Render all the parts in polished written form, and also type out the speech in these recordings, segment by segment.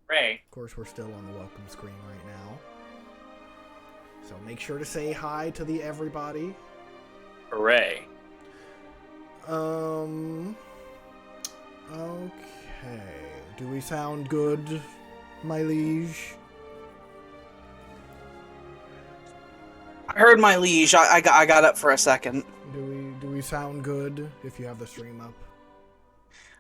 Ray. Of course, we're still on the welcome screen right now. So make sure to say hi to the everybody. Hooray. Okay. Do we sound good, my liege? I heard my liege. I got up for a second. Do we sound good if you have the stream up?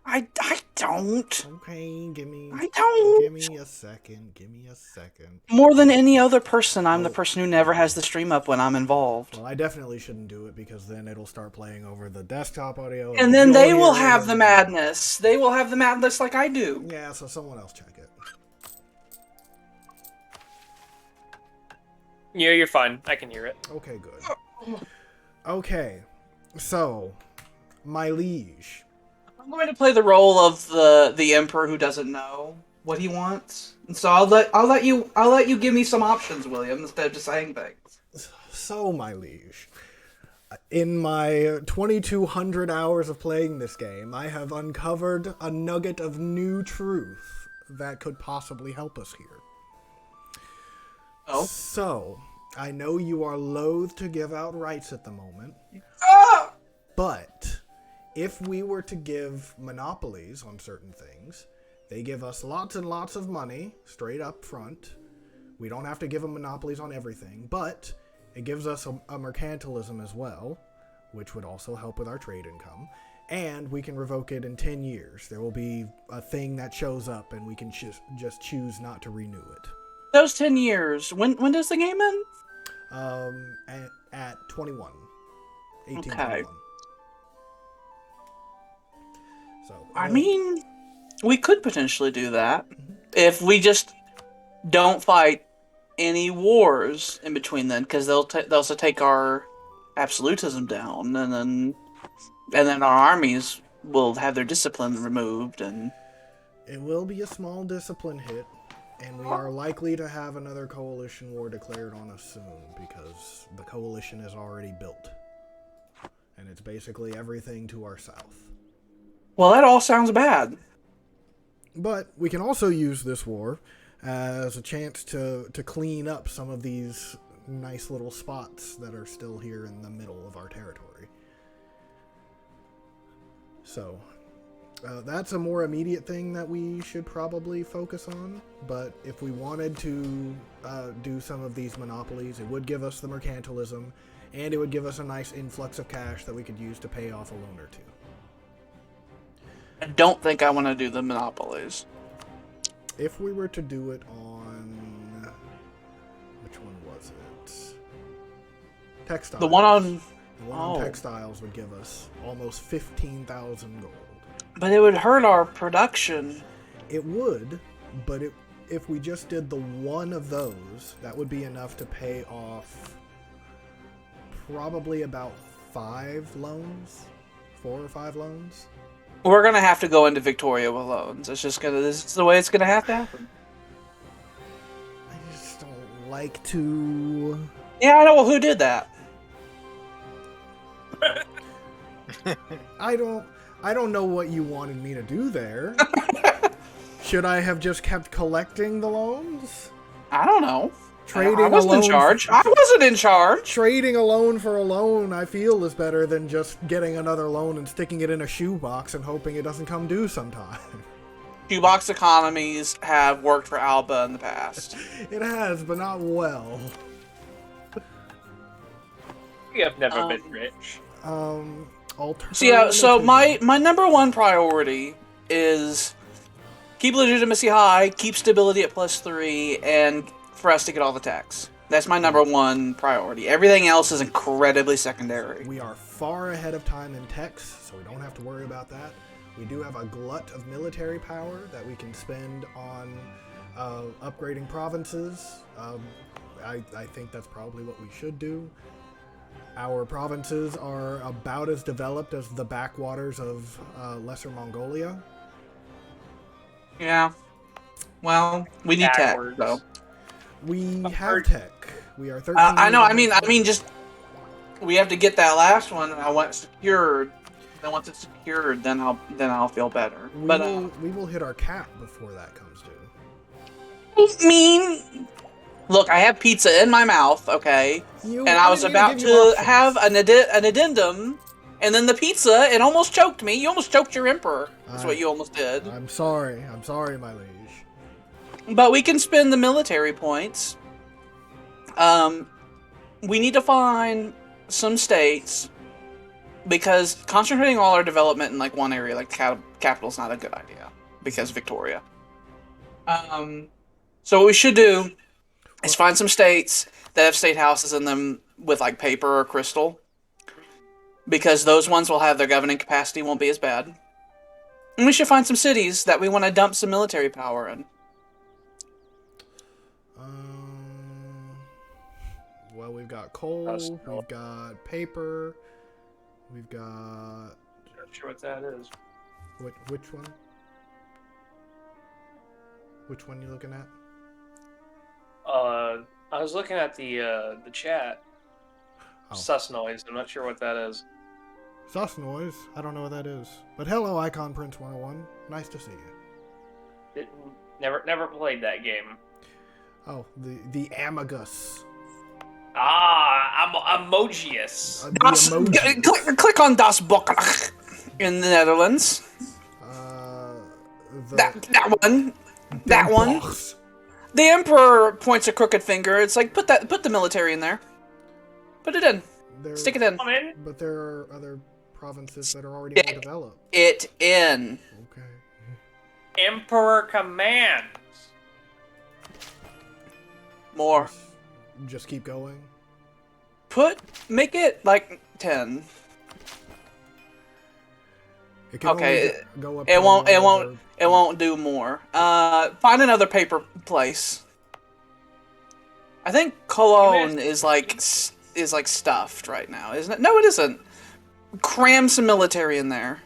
I don't. Okay, give me a second. Give me a second. More than any other person, I'm the person who never has the stream up when I'm involved. Well, I definitely shouldn't do it because then it'll start playing over the desktop audio. And then they will have the madness. They will have the madness like I do. Yeah, so someone else check it. Yeah, you're fine. I can hear it. Okay, good. Okay, so, my liege. I'm going to play the role of the emperor who doesn't know what he wants, and so I'll let you give me some options, William, instead of just saying things. So, my liege, in my 2,200 hours of playing this game, I have uncovered a nugget of new truth that could possibly help us here. Oh. So, I know you are loath to give out rights at the moment, but if we were to give monopolies on certain things, they give us lots and lots of money straight up front. We don't have to give them monopolies on everything, but it gives us a mercantilism as well, which would also help with our trade income. And we can revoke it in 10 years. There will be a thing that shows up and we can just choose not to renew it. Those 10 years, when does the game end? At 21. 18, Okay. 21. So, I mean, we could potentially do that if we just don't fight any wars in between then, because they'll also take our absolutism down, and then our armies will have their discipline removed, and it will be a small discipline hit, and we are likely to have another coalition war declared on us soon, because the coalition is already built. And it's basically everything to our south. well, that all sounds bad. But we can also use this war as a chance to clean up some of these nice little spots that are still here in the middle of our territory. So, that's a more immediate thing that we should probably focus on. But if we wanted to do some of these monopolies, it would give us the mercantilism, and it would give us a nice influx of cash that we could use to pay off a loan or two. I don't think I want to do the monopolies. If we were to do it on... which one was it? Textiles. The one on... The one on textiles would give us almost 15,000 gold. But it would hurt our production. It would, but if we just did the one of those, that would be enough to pay off probably about 5 loans. 4 or 5 loans. We're gonna have to go into Victoria with loans. This is the way it's gonna have to happen. I just don't like to... Yeah, I know. Well, who did that? I don't know what you wanted me to do there. Should I have just kept collecting the loans? I don't know. Trading I wasn't in charge. I wasn't in charge. Trading a loan for a loan, I feel, is better than just getting another loan and sticking it in a shoebox and hoping it doesn't come due sometime. Shoebox economies have worked for Alba in the past. It has, but not well. We have never been rich. So my number one priority is keep legitimacy high, keep stability at +3, and for us to get all the techs. That's my number one priority. Everything else is incredibly secondary. We are far ahead of time in techs, so we don't have to worry about that. We do have a glut of military power that we can spend on upgrading provinces. I think that's probably what we should do. Our provinces are about as developed as the backwaters of Lesser Mongolia. Yeah. Well, we need tech, Backwards. though. We have tech. We are 13. I know. I mean, just we have to get that last one. I want secured. then once it's secured, then I'll feel better. We will hit our cap before that comes due. I mean, look, I have pizza in my mouth, okay, and I was about to have an addendum, and then the pizza, it almost choked me. You almost choked your emperor. That's what you almost did. I'm sorry, my liege. But we can spend the military points. We need to find some states, because concentrating all our development in like one area, like the capital, is not a good idea, because Victoria. So what we should do is find some states that have state houses in them with like paper or crystal, because those ones will have their governing capacity won't be as bad. And we should find some cities that we want to dump some military power in. Well, we've got coal, we've got paper, we've got... Not sure what that is. Which one? Which one you looking at? I was looking at the chat. Sus noise. I'm not sure what that is. Sus noise? I don't know what that is. But hello, Icon Prince 101. Nice to see you. Never played that game. Oh, the Amagus. Emojius. Click on Das Bock in the Netherlands. That one. That one. The Emperor points a crooked finger. It's like, put the military in there. Put it in. Stick it in. But there are other provinces that are already more developed. It in. Okay. Emperor commands. More. Just keep going. Make it like 10. It can okay. Go up it won't do more. Find another paper place. I think Cologne is like stuffed right now, isn't it? No, it isn't. Cram some military in there.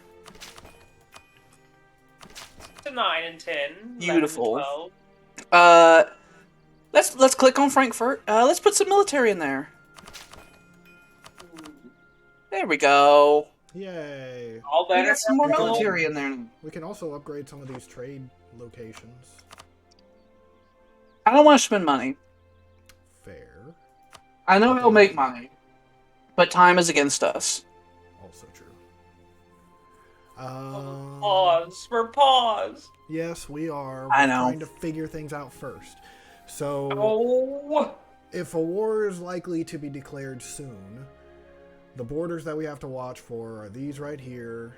To 9 and 10. Beautiful. 11, let's click on Frankfurt. Let's put some military in there. There we go. Yay. All better. We got some more military in there. We can also upgrade some of these trade locations. I don't want to spend money. Fair. I know we'll make money, but time is against us. Also true. Pause. Yes, we are. I know. Trying to figure things out first. So, if a war is likely to be declared soon, the borders that we have to watch for are these right here.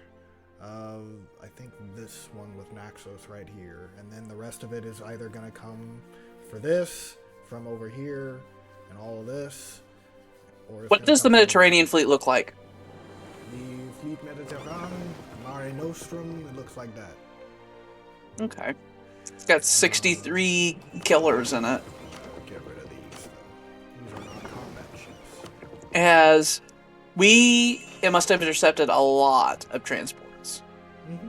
I think this one with Naxos right here. And then the rest of it is either going to come for this, from over here, and all of this. Or what does the Mediterranean fleet look like? The Fleet Mediterranean, Mare Nostrum, it looks like that. Okay. It's got 63 killers in it. Get rid of these, though. These are non-combat ships. It must have intercepted a lot of transports. Mm-hmm.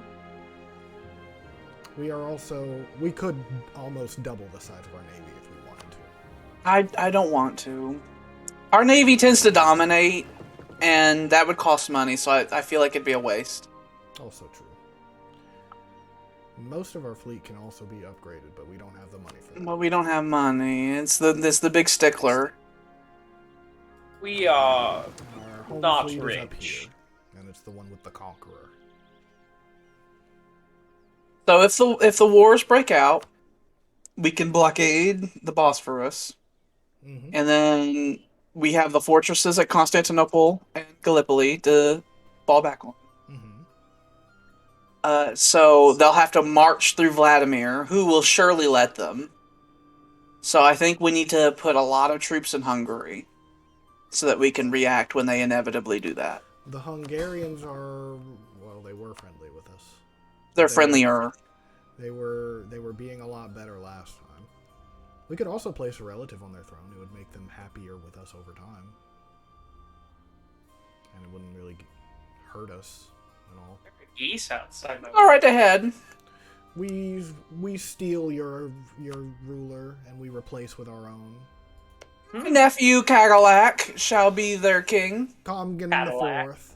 We could almost double the size of our navy if we wanted to. I don't want to. Our navy tends to dominate, and that would cost money, so I feel like it'd be a waste. Also true. Most of our fleet can also be upgraded, but we don't have the money for that. Well, we don't have money. It's the big stickler. We are Our home not fleet rich. is up here, and it's the one with the Conqueror. So if the wars break out, we can blockade the Bosphorus, and then we have the fortresses at Constantinople and Gallipoli to fall back on. So they'll have to march through Vladimir, who will surely let them. So I think we need to put a lot of troops in Hungary so that we can react when they inevitably do that. The Hungarians are, well, they were friendly with us. They're friendlier. They were being a lot better last time. We could also place a relative on their throne. It would make them happier with us over time. And it wouldn't really hurt us at all. Geese outside my All right, ahead. We steal your ruler and we replace with our own. Nephew Cadillac shall be their king. Comgan Cadillac. the Fourth.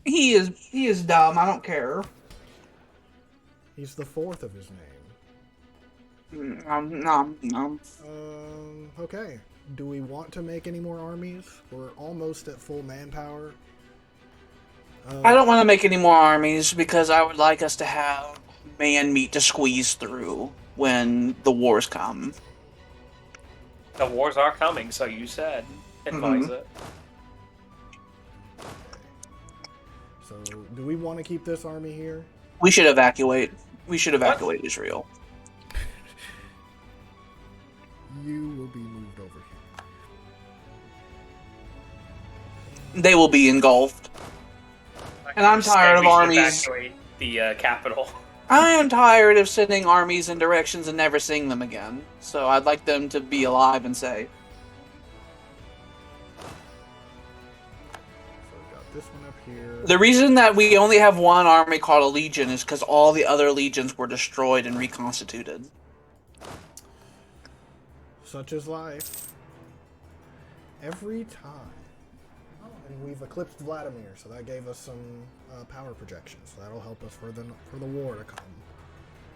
He is dumb. I don't care. He's the fourth of his name. No. Okay. Do we want to make any more armies? We're almost at full manpower. I don't want to make any more armies because I would like us to have man meat to squeeze through when the wars come. The wars are coming, so you said. Advise it. So, do we want to keep this army here? We should evacuate. We should evacuate Israel. You will be moved over here. They will be engulfed. And I'm tired of armies. Evacuate the capital. I am tired of sending armies in directions and never seeing them again. So I'd like them to be alive and safe. So I've got this one up here. The reason that we only have one army called a legion is because all the other legions were destroyed and reconstituted. Such is life. Every time. Oh, and we've eclipsed Vladimir, so that gave us some power projections. So that'll help us for the war to come.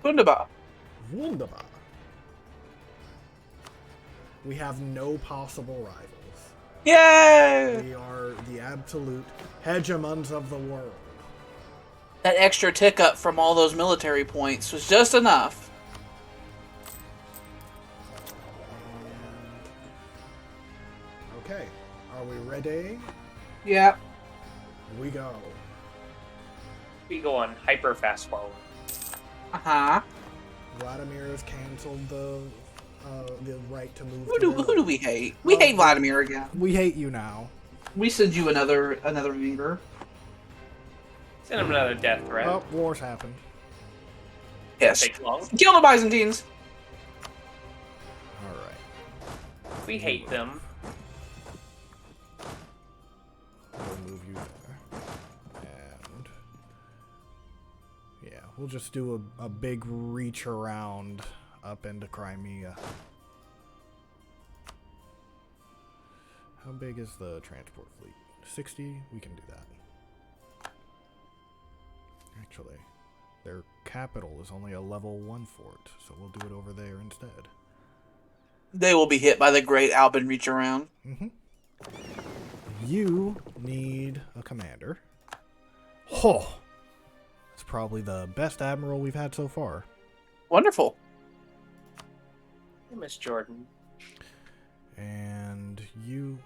Wunderbar. Wunderbar. We have no possible rivals. Yay! We are the absolute hegemons of the world. That extra tick up from all those military points was just enough. Okay, are we ready? Yeah. Here we go. We go on hyper fast forward. Uh-huh. Vladimir has canceled the right to move. Who do we hate? We hate Vladimir again. We hate you now. We send you another anger. Send him another death threat. Oh, war's happened. Yes. Take long. Kill the Byzantines. All right. We hate them. We'll move you there. And yeah, we'll just do a big reach around up into Crimea. How big is the transport fleet? 60? We can do that. Actually, their capital is only a level 1 fort, so we'll do it over there instead. They will be hit by the Great Alban reach around. Mm-hmm. You need a commander. Oh! That's probably the best admiral we've had so far. Wonderful. Hey, Miss Jordan. And you...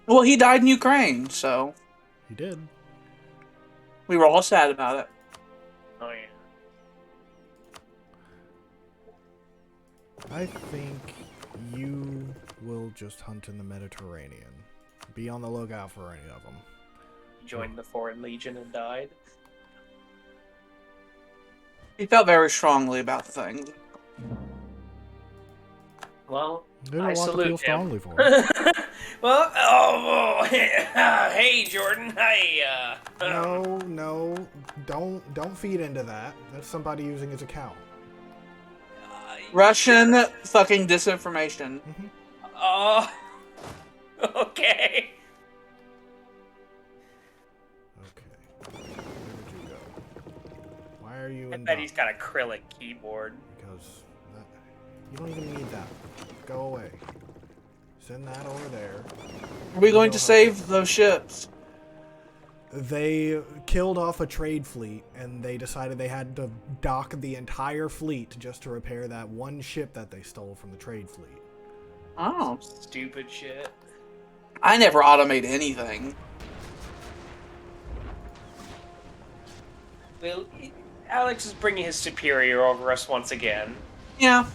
Well, he died in Ukraine, so You did. we were all sad about it. Oh, yeah. I think you will just hunt in the Mediterranean. Be on the lookout for any of them. Joined the Foreign Legion and died. He felt very strongly about the thing. Well, There's I a lot to feel salute him. strongly for. Well, hey, Jordan. No, don't feed into that. That's somebody using his account. Russian fucking disinformation. Oh, okay. Okay. Where did you go? Why are you I in bet dock? he's got a acrylic keyboard. Because you don't even need that. Go away. Send that over there. Are we going to save those ships? They killed off a trade fleet, and they decided they had to dock the entire fleet just to repair that one ship that they stole from the trade fleet. Oh. Stupid shit. I never automate anything. Well, Alex is bringing his superior over us once again. Yeah.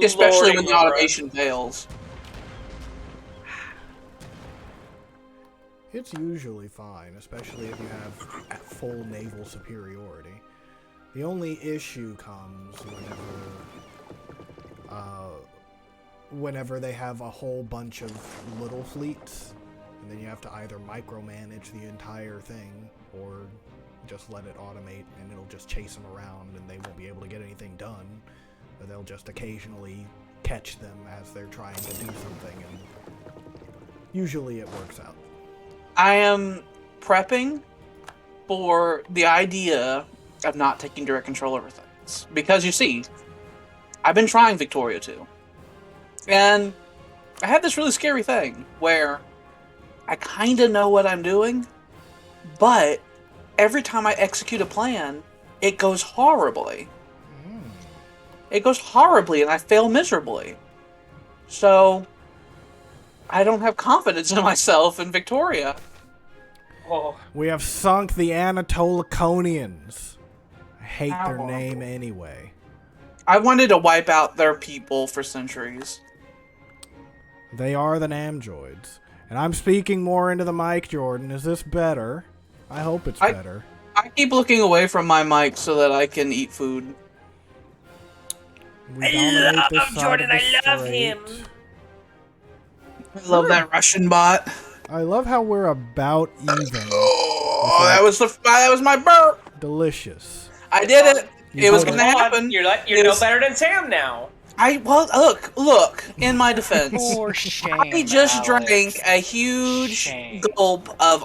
Especially when the Lording over automation fails. It's usually fine, especially if you have full naval superiority. The only issue comes whenever they have a whole bunch of little fleets, and then you have to either micromanage the entire thing, or just let it automate, and it'll just chase them around, and they won't be able to get anything done. But they'll just occasionally catch them as they're trying to do something, and usually it works out. I am prepping for the idea of not taking direct control over things. Because you see, I've been trying Victoria 2. And I have this really scary thing where I kind of know what I'm doing, but every time I execute a plan, it goes horribly. It goes horribly and I fail miserably. So, I don't have confidence in myself in Victoria. Oh. We have sunk the Anatolaconians. I hate their Ow. name anyway. I wanted to wipe out their people for centuries. They are the Namjoids. And I'm speaking more into the mic, Jordan. Is this better? I hope it's better. I keep looking away from my mic so that I can eat food. We dominate this side Jordan, of the I love strait. him. I love that Russian bot. I love how we're about even. Oh, that was my burp. Delicious. I did it. You It was voted. gonna happen. You're It no was- better than Sam now. Look. In my defense, For shame. I just Alex. drank a huge Shame. gulp of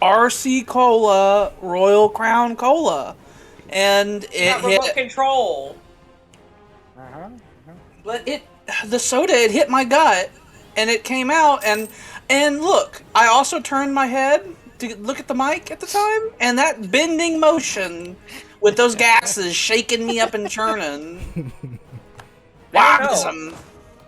RC Cola, Royal Crown Cola, and it Not remote hit. control. But the soda, it hit my gut, and it came out, and look, I also turned my head to look at the mic at the time, and that bending motion with those gases shaking me up and churning. I don't know. Wow,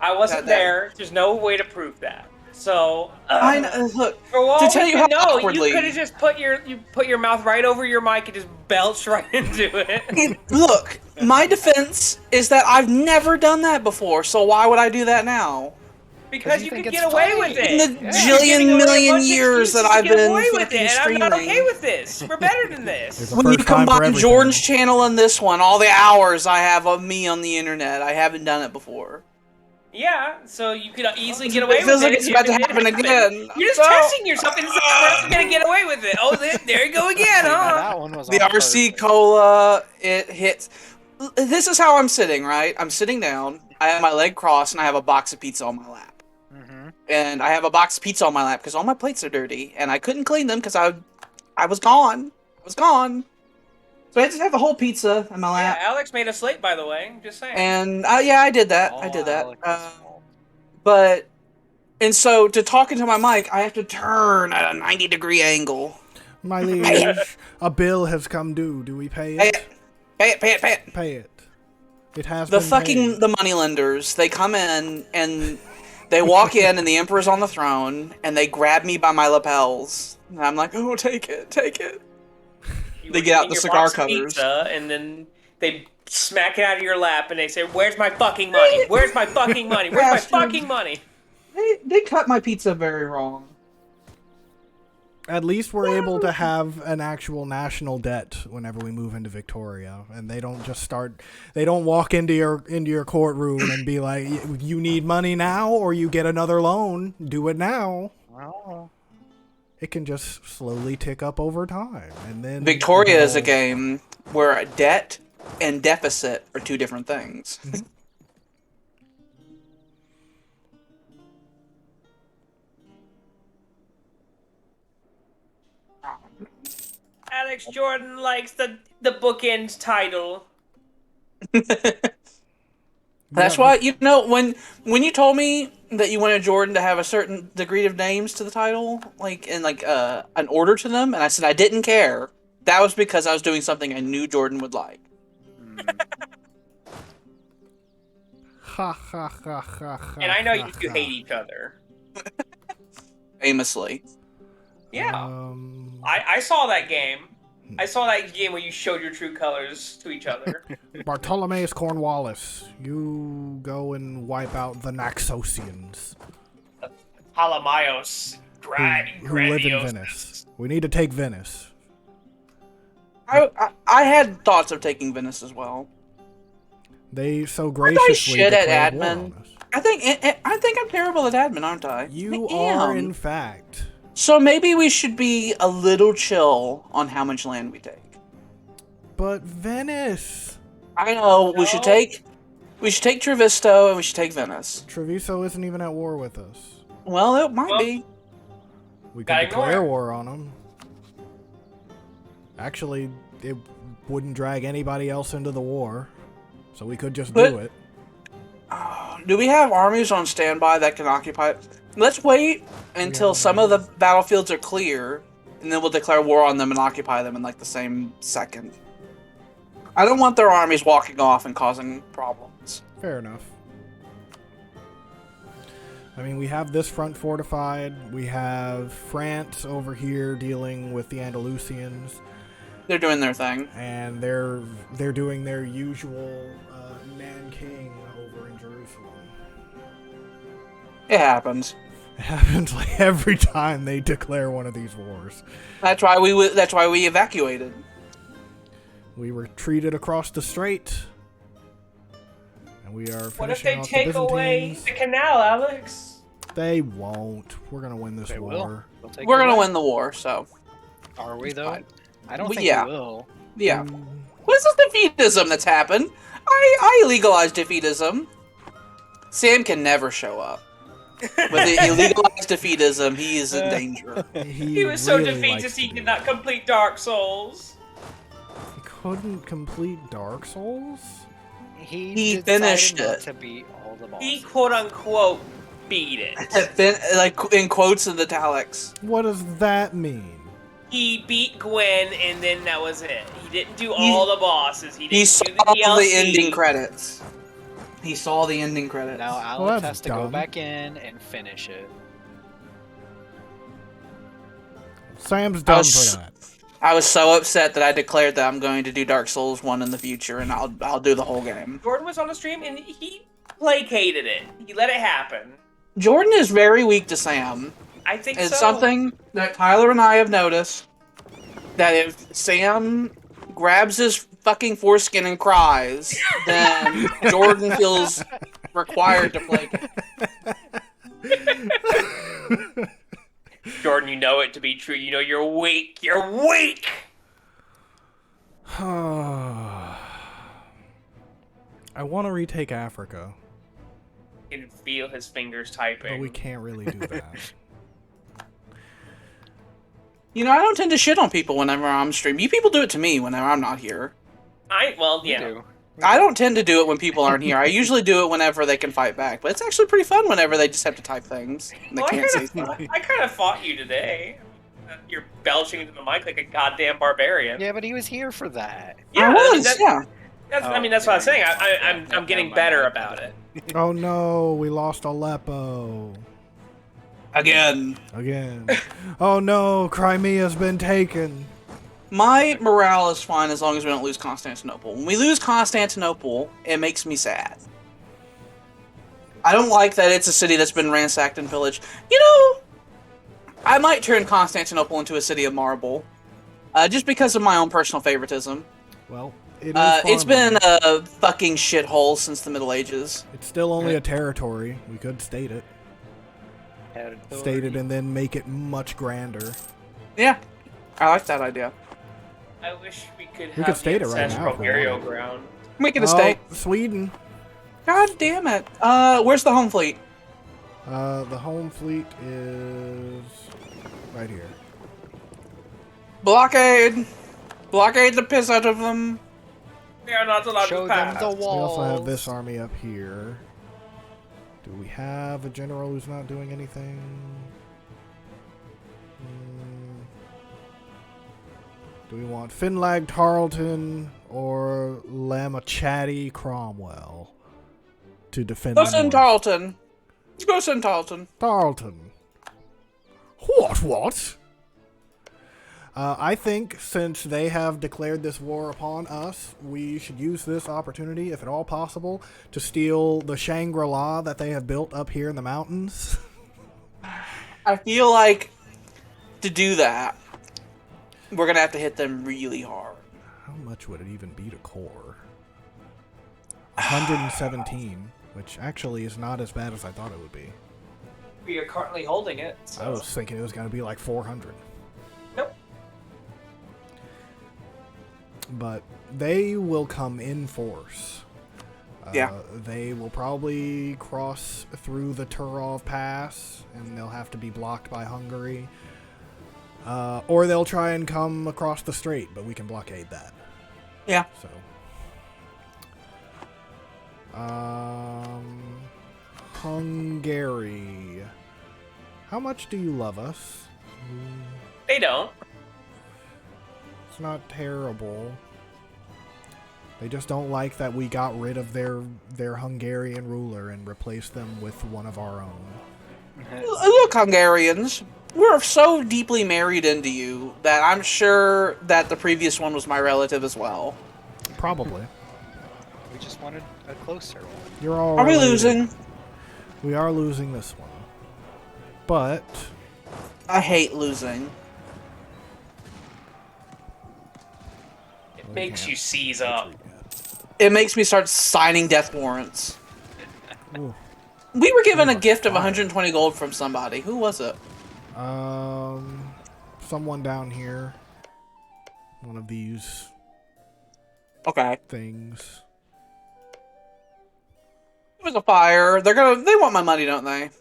I wasn't there. There's no way to prove that. So I know, look, for all to tell you how awkwardly, you could have just put your mouth right over your mic and just belched right into it. Look, my defense is that I've never done that before, so why would I do that now? Because you you think could it's get away funny. with it. In the You're giving jillion away a million bunch of years that excuses to I've get been away with fucking it, and I'm not okay streaming. with this. We're better than this. There's a When you first time for combine everything. Jordan's channel and this one, all the hours I have of me on the internet, I haven't done it before. Yeah, so you could easily get away It feels with like it. it's if about to it happen didn't again. You're just So- testing yourself and saying we're gonna get away with it. Oh, there you go again, Now, huh? that one was The on RC purpose. Cola, it hits. This is how I'm sitting, right? I'm sitting down, I have my leg crossed, and I have a box of pizza on my lap. And I have a box of pizza on my lap because all my plates are dirty, and I couldn't clean them because I was gone. I was gone. So I just have the whole pizza in my Yeah, lap. Alex made us late, by the way. Just saying. And yeah, I did that. I All did that. Alex's fault. But and so to talk into my mic, I have to turn at a 90-degree angle. My liege, a bill has come due. Do we pay Pay it? it. Pay it. Pay it. Pay it. Pay it. It has The been fucking paid. the moneylenders, they come in and they walk in and the emperor's on the throne and they grab me by my lapels and I'm like, oh, take it. You They were get out eating the your cigar box of covers. pizza, and then they smack it out of your lap, and they say, "Where's my fucking money? Where's my fucking money? Where's my Bastards. fucking money?" They cut my pizza very wrong. At least we're able to have an actual national debt whenever we move into Victoria, and they don't just start. They don't walk into your courtroom and be like, "You need money now, or you get another loan. Do it now." Well, It can just slowly tick up over time, and then Victoria is a game where debt and deficit are two different things. Alex Jordan likes the bookend title. That's why, you know, when you told me that you wanted Jordan to have a certain degree of names to the title, like in like an order to them, and I said I didn't care. That was because I was doing something I knew Jordan would like. Ha ha ha ha ha. And I know you ha, two ha. hate each other. Famously. Yeah, Um, I saw that game. I saw that game where you showed your true colors to each other. Bartolomeus Cornwallis, you go and wipe out the Naxosians Palamayos, who live in Venice. We need to take Venice. I had thoughts of taking Venice as well. They so graciously shit at declared war admin. on us. I think I'm terrible at admin, aren't I? You I are, am. in fact. So maybe we should be a little chill on how much land we take. But Venice. I know we should No. take Trevisto and we should take Venice. Treviso isn't even at war with us. Well, it might Well, be. We Gotta could declare ignore it. war on them. Actually, it wouldn't drag anybody else into the war, so we could just do it. Do we have armies on standby that can occupy it? Let's wait until some of the battlefields are clear, and then we'll declare war on them and occupy them in like the same second. I don't want their armies walking off and causing problems. Fair enough. I mean, we have this front fortified. We have France over here dealing with the Andalusians. They're doing their thing. And they're doing their usual Nanking over in Jerusalem. It happens. It happens like every time they declare one of these wars. That's why we evacuated. We retreated across the strait. And we are finishing What if they off take the away Byzantines. the canal, Alex? They won't. We're gonna win this war. We're gonna win the war, so. Are we though? I don't think yeah. we will. Yeah. What is this defeatism that's happened? I legalized defeatism. Sam can never show up. With the illegalized defeatism, he is in danger. He was so really defeatist likes he to did do not complete Dark Souls. He couldn't complete Dark Souls? He decided finished not it. to beat all the bosses. He quote unquote beat it. Like in quotes in italics. What does that mean? He beat Gwen, and then that was it. He didn't do all the bosses. He He didn't saw do the DLC. the ending credits. He saw the ending credits. Now Well, Alex that's has to go dumb. back in and finish it. Sam's done was- for that. I was so upset that I declared that I'm going to do Dark Souls 1 in the future, and I'll do the whole game. Jordan was on the stream, and he placated it. He let it happen. Jordan is very weak to Sam. I think It's so. something that Tyler and I have noticed. That if Sam grabs his fucking foreskin and cries, then Jordan feels required to placate. Jordan, you know it to be true. You know you're weak. You're weak! I want to retake Africa, You can feel his fingers typing. but we can't really do that. You know, I don't tend to shit on people whenever I'm streaming. You people do it to me whenever I'm not here. Well, We yeah. do. I don't tend to do it when people aren't here. I usually do it whenever they can fight back. But it's actually pretty fun whenever they just have to type things. And they Well, can't say stuff. I kind of fought you today. You're belching into the mic like a goddamn barbarian. Yeah, but he was here for that. I was, yeah. That's what I was saying. I'm getting Never better mind. about it. Oh no, we lost Aleppo. Again. Again. Oh no, Crimea's been taken. My morale is fine as long as we don't lose Constantinople. When we lose Constantinople, it makes me sad. I don't like that it's a city that's been ransacked and pillaged. You know, I might turn Constantinople into a city of marble. Just because of my own personal favoritism. Well, it's been a fucking shithole since the Middle Ages. It's still only a territory. We could state it. State it and then make it much grander. Yeah, I like that idea. I wish we could We have could state the it right now ancestral if we burial wanted. ground. Make it a state. Sweden. God damn it. Where's the home fleet? The home fleet is right here. Blockade! Blockade the piss out of them. They are not allowed Show to them pass. the We walls. also have this army up here. Do we have a general who's not doing anything? Do we want Finlag Tarleton or Lamachati Cromwell to defend Go the send north? Tarleton. Go send Tarleton. Tarleton. What? I think since they have declared this war upon us, we should use this opportunity, if at all possible, to steal the Shangri-La that they have built up here in the mountains. I feel like to do that, we're gonna have to hit them really hard. How much would it even be to core? 117, which actually is not as bad as I thought it would be. We are currently holding it. So. I was thinking it was going to be like 400. Nope. But they will come in force. Yeah. They will probably cross through the Turov Pass, and they'll have to be blocked by Hungary. Or they'll try and come across the strait, but we can blockade that. Yeah. So. Hungary. How much do you love us? They don't. It's not terrible. They just don't like that we got rid of their Hungarian ruler and replaced them with one of our own. Look, Hungarians, we're so deeply married into you that I'm sure that the previous one was my relative as well. Probably. We just wanted a closer one. You're all Are we related. losing? We are losing this one. But I hate losing. It makes you seize up. It makes me start signing death warrants. Ooh. We were given a gift of 120 gold from somebody. Who was it? Someone down here. One of these Okay. things. It was a fire. They want my money, don't they?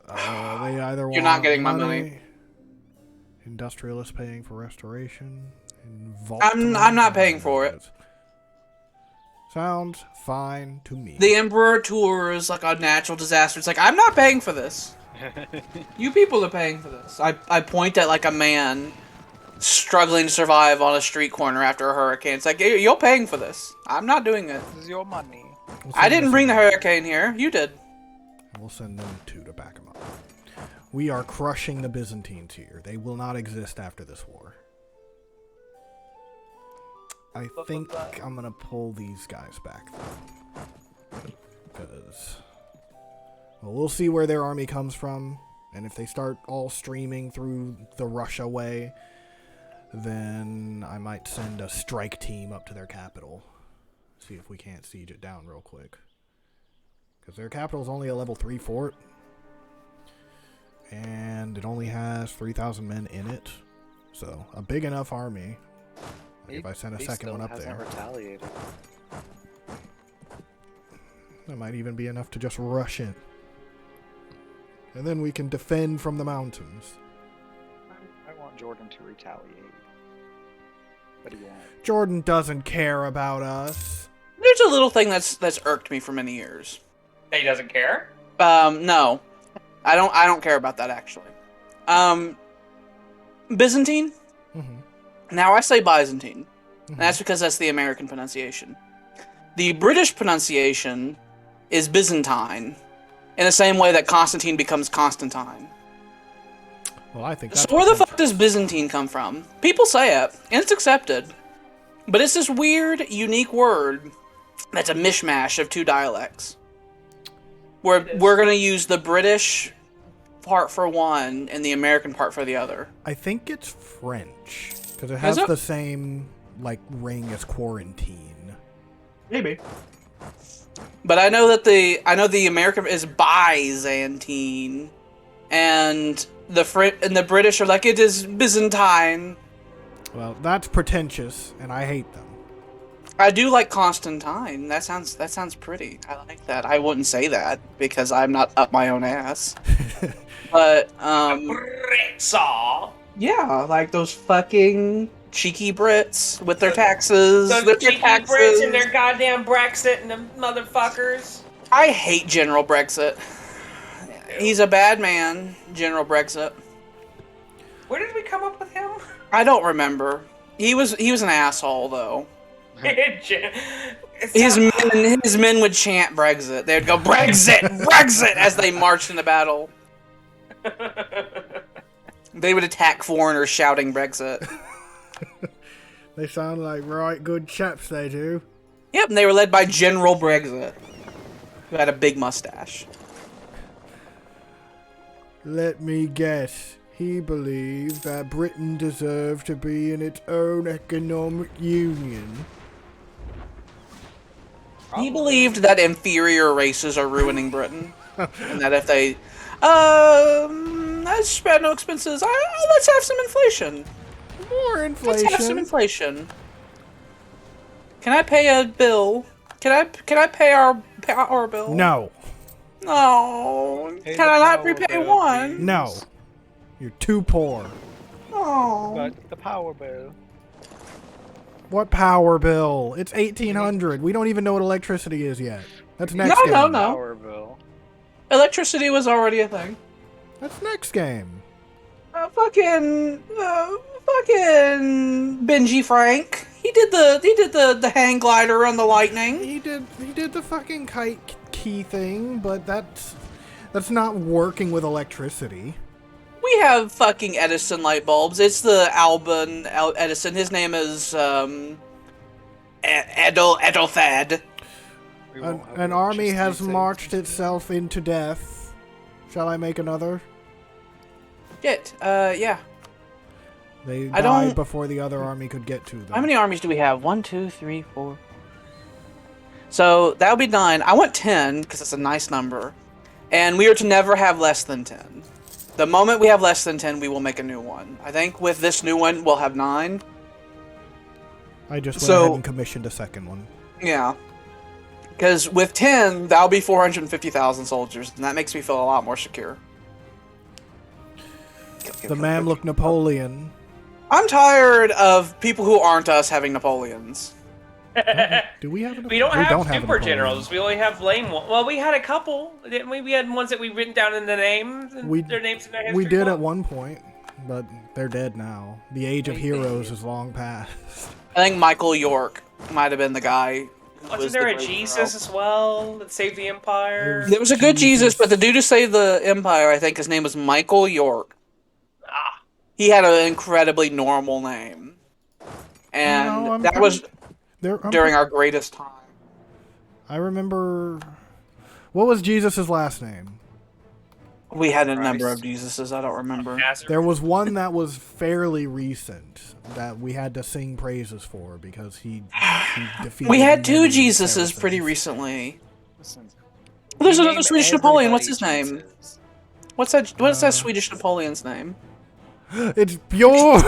They either want You're not getting my money. Industrialists paying for restoration. I'm not paying for it. Sounds fine to me. The Emperor tours like a natural disaster. It's like, I'm not paying for this. You people are paying for this. I point at like a man struggling to survive on a street corner after a hurricane. It's like, you're paying for this. I'm not doing it. This is your money. I didn't bring the hurricane here. You did. We'll send them two to back them up. We are crushing the Byzantines here. They will not exist after this war. I think I'm going to pull these guys back, though. Because, well, we'll see where their army comes from. And if they start all streaming through the Russia way, then I might send a strike team up to their capital. See if we can't siege it down real quick. Because their capital is only a level 3 fort. And it only has 3,000 men in it. So, a big enough army. Like if I send a second one up there. Retaliated. That might even be enough to just rush in. And then we can defend from the mountains. I want Jordan to retaliate. But he won't. Jordan doesn't care about us. There's a little thing that's irked me for many years. He doesn't care? No. I don't care about that, actually. Byzantine? Mm-hmm. Now I say Byzantine. And that's because that's the American pronunciation. The British pronunciation is Byzantine, in the same way that Constantine becomes Constantine. Well, I think that's So where the fuck does Byzantine come from? People say it, and it's accepted. But it's this weird, unique word that's a mishmash of two dialects. We're going to use the British part for one and the American part for the other. I think it's French. Because it has it? the same, like, ring as quarantine. Maybe. But I know that the American is Byzantine, and the British are like, it is Byzantine. Well, that's pretentious, and I hate them. I do like Constantine. That sounds pretty. I like that. I wouldn't say that because I'm not up my own ass. But Saw. yeah, like those fucking cheeky Brits with their taxes. Those cheeky Brits and their goddamn Brexit and the motherfuckers. I hate General Brexit. He's a bad man, General Brexit. Where did we come up with him? I don't remember. He was an asshole though. His men would chant Brexit. They'd go Brexit, Brexit as they marched into battle. They would attack foreigners shouting Brexit. They sound like right good chaps, they do. Yep, and they were led by General Brexit, who had a big mustache. Let me guess. He believed that Britain deserved to be in its own economic union. He believed that inferior races are ruining Britain, and that if they, let's spread no expenses. Let's have some inflation. More inflation. Let's have some inflation. Can I pay a bill? Can I pay our bill? No. No. Pay Can the I not power repay bill, one? please. No. You're too poor. Oh, Oh. But the power bill. What power bill? It's 1800. We don't even know what electricity is yet. That's next game. No. Power bill. Electricity was already a thing. That's next game. Fucking Benji Frank. He did the hang glider on the lightning. He did the fucking kite key thing, but that's not working with electricity. We have fucking Edison light bulbs. It's the Alban Edison. His name is Edelthad. An army has marched itself into death. Shall I make another? Shit. Yeah. They died before the other army could get to them. How many armies do we have? 1, 2, 3, 4. So that would be 9. I want 10 because it's a nice number, and we are to never have less than 10. The moment we have less than 10, we will make a new one. I think with this new one, we'll have 9. I just went ahead and commissioned a second one. Yeah. Because with 10, that'll be 450,000 soldiers, and that makes me feel a lot more secure. The Mamluk Napoleon. I'm tired of people who aren't us having Napoleons. Do we have a Napoleon? We don't have super Napoleon. generals. We only have lame ones. Well, we had a couple, didn't we? We had ones that we written down in the names. And their names in their history We did book. at one point, but they're dead now. The age of heroes is long past. I think Michael York might have been the guy. Wasn't there a Jesus as well that saved the Empire? There was a good Jesus, but the dude who saved the Empire, I think his name was Michael York. Ah. He had an incredibly normal name. And that was during our greatest time. I remember... What was Jesus' last name? We had a number of Jesuses, I don't remember. There was one that was fairly recent that we had to sing praises for because he defeated... We had 2 many Jesuses Saracens. pretty recently. Listen, Well, there's we another name Swedish Napoleon. What's his everybody name? Jesus. What's that Swedish Napoleon's name? It's Bjorn!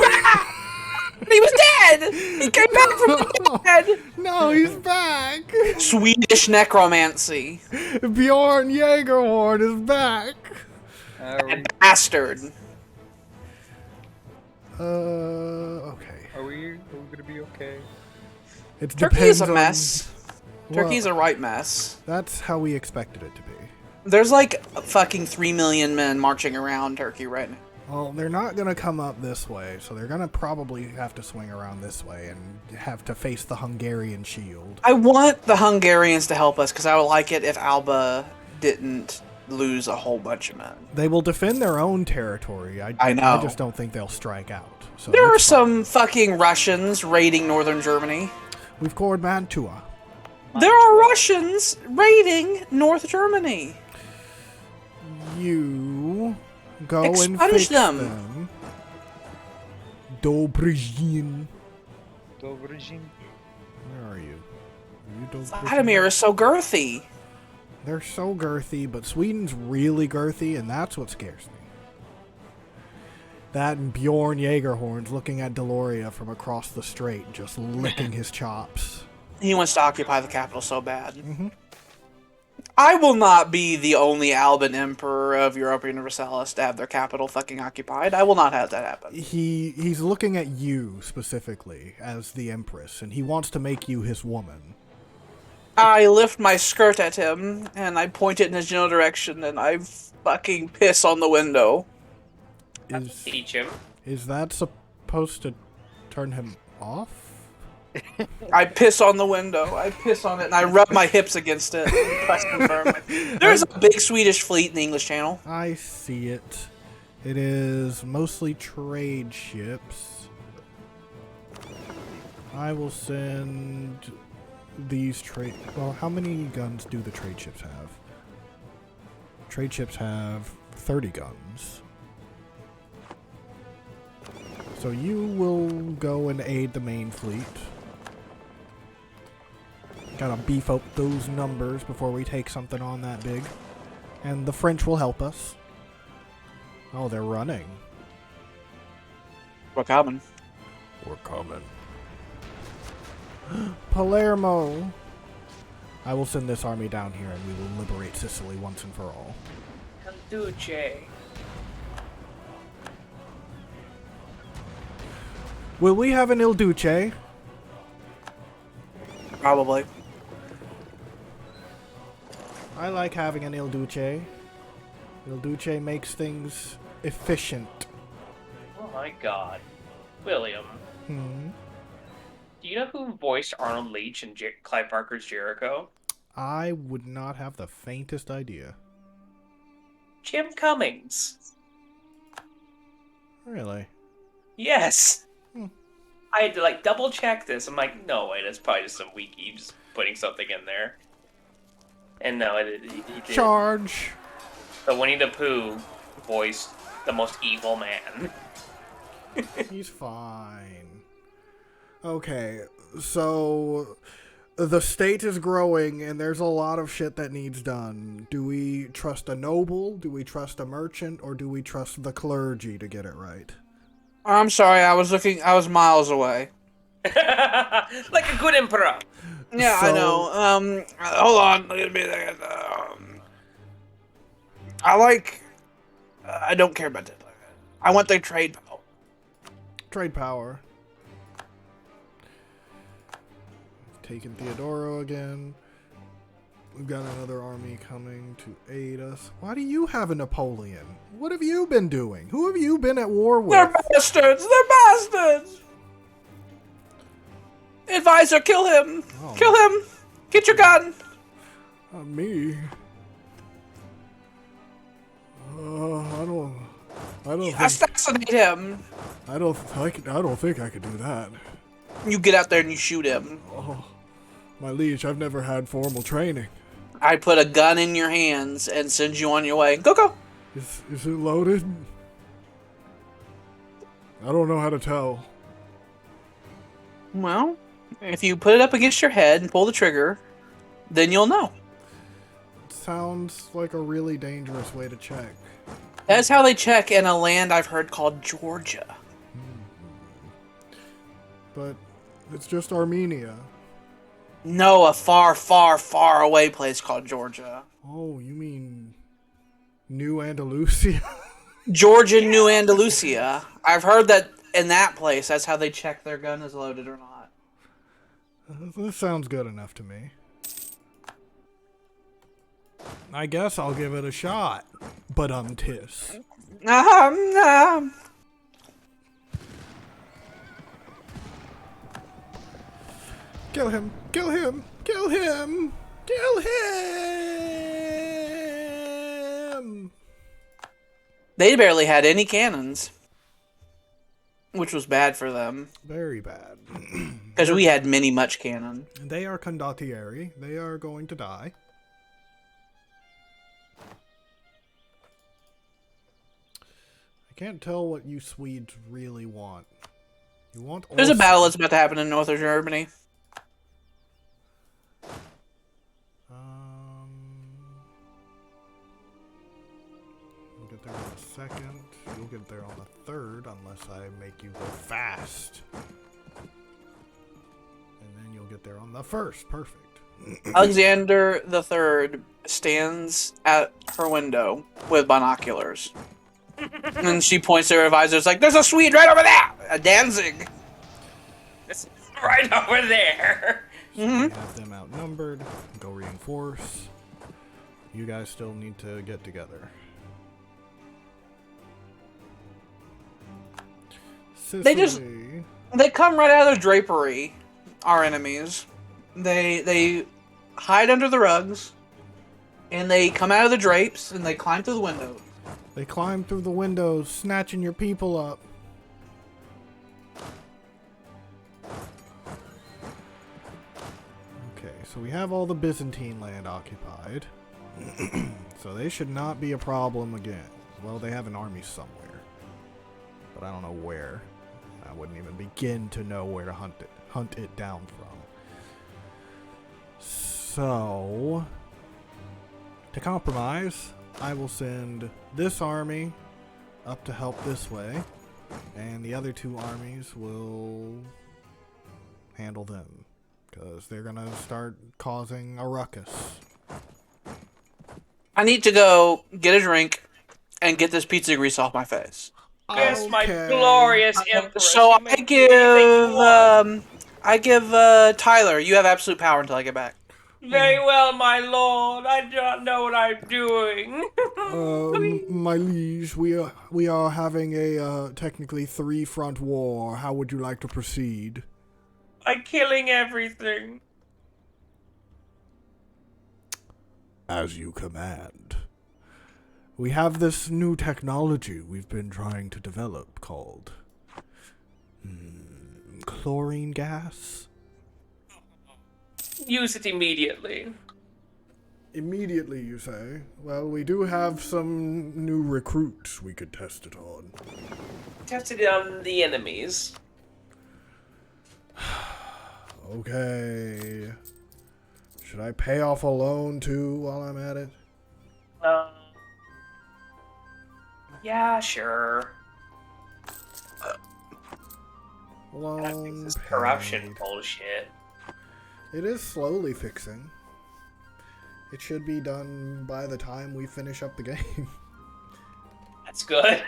He was dead! He came back from the dead! No, he's back! Swedish necromancy. Bjorn Jaegerhorn is back! Bastard. Okay. Are we gonna be okay? It Turkey is a depends on- mess. Well, Turkey's a right mess. That's how we expected it to be. There's like fucking 3 million men marching around Turkey right now. Well, they're not going to come up this way, so they're going to probably have to swing around this way and have to face the Hungarian shield. I want the Hungarians to help us because I would like it if Alba didn't lose a whole bunch of men. They will defend their own territory. I know. I just don't think they'll strike out. So There are that's fine. some fucking Russians raiding northern Germany. We've scored Mantua. There are Russians raiding North Germany. You go and Expunge fix them. them. Dobrzyń. Dobrzyń. Where are you? Vladimir is so girthy. They're so girthy, but Sweden's really girthy, and that's what scares me. That and Bjorn Jaegerhorn's looking at Deloria from across the strait, just licking his chops. He wants to occupy the capital so bad. Mm-hmm. I will not be the only Alban emperor of Europa Universalis to have their capital fucking occupied. I will not have that happen. He's looking at you specifically as the Empress, and he wants to make you his woman. I lift my skirt at him, and I point it in his general direction, and I fucking piss on the window. Teach him. Is that supposed to turn him off? I piss on the window. I piss on it, and I rub my hips against it. And press confirm. There's a big Swedish fleet in the English Channel. I see it. It is mostly trade ships. I will send these trade... Well, how many guns do the trade ships have? Trade ships have 30 guns. So you will go and aid the main fleet. Gotta beef up those numbers before we take something on that big. And the French will help us. Oh, they're running. We're coming. We're coming. Palermo! I will send this army down here and we will liberate Sicily once and for all. Duce. Will we have an Il Duce? Probably. I like having an Il Duce. Il Duce makes things efficient. Oh my god. William. Hmm. Do you know who voiced Arnold Leach in Clive Barker's Jericho? I would not have the faintest idea. Jim Cummings. Really? Yes. Hmm. I had to double check this. I'm like, no way, that's probably just some wiki just putting something in there. And no, he did. Charge! The Winnie the Pooh voiced the most evil man. He's fine. Okay, so the state is growing and there's a lot of shit that needs done. Do we trust a noble? Do we trust a merchant? Or do we trust the clergy to get it right? I'm sorry, I was miles away. Like a good emperor. Yeah, So- I know. Hold on. Look at me. I don't care about that. I want their trade power. Trade power. Taking Theodoro again. We've got another army coming to aid us. Why do you have a Napoleon? What have you been doing? Who have you been at war with? They're bastards! They're bastards! Advisor, kill him! Oh. Kill him! Get your gun! Not me. I don't think Assassinate him! I don't think I could do that. You get out there and you shoot him. Oh, my liege, I've never had formal training. I put a gun in your hands and send you on your way. Go, go! Is it loaded? I don't know how to tell. Well, if you put it up against your head and pull the trigger, then you'll know. It sounds like a really dangerous way to check. That's how they check in a land I've heard called Georgia. But it's just Armenia. No, a far, far, far away place called Georgia. Oh, you mean New Andalusia? Georgian New Andalusia. I've heard that in that place, that's how they check their gun is loaded or not. This sounds good enough to me. I guess I'll give it a shot. But tis. Kill him! Kill him! Kill him! Kill him! They barely had any cannons. Which was bad for them. Very bad. Because we had many much cannon. They are condottieri. They are going to die. I can't tell what you Swedes really want. You want There's a Orson. battle that's about to happen in northern Germany. You'll get there on the 2nd. You'll get there on the 3rd, unless I make you go fast. And then you'll get there on the 1st. Perfect. Alexander III stands at her window with binoculars. And she points to her advisors like, there's a Swede right over there! A Danzig! It's right over there. We have them outnumbered. Go reinforce. You guys still need to get together. They just- Sicily. They come right out of the drapery, our enemies. They hide under the rugs, and they come out of the drapes, and they climb through the windows. They climb through the windows, snatching your people up. Okay, so we have all the Byzantine land occupied. So they should not be a problem again. Well, they have an army somewhere. But I don't know where. I wouldn't even begin to know where to hunt it down from. So, to compromise, I will send this army up to help this way, and the other two armies will handle them, because they're going to start causing a ruckus. I need to go get a drink and get this pizza grease off my face. Yes, my Okay. glorious Empress. So You may do anything you want. I give Tyler. You have absolute power until I get back. Very well, my lord. I do not know what I'm doing. My liege, we are having a technically 3-front war. How would you like to proceed? I'm killing everything. As you command. We have this new technology we've been trying to develop called chlorine gas. Use it immediately. Immediately, you say? Well, we do have some new recruits we could test it on. Tested it on the enemies. Okay. Should I pay off a loan too while I'm at it? Yeah, sure. Loan That fixes paid. corruption bullshit. It is slowly fixing. It should be done by the time we finish up the game. That's good.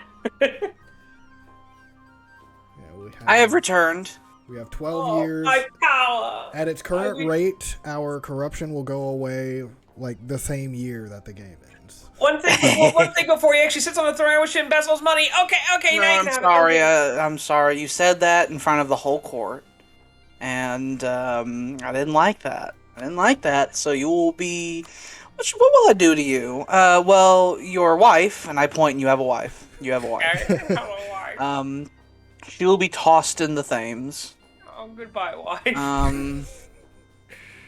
I have returned. We have 12 years. My power! At its current rate, our corruption will go away like the same year that the game ends. One thing before he actually sits on the throne, I wish he embezzles money. Okay, No, now you I'm can have sorry. it. Okay. I'm sorry. You said that in front of the whole court, and I didn't like that. So you will be. What will I do to you? Well, your wife, and I point, and you have a wife. You have a wife. Hello, wife. She will be tossed in the Thames. Oh, goodbye, wife.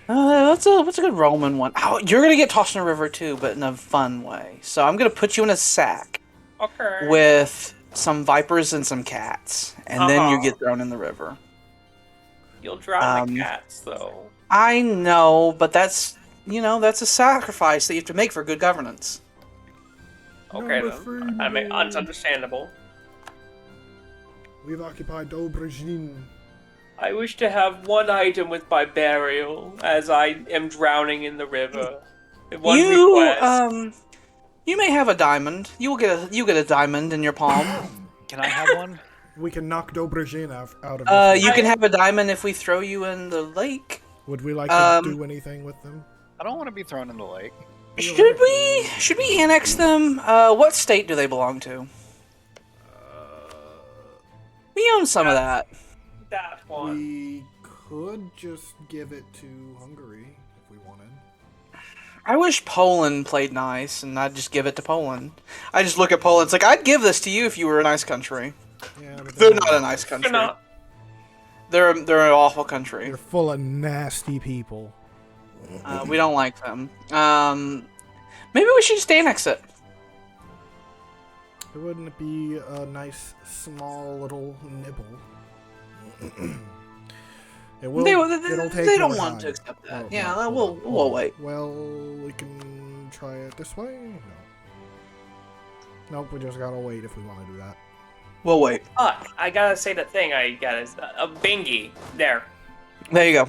What's a good Roman one? Oh, you're gonna get tossed in a river too, but in a fun way. So I'm gonna put you in a sack Okay. with some vipers and some cats, and then you get thrown in the river. You'll drown the cats, though. I know, but that's a sacrifice that you have to make for good governance. Okay, then. I mean, it's understandable. We've occupied Dobrzyń. I wish to have one item with my burial, as I am drowning in the river. One request. You may have a diamond. You get a diamond in your palm. Can I have one? We can knock Dobrzyń out of this. You can have a diamond if we throw you in the lake. Would we like to do anything with them? I don't want to be thrown in the lake. Should we annex them? What state do they belong to? We own some of that. That one. We could just give it to Hungary if we wanted. I wish Poland played nice, and I'd just give it to Poland. I just look at Poland, it's like, I'd give this to you if you were a nice country. Yeah, but They're not a nice country. They're not. They're an awful country. They're full of nasty people. We don't like them. Maybe we should just annex it. Wouldn't it be a nice, small little nibble? It'll take they don't more want time. to accept that. Oh, Yeah, oh, we'll wait. Well, we can try it this way? No. Nope, we just gotta wait if we want to do that. We'll wait. I gotta say the thing. I gotta a bingy there. There you go.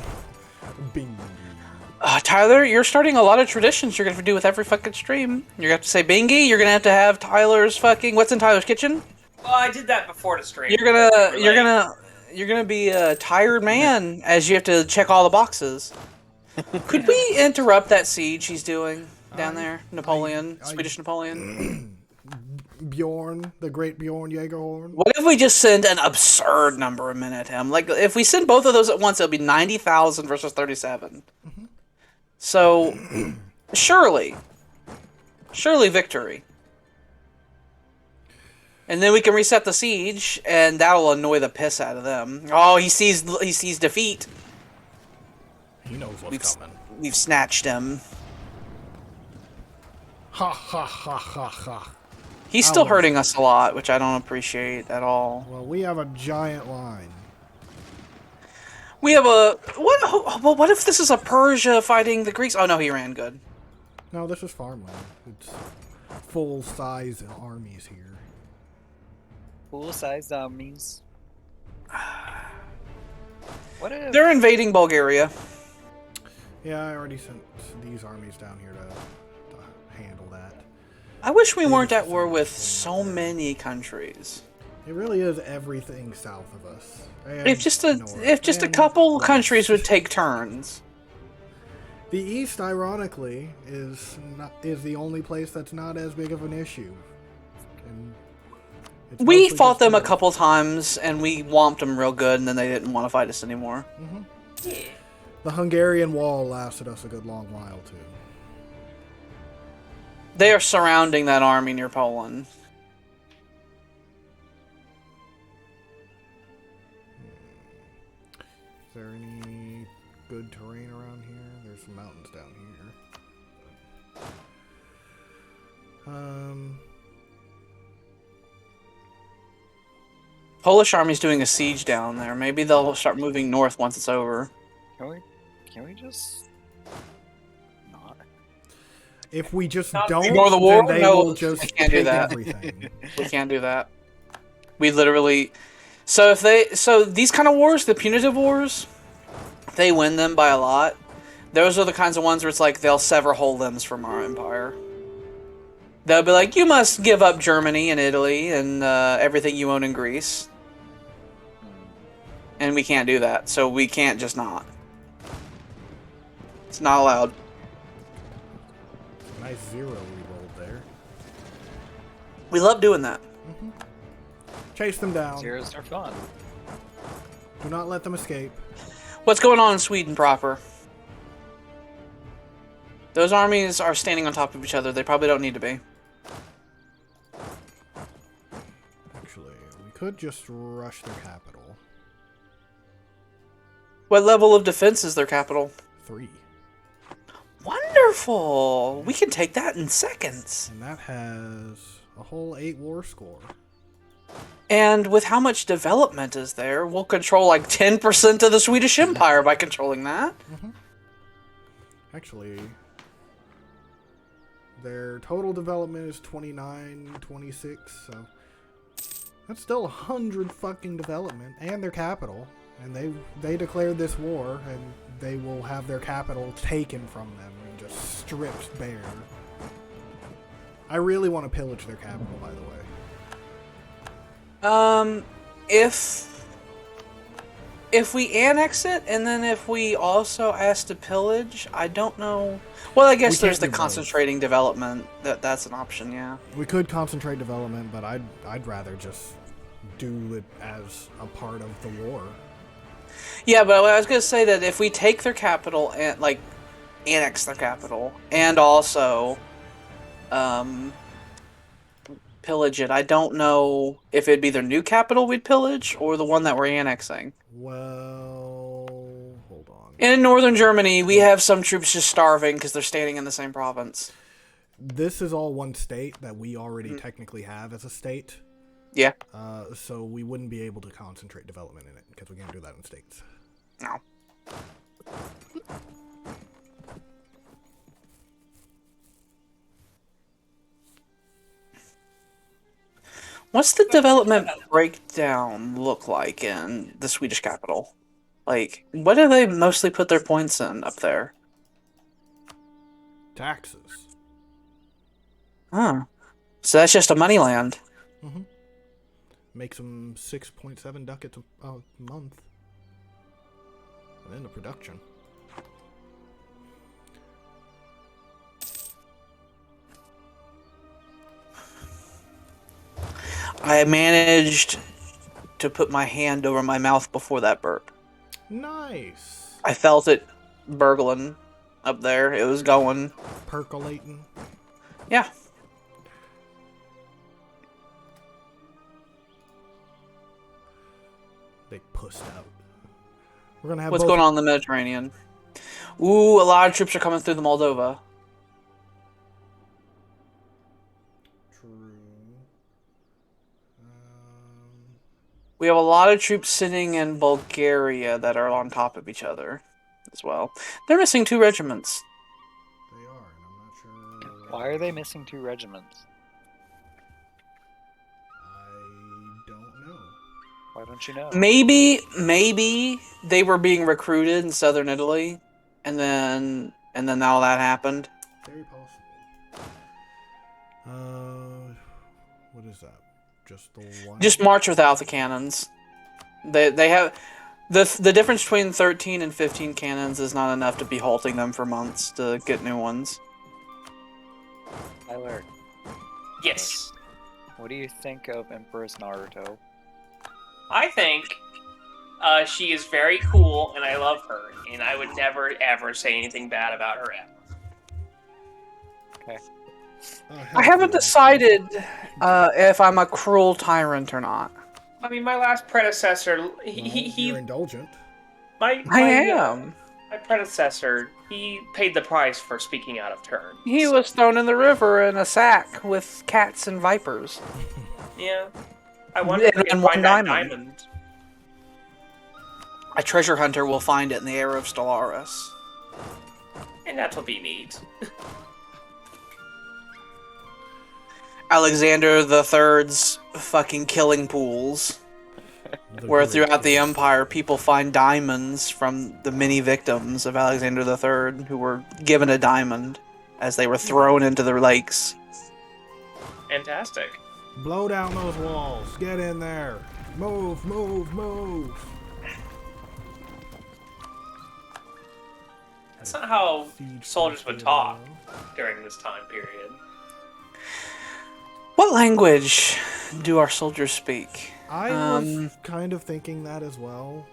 Bing. Tyler, you're starting a lot of traditions you're gonna have to do with every fucking stream. You're gonna have to say bingy. You're gonna have Tyler's fucking what's in Tyler's kitchen. Well, I did that before the stream. You're gonna be a tired man as you have to check all the boxes. Could we interrupt that siege he's doing down there, Swedish Napoleon? Bjorn, the great Bjorn Jaegerhorn. What if we just send an absurd number of men at him? Like, if we send both of those at once, it'll be 90,000 versus 37. Mm-hmm. So, surely victory. And then we can reset the siege, and that'll annoy the piss out of them. Oh, he sees defeat. He knows what's coming. We've snatched him. Ha ha ha ha ha. He's still hurting us a lot, which I don't appreciate at all. Well, we have a giant line. We have a... What if this is a Persia fighting the Greeks? Oh, no, he ran good. No, this is farmland. It's full-size armies here. Full-size armies. What if... They're invading Bulgaria. Yeah, I already sent these armies down here to handle that. I wish we weren't at war with so many countries. It really is everything south of us. And If just a and couple west. countries would take turns. The East, ironically, is the only place that's not as big of an issue. And it's We mostly fought just them a north. couple times, and we whomped them real good, and then they didn't want to fight us anymore. Yeah. The Hungarian Wall lasted us a good long while, too. They are surrounding that army near Poland. Is there any good terrain around here? There's some mountains down here. Polish army's doing a siege down there. Maybe they'll start moving north once it's over. Can we just not? If we just Not don't, ignore the war? then they No, will we just can't do take that. everything. We can't do that. We literally... So these kind of wars, the punitive wars, they win them by a lot. Those are the kinds of ones where it's like they'll sever whole limbs from our empire. They'll be like, you must give up Germany and Italy and everything you own in Greece. And we can't do that, so we can't just not. It's not allowed. Nice 0 we rolled there. We love doing that. Chase them down. Zeros are fun. Do not let them escape. What's going on in Sweden proper? Those armies are standing on top of each other. They probably don't need to be. Actually, we could just rush their capital. What level of defense is their capital? 3. Wonderful! We can take that in seconds. And that has a whole 8 war score. And with how much development is there, we'll control like 10% of the Swedish Empire by controlling that. Actually, their total development is 29, 26, so that's still 100 fucking development, and their capital. And they declared this war, and they will have their capital taken from them and just stripped bare. I really want to pillage their capital, by the way. If we annex it, and then if we also ask to pillage, I don't know. Well, I guess We there's can't the do both. concentrating development. That's an option, yeah. We could concentrate development, but I'd rather just do it as a part of the war. Yeah, but I was gonna say that if we take their capital and like annex their capital, and also pillage it, I don't know if it'd be their new capital we'd pillage or the one that we're annexing. Well, hold on. In northern Germany, we have some troops just starving because they're standing in the same province. This is all one state that we already technically have as a state. Yeah. So we wouldn't be able to concentrate development in it because we can't do that in states. No. What's the development breakdown look like in the Swedish capital? Like, what do they mostly put their points in up there? Taxes. Huh. So that's just a money land. Makes them 6.7 ducats a month. And then the production. I managed to put my hand over my mouth before that burp. Nice. I felt it burgling up there. It was going. Percolating. Yeah. They pussed out. We're gonna have What's both. going on in the Mediterranean? Ooh, a lot of troops are coming through the Moldova. True. We have a lot of troops sitting in Bulgaria that are on top of each other as well. They're missing 2 regiments. They are, and I'm not sure. Why are they missing 2 regiments? I don't know. Why don't you know? Maybe they were being recruited in southern Italy, and then all that happened. Very possible. What is that? Just the one. Just march without the cannons. They have the difference between 13 and 15 cannons is not enough to be halting them for months to get new ones. Tyler, Yes. what do you think of Empress Naruto? I think she is very cool, and I love her, and I would never, ever say anything bad about her ever. Okay. I haven't decided if I'm a cruel tyrant or not. I mean, my last predecessor, You're indulgent. I am. My predecessor, he paid the price for speaking out of turn. He was thrown in the river in a sack with cats and vipers. Yeah. I wonder if we can And find one that diamond. A treasure hunter will find it in the air of Stellaris. And that'll be neat. Alexander the Third's fucking killing pools. Where throughout the Empire, people find diamonds from the many victims of Alexander the Third who were given a diamond as they were thrown into the lakes. Fantastic. Blow down those walls. Get in there. Move, move, move. That's not how soldiers would talk during this time period. What language do our soldiers speak? I was kind of thinking that as well.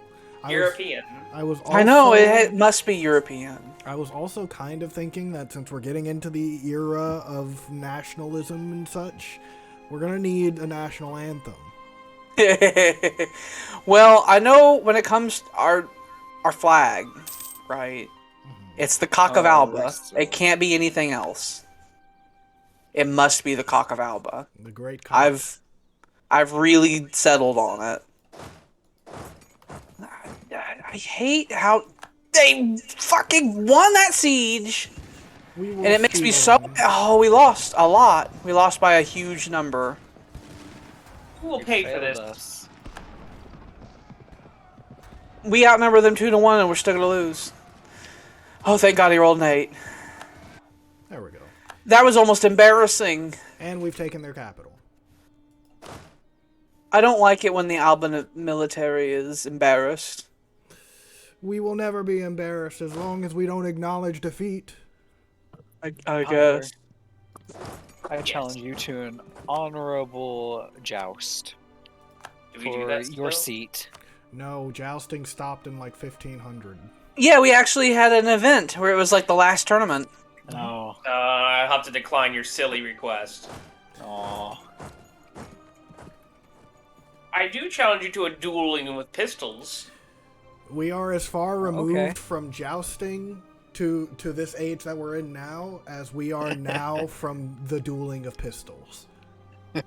European. I know, it must be European. I was also kind of thinking that since we're getting into the era of nationalism and such, we're going to need a national anthem. Well, I know when it comes to our flag, right? It's the cock of Alba. It can't be anything else. It must be the cock of Alba. The great cock. I've really settled on it. I hate how they fucking won that siege. And it makes me so... Oh, we lost a lot. We lost by a huge number. Who will pay for this? We outnumber them 2-1 and we're still gonna lose. Oh, thank God he rolled an 8. There we go. That was almost embarrassing. And we've taken their capital. I don't like it when the Alban military is embarrassed. We will never be embarrassed as long as we don't acknowledge defeat. I guess. I challenge you to an honorable joust for your seat. No, jousting stopped in like 1500. Yeah, we actually had an event where it was like the last tournament. No. I'll have to decline your silly request. Oh. I do challenge you to a dueling with pistols. We are as far removed from jousting to this age that we're in now as we are now from the dueling of pistols. How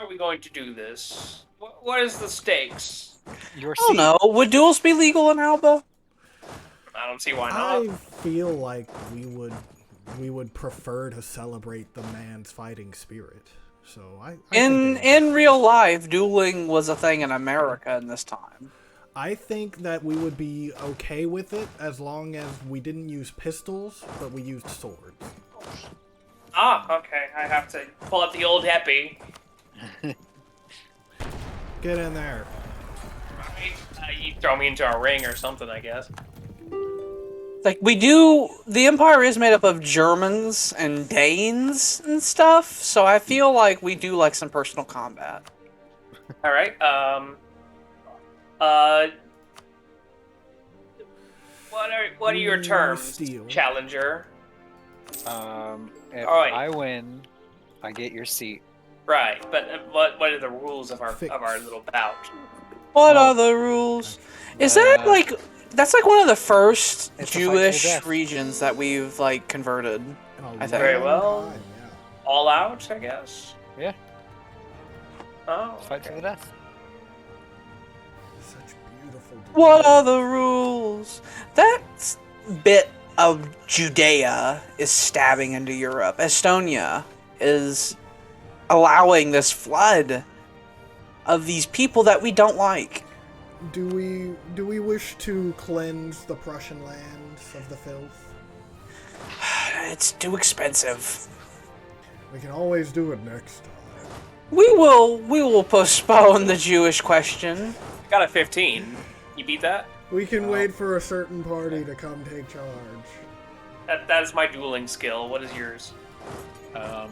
are we going to do this? What is the stakes? Your seat. I don't know. Would duels be legal in Alba? I don't see why not. I feel like we would prefer to celebrate the man's fighting spirit. So in real life, dueling was a thing in America in this time. I think that we would be okay with it as long as we didn't use pistols, but we used swords. Ah, okay. I have to pull up the old Heppy. Get in there. You throw me into a ring or something, I guess. Like, the Empire is made up of Germans and Danes and stuff, so I feel like we do like some personal combat. Alright, what are your terms, Challenger? If I win, I get your seat. Right, but what are the rules of our little bout? What are the rules? Is that like... That's like one of the first Jewish regions that we've like converted. I think. Very well. All out, I guess. Yeah. Oh. Fight to the death. Such beautiful. What are the rules? That bit of Judea is stabbing into Europe. Estonia is allowing this flood of these people that we don't like. Do we wish to cleanse the Prussian lands of the filth? It's too expensive. We can always do it next time. We will postpone the Jewish question. Got a 15. You beat that? We can wait for a certain party to come take charge. That is my dueling skill. What is yours? I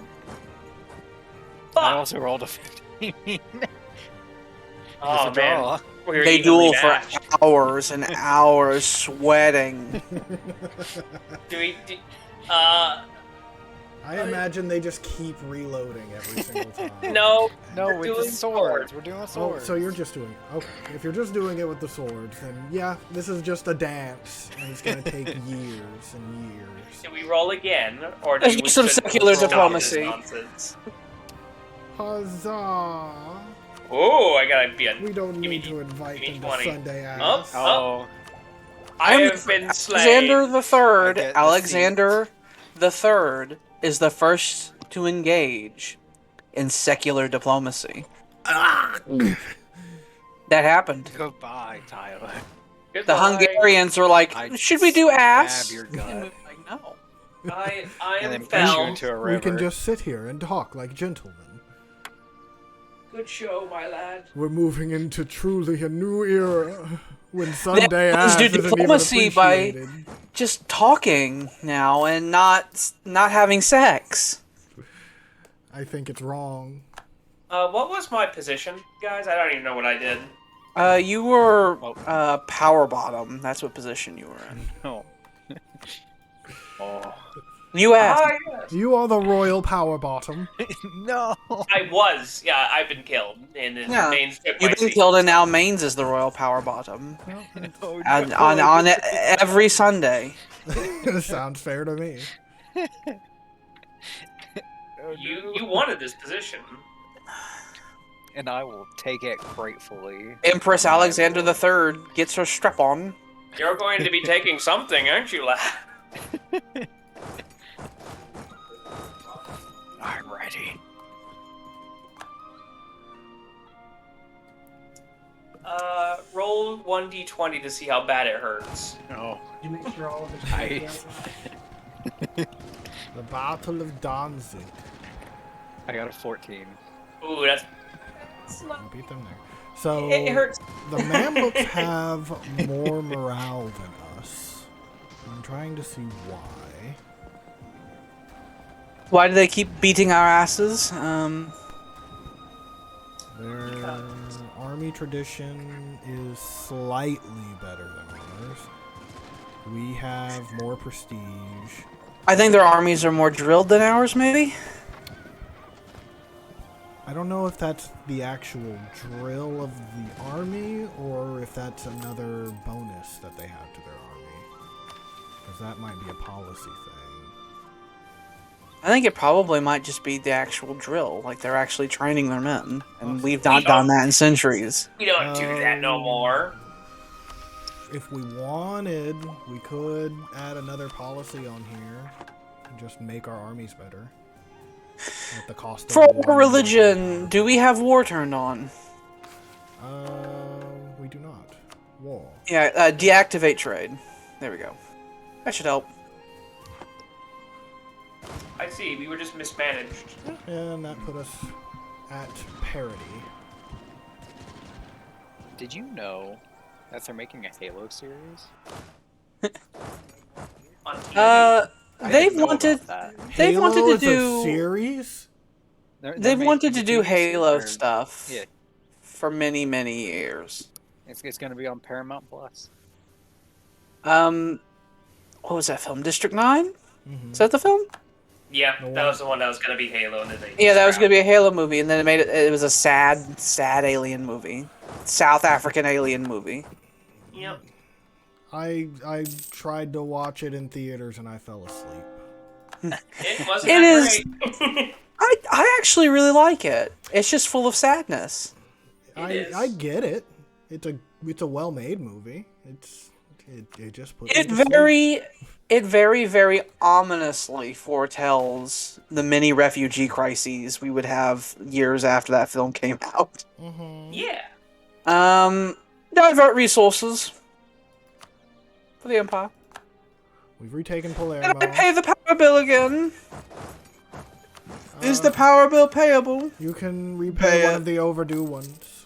Fuck! also rolled a 15. Oh, It's a draw. man. We're They evenly duel for matched. hours and hours, sweating. Do we... I imagine they just keep reloading every single time. no. No, we're with the doing swords. We're doing Oh, swords. so you're just doing... Okay, if you're just doing it with the swords, then yeah, this is just a dance, and it's gonna take years and years. Do we roll again, or do Let's we do some just secular stop diplomacy. this nonsense? Huzzah! Oh, I gotta be a... We don't Give me- need to invite give me them to 20. Sunday Up, ass. Oh, I I'm have been slain. Alexander the Third. I get the Alexander the Third is the first to engage in secular diplomacy. That happened. goodbye, Tyler. The Goodbye. Hungarians were like, I "Should we do ass?" stab your And gut. we were like, no. I And am then push you found. into a river. We can just sit here and talk like gentlemen. Good show, my lad. We're moving into truly a new era when Sunday always ass do isn't even diplomacy by- appreciated. Just talking now and not having sex. I think it's wrong. What was my position, guys? I don't even know what I did. You were power bottom. That's what position you were in. No. Oh. You asked. Ah, yes. You are the royal power bottom. No. I was. Yeah, I've been killed. And then Yeah. Mains took my You've been seat. killed, and now Mains is the royal power bottom. No, And no. on every Sunday. Sounds fair to me. Oh, You no. wanted this position. And I will take it gratefully. Empress Alexander III gets her strap on. You're going to be taking something, aren't you, lad? I'm ready. Roll 1d20 to see how bad it hurts. No. You make sure all of it's Nice. The Battle of Danzig. I got a 14. Ooh, that's... You beat them there. So It hurts. the Mamluks have more morale than us. I'm trying to see why. Why do they keep beating our asses? Their army tradition is slightly better than ours. We have more prestige. I think their armies are more drilled than ours, maybe? I don't know if that's the actual drill of the army or if that's another bonus that they have to their army. Because that might be a policy thing. I think it probably might just be the actual drill. Like, they're actually training their men. And we've not We done don't- that in centuries. We don't do that no more. If we wanted, we could add another policy on here and just make our armies better. At the cost of For one our religion, do we have war turned on? We do not. War. Yeah, deactivate trade. There we go. That should help. I see, we were just mismanaged. And that put us at parity. Did you know that they're making a Halo series? On TV. I They've didn't know wanted about that. They've Halo wanted to is a do series? They're they've wanted to making do a TV series, Halo or- stuff Yeah, for many, many years. it's going to be on Paramount Plus. What was that film? District 9? Mm-hmm. Is that the film? Yeah, The that one- was the one that was going to be Halo, and then they... Yeah, that was gonna be a Halo movie, and then it made it. It was a sad, sad alien movie, South African alien movie. Yep. I tried to watch it in theaters and I fell asleep. It wasn't It that is- great. I actually really like it. It's just full of sadness. is. I get it. It's a well-made movie. It just put me It to sleep. very, very ominously foretells the many refugee crises we would have years after that film came out. Yeah. Divert resources for the Empire. We've retaken And I Palermo. pay the power bill again. Is the power bill payable? You can repay Pay one it. of the overdue ones.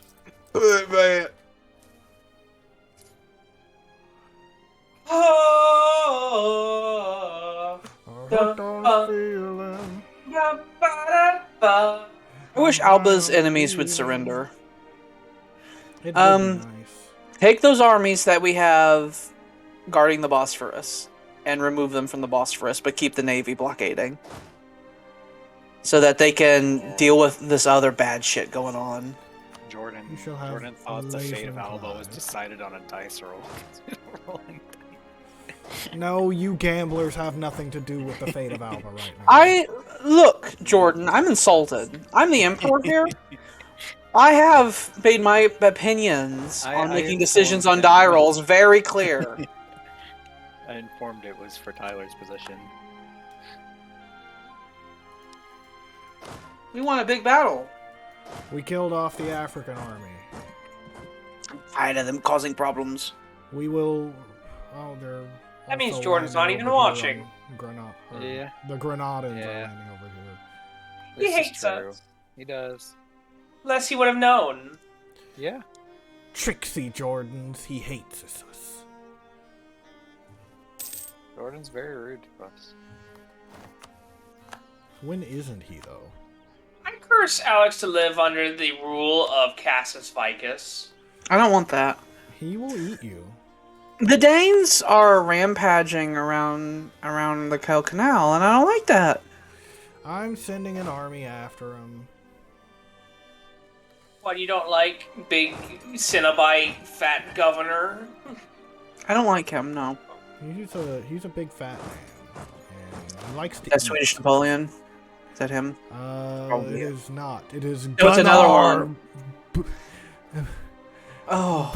Oh, I don't feeling. I wish Alba's enemies would surrender. It would be nice. Take those armies that we have guarding the Bosphorus and remove them from the Bosphorus, but keep the Navy blockading. So that they can deal with this other bad shit going on. Jordan You shall have thought the fate of blazing Alba was clouds. decided on a dice roll. Rolling dice. No, you gamblers have nothing to do with the fate of Alba right now. Look, Jordan, I'm insulted. I'm the Emperor here. I have made my opinions on I making decisions on informed die him. rolls very clear. I informed it was for Tyler's position. We won a big battle. We killed off the African army. I'm tired of them causing problems. We will. Oh, they're. That means also Jordan's landing not even over here watching. on Granada. Yeah. The Grenadans Yeah. are landing over here. He This is hates true. us. He does. Lest he would have known. Yeah. Tricksy Jordans, he hates us. Jordan's very rude to us. When isn't he, though? I curse Alex to live under the rule of Cassus Vicus. I don't want that. He will eat you. The Danes are rampaging around the Kiel Canal, and I don't like that. I'm sending an army after him. What, you don't like big Cenobite fat governor? I don't like him, no. He's a big fat man. And he likes to That's eat. Swedish Napoleon. Is that him? It is not. It is No, it's another Gunnar. one. Oh.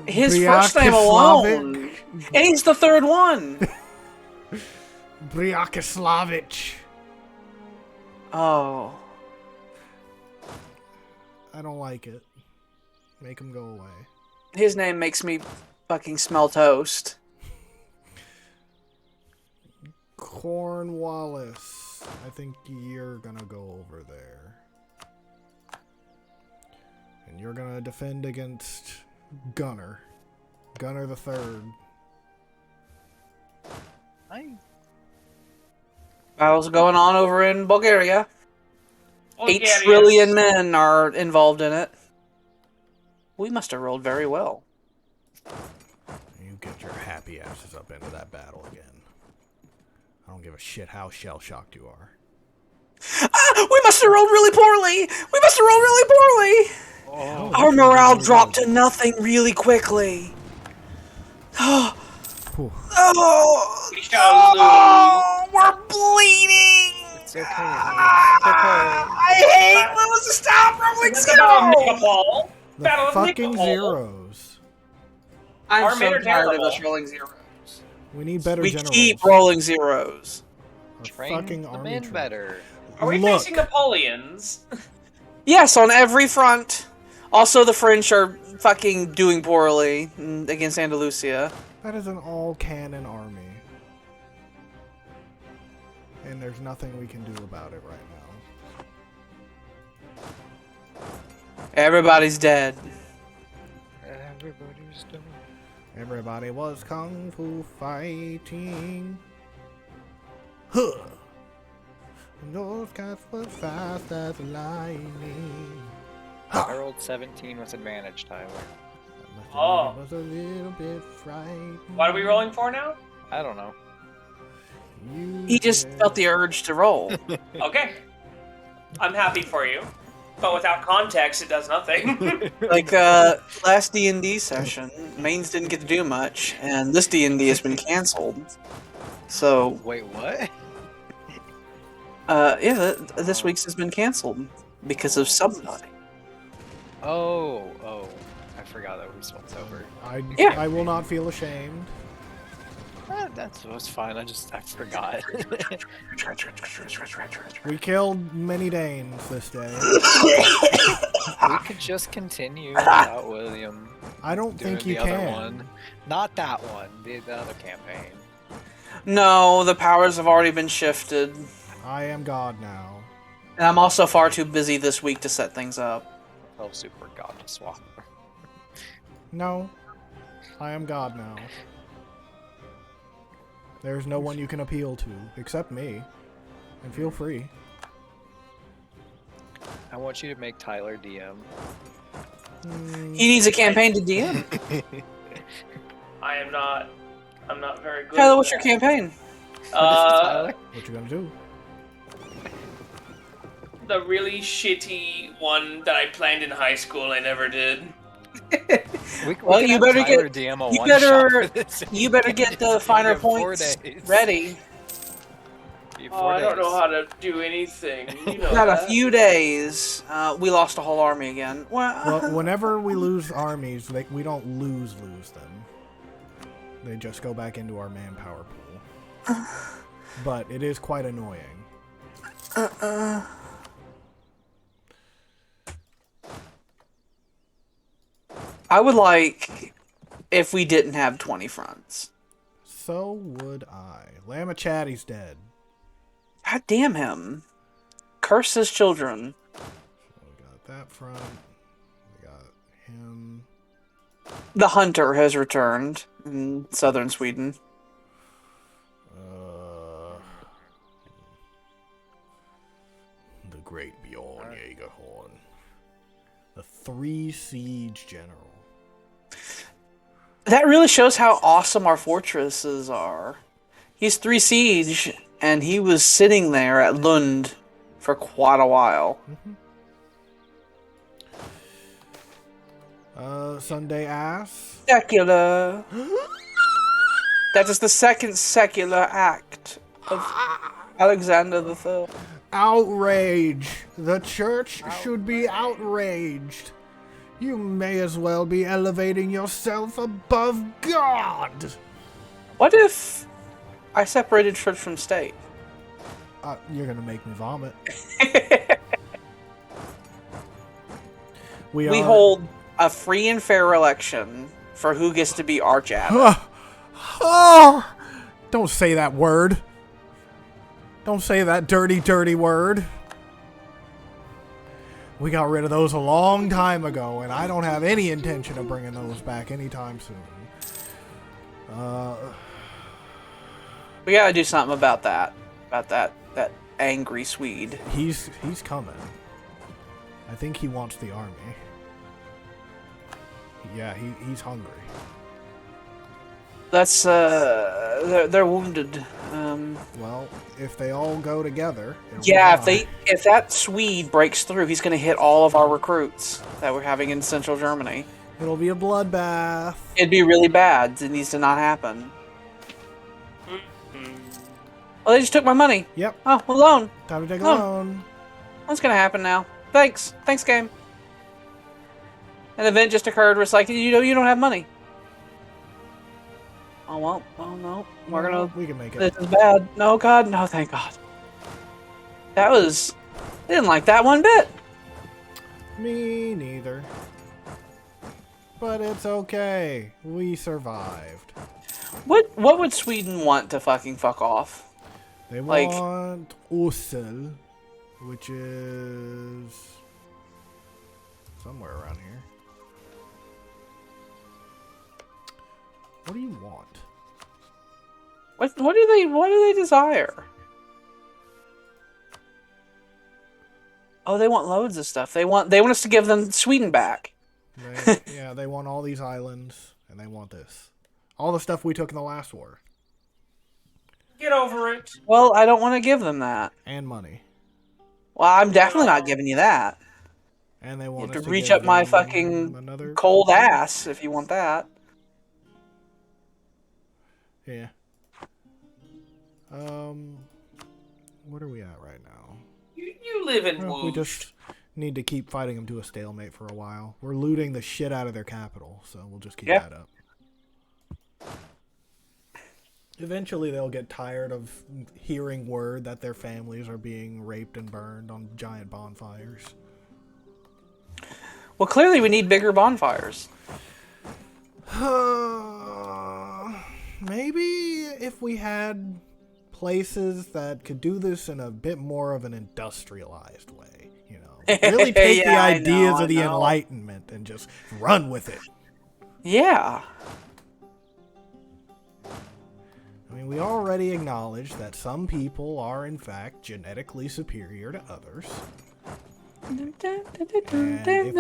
His first name alone. And he's the third one. Briakoslavich. Oh. I don't like it. Make him go away. His name makes me fucking smell toast. Cornwallis. I think you're gonna go over there. And you're gonna defend against Gunnar. Gunnar the Third. Battles going on over in Bulgaria. 8 Bulgarians. trillion men are involved in it. We must have rolled very well. You get your happy asses up into that battle again. I don't give a shit how shell-shocked you are. We must have rolled really poorly! We must have rolled really poorly! Oh, Our morale dropped to nothing really quickly. Whew. Oh, We shall lose. we're bleeding! it's okay. It's okay. I hate losing. Stop rolling It's the Battle of zero! Nikopol. The Battle of fucking Nikopol. zeros. I'm Our so men are tired of terrible. us rolling zeros. We need better We generals. keep rolling zeros. Our Train fucking the army men train. better. Are we Look, facing Napoleons? Yes, on every front. Also, the French are fucking doing poorly against Andalusia. that is an all-cannon army. And there's nothing we can do about it right now. Everybody's dead. Everybody's done. Everybody was kung fu fighting. Huh. And those cats were fast as lightning. I rolled 17 with advantage, Tyler. Oh. Was a little bit frightening. What are we rolling for now? I don't know. He just felt the urge to roll. Okay. I'm happy for you. But without context, it does nothing. Like, last D&D session, mains didn't get to do much, and this D&D has been canceled. So, Wait, what? yeah, this week's has been canceled because of somebody. Oh. I forgot that we swapped over. Yeah. I will not feel ashamed. That's fine. I forgot. We killed many Danes this day. We could just continue without William I don't doing think you the other can. one. Not that one. The other campaign. No, the powers have already been shifted. I am God now. And I'm also far too busy this week to set things up. Oh, super god swap. No, I am God now. There's no one you can appeal to except me. And feel free. I want you to make Tyler DM. He needs a campaign to DM. I'm not very good. Tyler, at what's your that. campaign? Tyler? What you gonna do? The really shitty one that I planned in high school, I never did. Well, can you have better Tyler get- DM a you one shot better- for this. You better get the finer You have 4 points days. ready. You have Oh, 4 I don't know days. how to do anything. You know Got a that. few days. We lost a whole army again. Well, whenever we lose armies, we don't lose them. They just go back into our manpower pool. But it is quite annoying. I would like if we didn't have 20 fronts. So would I. Emaciated's dead. God damn him. Curse his children. So we got that front. We got him. The hunter has returned in southern Sweden. The great Bjorn Jaegerhorn. The 3 siege general. That really shows how awesome our fortresses are. He's 3 siege, and he was sitting there at Lund for quite a while. Sunday ass. Secular. That is the second secular act of Alexander III. Outrage! The church should be outraged. You may as well be elevating yourself above God. What if I separated church from state? You're gonna make me vomit. We hold a free and fair election for who gets to be archabbot. Oh! Don't say that word. Don't say that dirty, dirty word. We got rid of those a long time ago, and I don't have any intention of bringing those back anytime soon. We gotta do something about that. About that angry Swede. He's coming. I think he wants the army. Yeah, he's hungry. That's they're wounded. Well, if they all go together. Yeah, if that Swede breaks through, he's gonna hit all of our recruits that we're having in central Germany. It'll be a bloodbath. It'd be really bad. It needs to not happen. Oh, they just took my money. Yep. Oh, a loan. Time to take a Oh. loan. What's gonna happen now? Thanks, game. An event just occurred where it's like you don't have money. Oh well. Oh no. We can make it. This is bad. No, God, no, thank God. That was. I didn't like that one bit. Me neither. But it's okay. We survived. What would Sweden want to fucking fuck off? They Like- want Osel, which is somewhere around here. What do you want? What do they desire? Oh, they want loads of stuff. They want us to give them Sweden back. They want all these islands, and they want this. All the stuff we took in the last war. Get over it. Well, I don't want to give them that. And money. Well, I'm definitely not giving you that. And they You want have us to to reach give up my them fucking another... cold ass if you want that. Yeah. What are we at right now? You live in Well, we Woosh. just need to keep fighting them to a stalemate for a while. We're looting the shit out of their capital, so we'll just keep that up. Eventually they'll get tired of hearing word that their families are being raped and burned on giant bonfires. Well, clearly we need bigger bonfires. Maybe if we had places that could do this in a bit more of an industrialized way? You know, really take the Yeah, ideas of the I know. Enlightenment and just run with it. Yeah. I mean, we already acknowledge that some people are, in fact, genetically superior to others. And if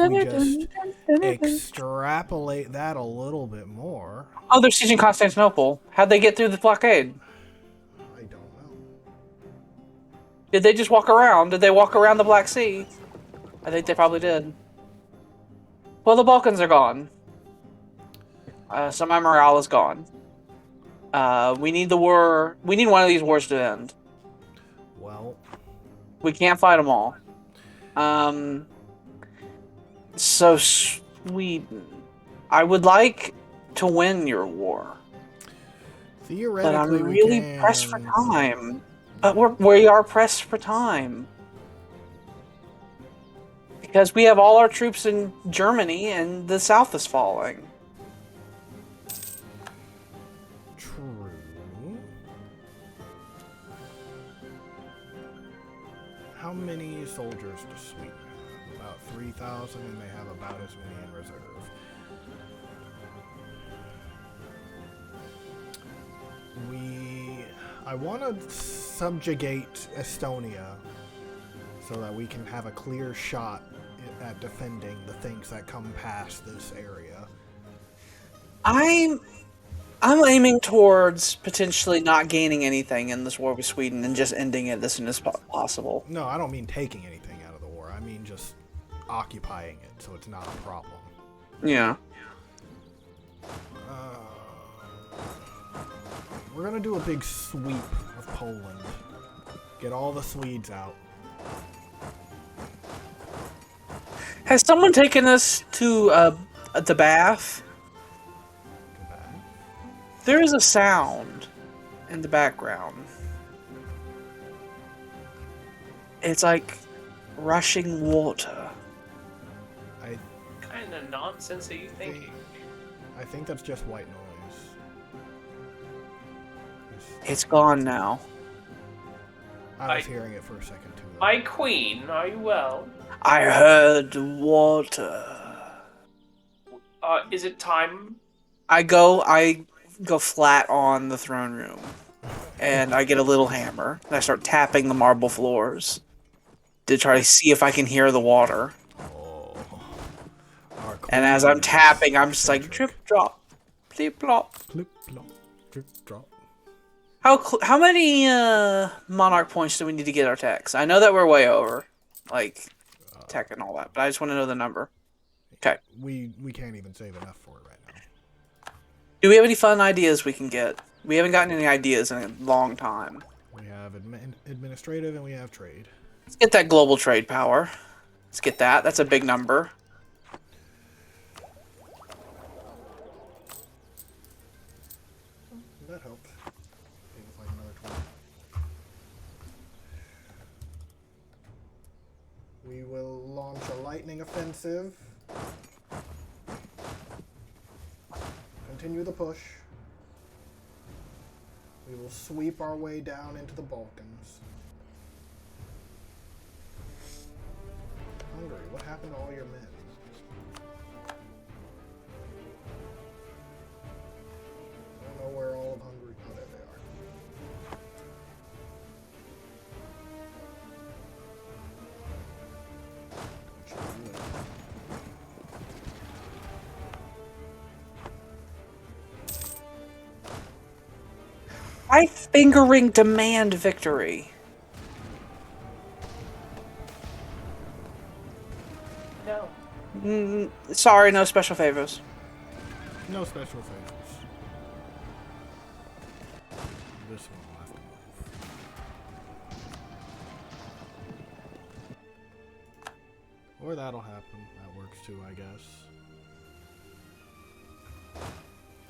we just extrapolate that a little bit more... Oh, they're sieging Constantinople. How'd they get through the blockade? I don't know. Did they just walk around? Did they walk around the Black Sea? I think they probably did. Well, the Balkans are gone. So my morale is gone. We need the war. We need one of these wars to end. Well... We can't fight them all. So Sweden, I would like to win your war, Theoretically, but I'm really pressed for time. But we are pressed for time because we have all our troops in Germany, and the South is falling. True. How many soldiers does Sweden have? About 3,000, and they have about as many in reserve. I want to subjugate Estonia so that we can have a clear shot at defending the things that come past this area. I'm aiming towards potentially not gaining anything in this war with Sweden and just ending it as soon as possible. No, I don't mean taking anything out of the war. I mean just occupying it so it's not a problem. Yeah. We're gonna do a big sweep of Poland. Get all the Swedes out. Has someone taken us to the bath? There is a sound in the background. It's like rushing water. Kind of nonsense are you thinking? I think that's just white noise. It's gone now. I was hearing it for a second too. My queen, are you well? I heard water. Is it time? I go flat on the throne room, and I get a little hammer, and I start tapping the marble floors to try to see if I can hear the water. Oh. And as I'm tapping, I'm just like drip drop, flip flop. Flip flop, drip drop. How many monarch points do we need to get our techs? I know that we're way over, like tech and all that, but I just want to know the number. Okay. We can't even save enough for it right now. Do we have any fun ideas we can get? We haven't gotten any ideas in a long time. We have administrative and we have trade. Let's get that global trade power. Let's get that. That's a big number. That helped. It was like another 20. We will launch a lightning offensive. Continue the push. We will sweep our way down into the Balkans. Hungary, what happened to all your men? I don't know where all of Hungary... Oh, there they are. Don't you do it. Five fingering demand victory. No. Sorry, no special favors. No special favors. This one will have to move. Or that'll happen. That works too, I guess.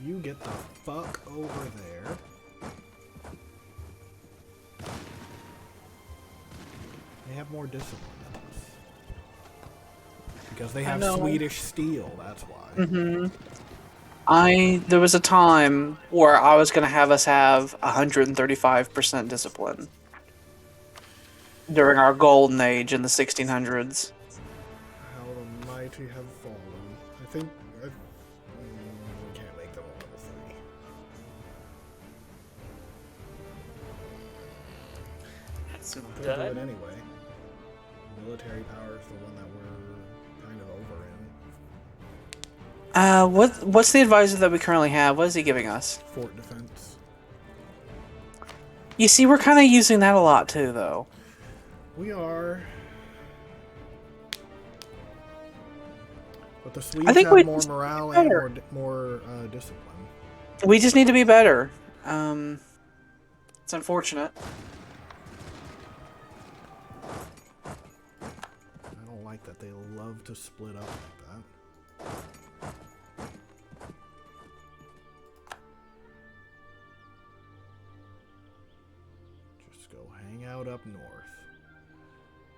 You get the fuck over there. They have more discipline than us. Because they have Swedish steel, that's why. Mm-hmm. There was a time where I was going to have us have 135% discipline during our golden age in the 1600s. How the mighty have fallen. I think we can't make them all level 3. That's Could do it good. anyway. Military power is the one that we're kind of over in. What's the advisor that we currently have? What is he giving us? Fort defense. You see, we're kind of using that a lot too, though. We are. But the Swedes I think have we more just morale need to be and more discipline. We just need to be better. It's unfortunate. I don't like that they love to split up like that. Just go hang out up north.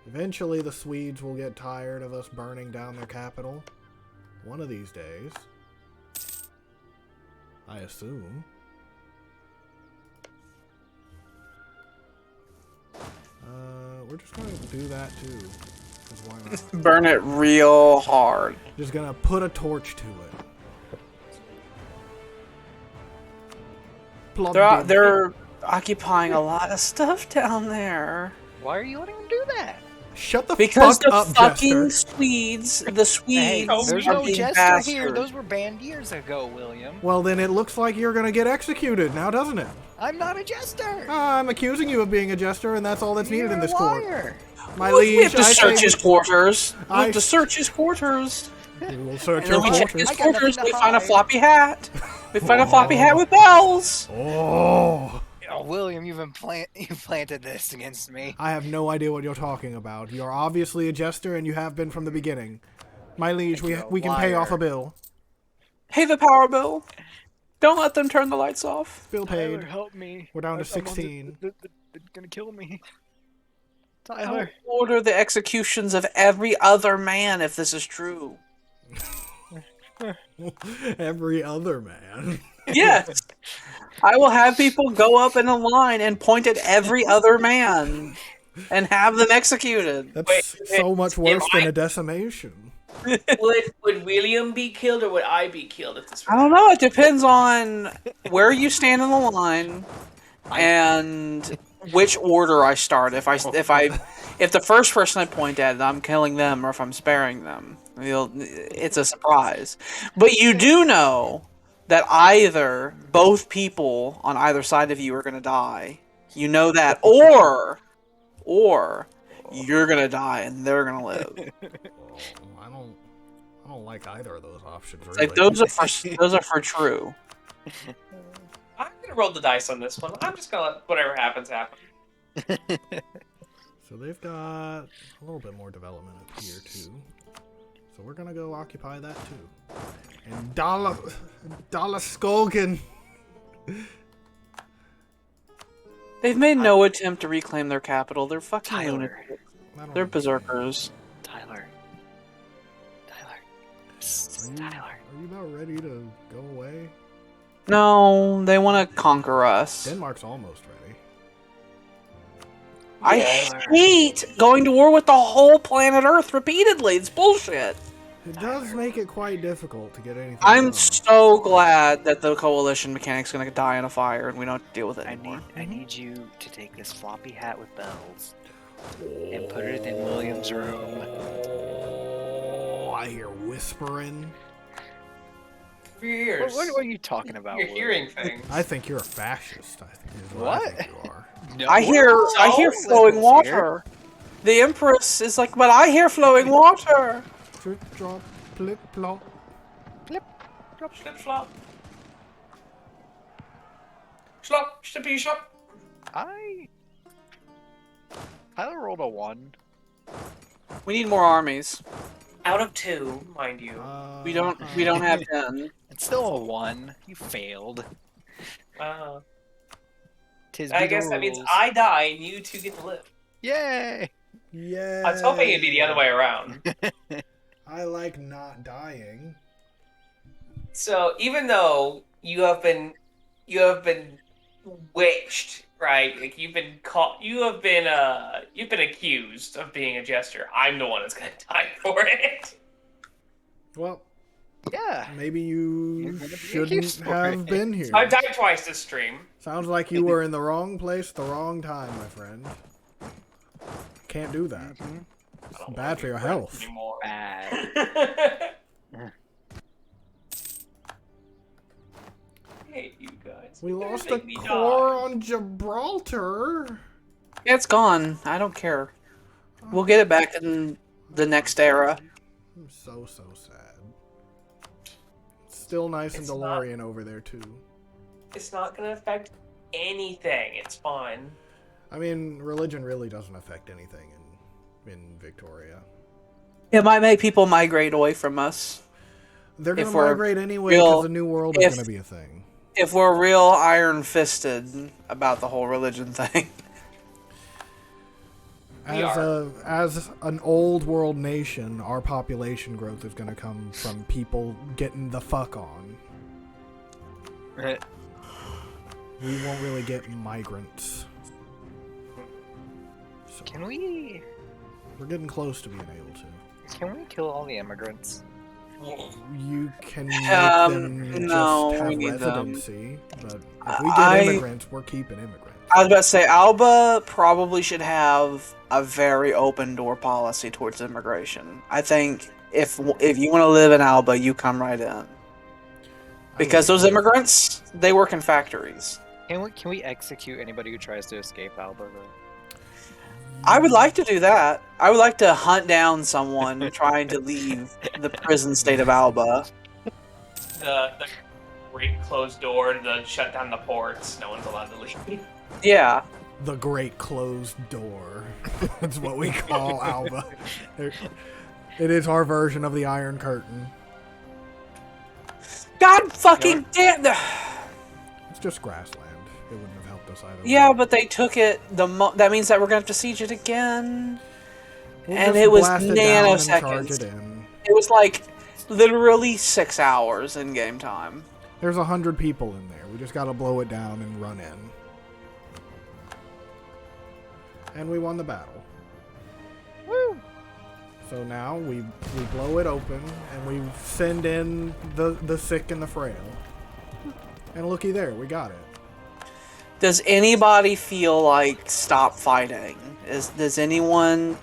Eventually the Swedes will get tired of us burning down their capital. One of these days. I assume. We're just going to do that too. 'Cause why not? Burn it real hard. Just gonna put a torch to it. Plugged in. They're occupying a lot of stuff down there. Why are you letting them do that? Shut the Because fuck the up, fucking Jester. Swedes, Hey, there's are no being jester here. bastards. Those were banned years ago, William. Well, then it looks like you're gonna get executed now, doesn't it? I'm not a jester. I'm accusing you of being a jester, and that's all that's needed You're in a this court. liar. My We have liege, to I search say his quarters. We I- have to search his quarters. we will search And your then we check quarters. his I got quarters. nothing We to find a hide. floppy hat. We find a floppy hat with bells. Oh, Oh, William, you planted this against me. I have no idea what you're talking about. You're obviously a jester, and you have been from the beginning. My liege, You're a we can pay off a liar. bill. Hey, the power bill. Don't let them turn the lights off. Bill Tyler, paid. help me. We're down to I'm on 16. They're gonna kill me. I'll Tyler. order the executions of every other man if this is true. Every other man. Yes. I will have people go up in a line and point at every other man and have them executed. That's Wait, so much worse if than I- a decimation. Would William be killed or would I be killed if this were I don't know. It depends on where you stand in the line and which order I start. If the first person I point at, I'm killing them, or if I'm sparing them, it's a surprise. But you do know that either both people on either side of you are going to die. You know that, or you're going to die and they're going to live. Oh, I don't like either of those options. Really. Like those are for true. I'm gonna roll the dice on this one. I'm just gonna let whatever happens happen. So they've got a little bit more development up here too. So we're gonna go occupy that too. And Dala Skolgan. They've made no attempt to reclaim their capital. They're fucking Tyler. lunatics. I don't They're understand. berserkers. Tyler. Are you, Tyler. are you about ready to go away? No, they want to conquer us. Denmark's almost ready. I Yeah. hate going to war with the whole planet Earth repeatedly. It's bullshit. It does make it quite difficult to get anything I'm done. so glad that the coalition mechanic's gonna die in a fire and we don't have to deal with it anymore. I need you to take this floppy hat with bells and put it in William's room. Oh, I hear whispering. For your ears. What are you talking about? You're William? hearing things. I think you're a fascist. I think is what? I What? think you are. No, I hear we're flowing liberals water. The Empress is like, but I hear flowing water. Drip, drop, plip, plop. Slip slop. Slop, slippy slop. Tyler rolled a 1. We need more armies. Out of 2, mind you. We don't have 10. It's still a 1. You failed. Tis I be the guess that means rules. I die and you two get to live. Yay! Yeah. I was hoping it'd be the other way around. I like not dying. So even though you have been witched, right? Like you've been caught, you've been accused of being a jester. I'm the one that's gonna die for it. Well, Yeah. maybe You're you gonna be shouldn't accused for have it. been here. I died twice this stream. Sounds like you were in the wrong place at the wrong time, my friend. Can't do that. I don't Bad wanna for your be friends health. anymore. Bad. Hey, you guys. We You're gonna lost a make me core die. on Gibraltar. It's gone. I don't care. We'll get it back in the next era. I'm so sad. Still nice It's and not- DeLorean over there too. It's not gonna affect anything. It's fine. I mean, religion really doesn't affect anything in Victoria. It might make people migrate away from us. They're gonna If we're migrate anyway real- because the new world is if- gonna be a thing. If we're real iron-fisted about the whole religion thing. We As an old world nation, our population growth is gonna come from people getting the fuck on. We won't really get migrants. So Can we we're getting close to being able to. kill all the immigrants? You can make them no, just have we need them. residency, but if we get I- immigrants, we're keeping immigrants. I was about to say, Alba probably should have a very open door policy towards immigration. I think if you want to live in Alba, you come right in. Because those immigrants, they work in factories. Can we execute anybody who tries to escape Alba though? I would like to do that. I would like to hunt down someone trying to leave the prison state of Alba. The great closed door to shut down the ports. No one's allowed to leave. Yeah. The Great Closed Door. That's what we call Alba. It is our version of the Iron Curtain. God fucking damn! It's just grassland. It wouldn't have helped us either. Yeah, way. but they took it. That means that we're gonna have to siege it again. We'll and just it was blast it down and charge nanoseconds. it in. It was like literally 6 hours in game time. There's 100 people in there. We just gotta blow it down and run in. And we won the battle. Woo! So now we blow it open and we send in the sick and the frail. And looky there, we got it. Does anybody feel like stop fighting? Does anyone?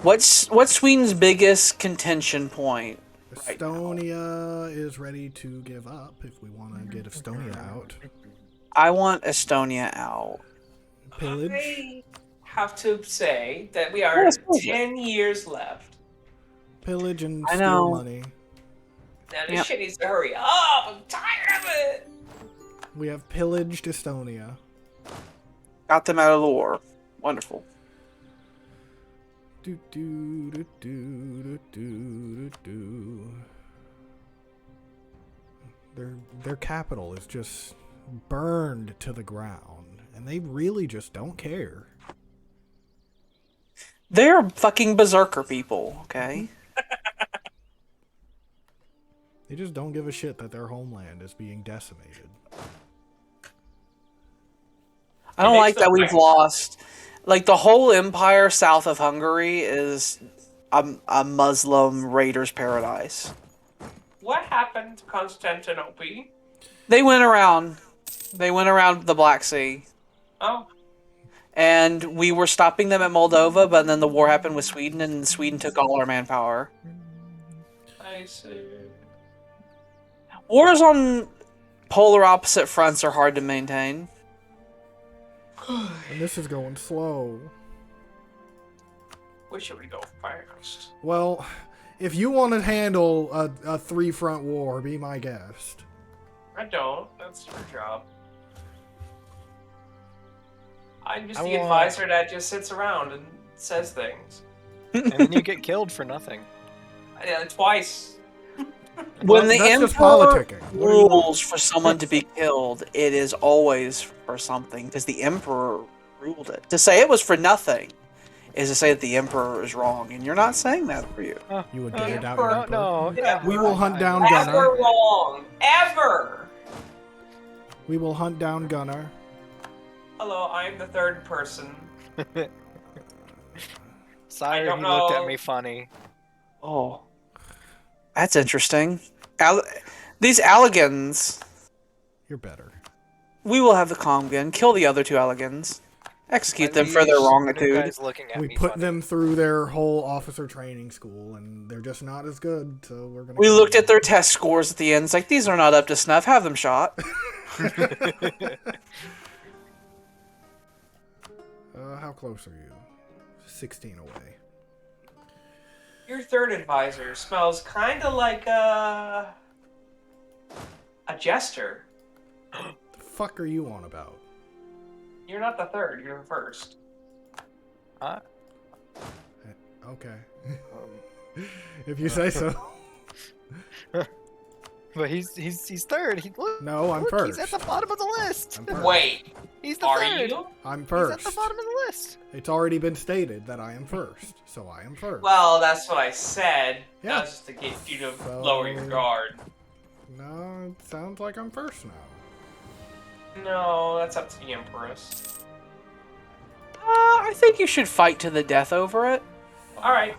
What's Sweden's biggest contention point? Right now? Estonia is ready to give up if we want to get Estonia out. I want Estonia out. Pillage. I have to say that we are 10 years left. Pillage and I steal know. money. Now this Yep. shit needs to hurry up. I'm tired of it. We have pillaged Estonia. Got them out of the war. Wonderful. Do do do do do do do. Their capital is just burned to the ground, and they really just don't care. They're fucking berserker people, okay? They just don't give a shit that their homeland is being decimated. I don't It like makes that them we've nice. lost. Like, the whole empire south of Hungary is a Muslim raider's paradise. What happened to Constantinople? They went around the Black Sea. Oh, And we were stopping them at Moldova, but then the war happened with Sweden, and Sweden took all our manpower. I see. Wars on polar opposite fronts are hard to maintain. And this is going slow. Where should we go first? Well, if you want to handle a three-front war, be my guest. I don't. That's your job. I'm just I the want- advisor that just sits around and says things. And then you get killed for nothing. Twice. When the that's just emperor politicking. What do you want? rules for someone to be killed, it is always for something, because the emperor ruled it. To say it was for nothing is to say that the Emperor is wrong, and you're not saying that for you. You would get it out, Emperor- Emperor. No, We will hunt down Ever Gunner. wrong. Ever. We will hunt down Gunner. Hello, I'm the third person. Sire, I don't he looked at know. me funny. Oh, that's interesting. These Alligans, You're better. we will have the Comgan kill the other 2 Alligans, execute My them for their liege, the new wrongitude. guy's looking at We me put funny. them through their whole officer training school, and they're just not as good. So we're gonna. We kill looked them. at their test scores at the end. It's like, these are not up to snuff. Have them shot. How close are you? 16 away. Your third advisor smells kind of like a jester. The fuck are you on about? You're not the third. You're the first. Okay. Um, If you say so. but he's third. No, I'm look, first. He's at the bottom of the list. I'm first. Wait, He's the are third. you? I'm He's first. at the bottom of the list. It's already been stated that I am first, so I am first. Well, that's what I said. Yeah. That was just to get you to So- lower your guard. No, it sounds like I'm first now. No, that's up to the Empress. I think you should fight to the death over it. All right.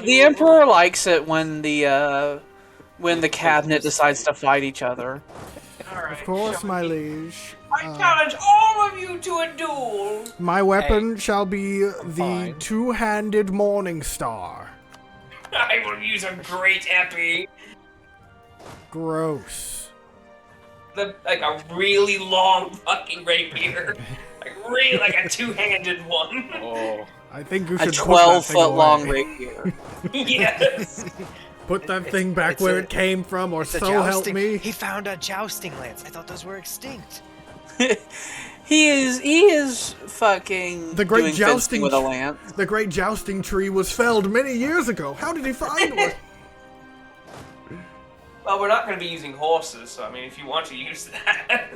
The Emperor likes it when the cabinet decides to fight each other. All right. Of course, shall my we- liege. I challenge all of you to a duel. My weapon shall be the fine. two-handed Morning Star. I will use a great epi. Gross. Like a really long fucking rapier. Like a two-handed one. Oh. I think you A should put that thing 12-foot long away. rapier. Yes. Put that thing back where it came from, or It's a so help jousting. me. He found a jousting lance. I thought those were extinct. he is fucking The great doing fencing jousting with a lance. The great jousting tree was felled many years ago. How did he find one? Well, we're not going to be using horses, so I mean, if you want to use that.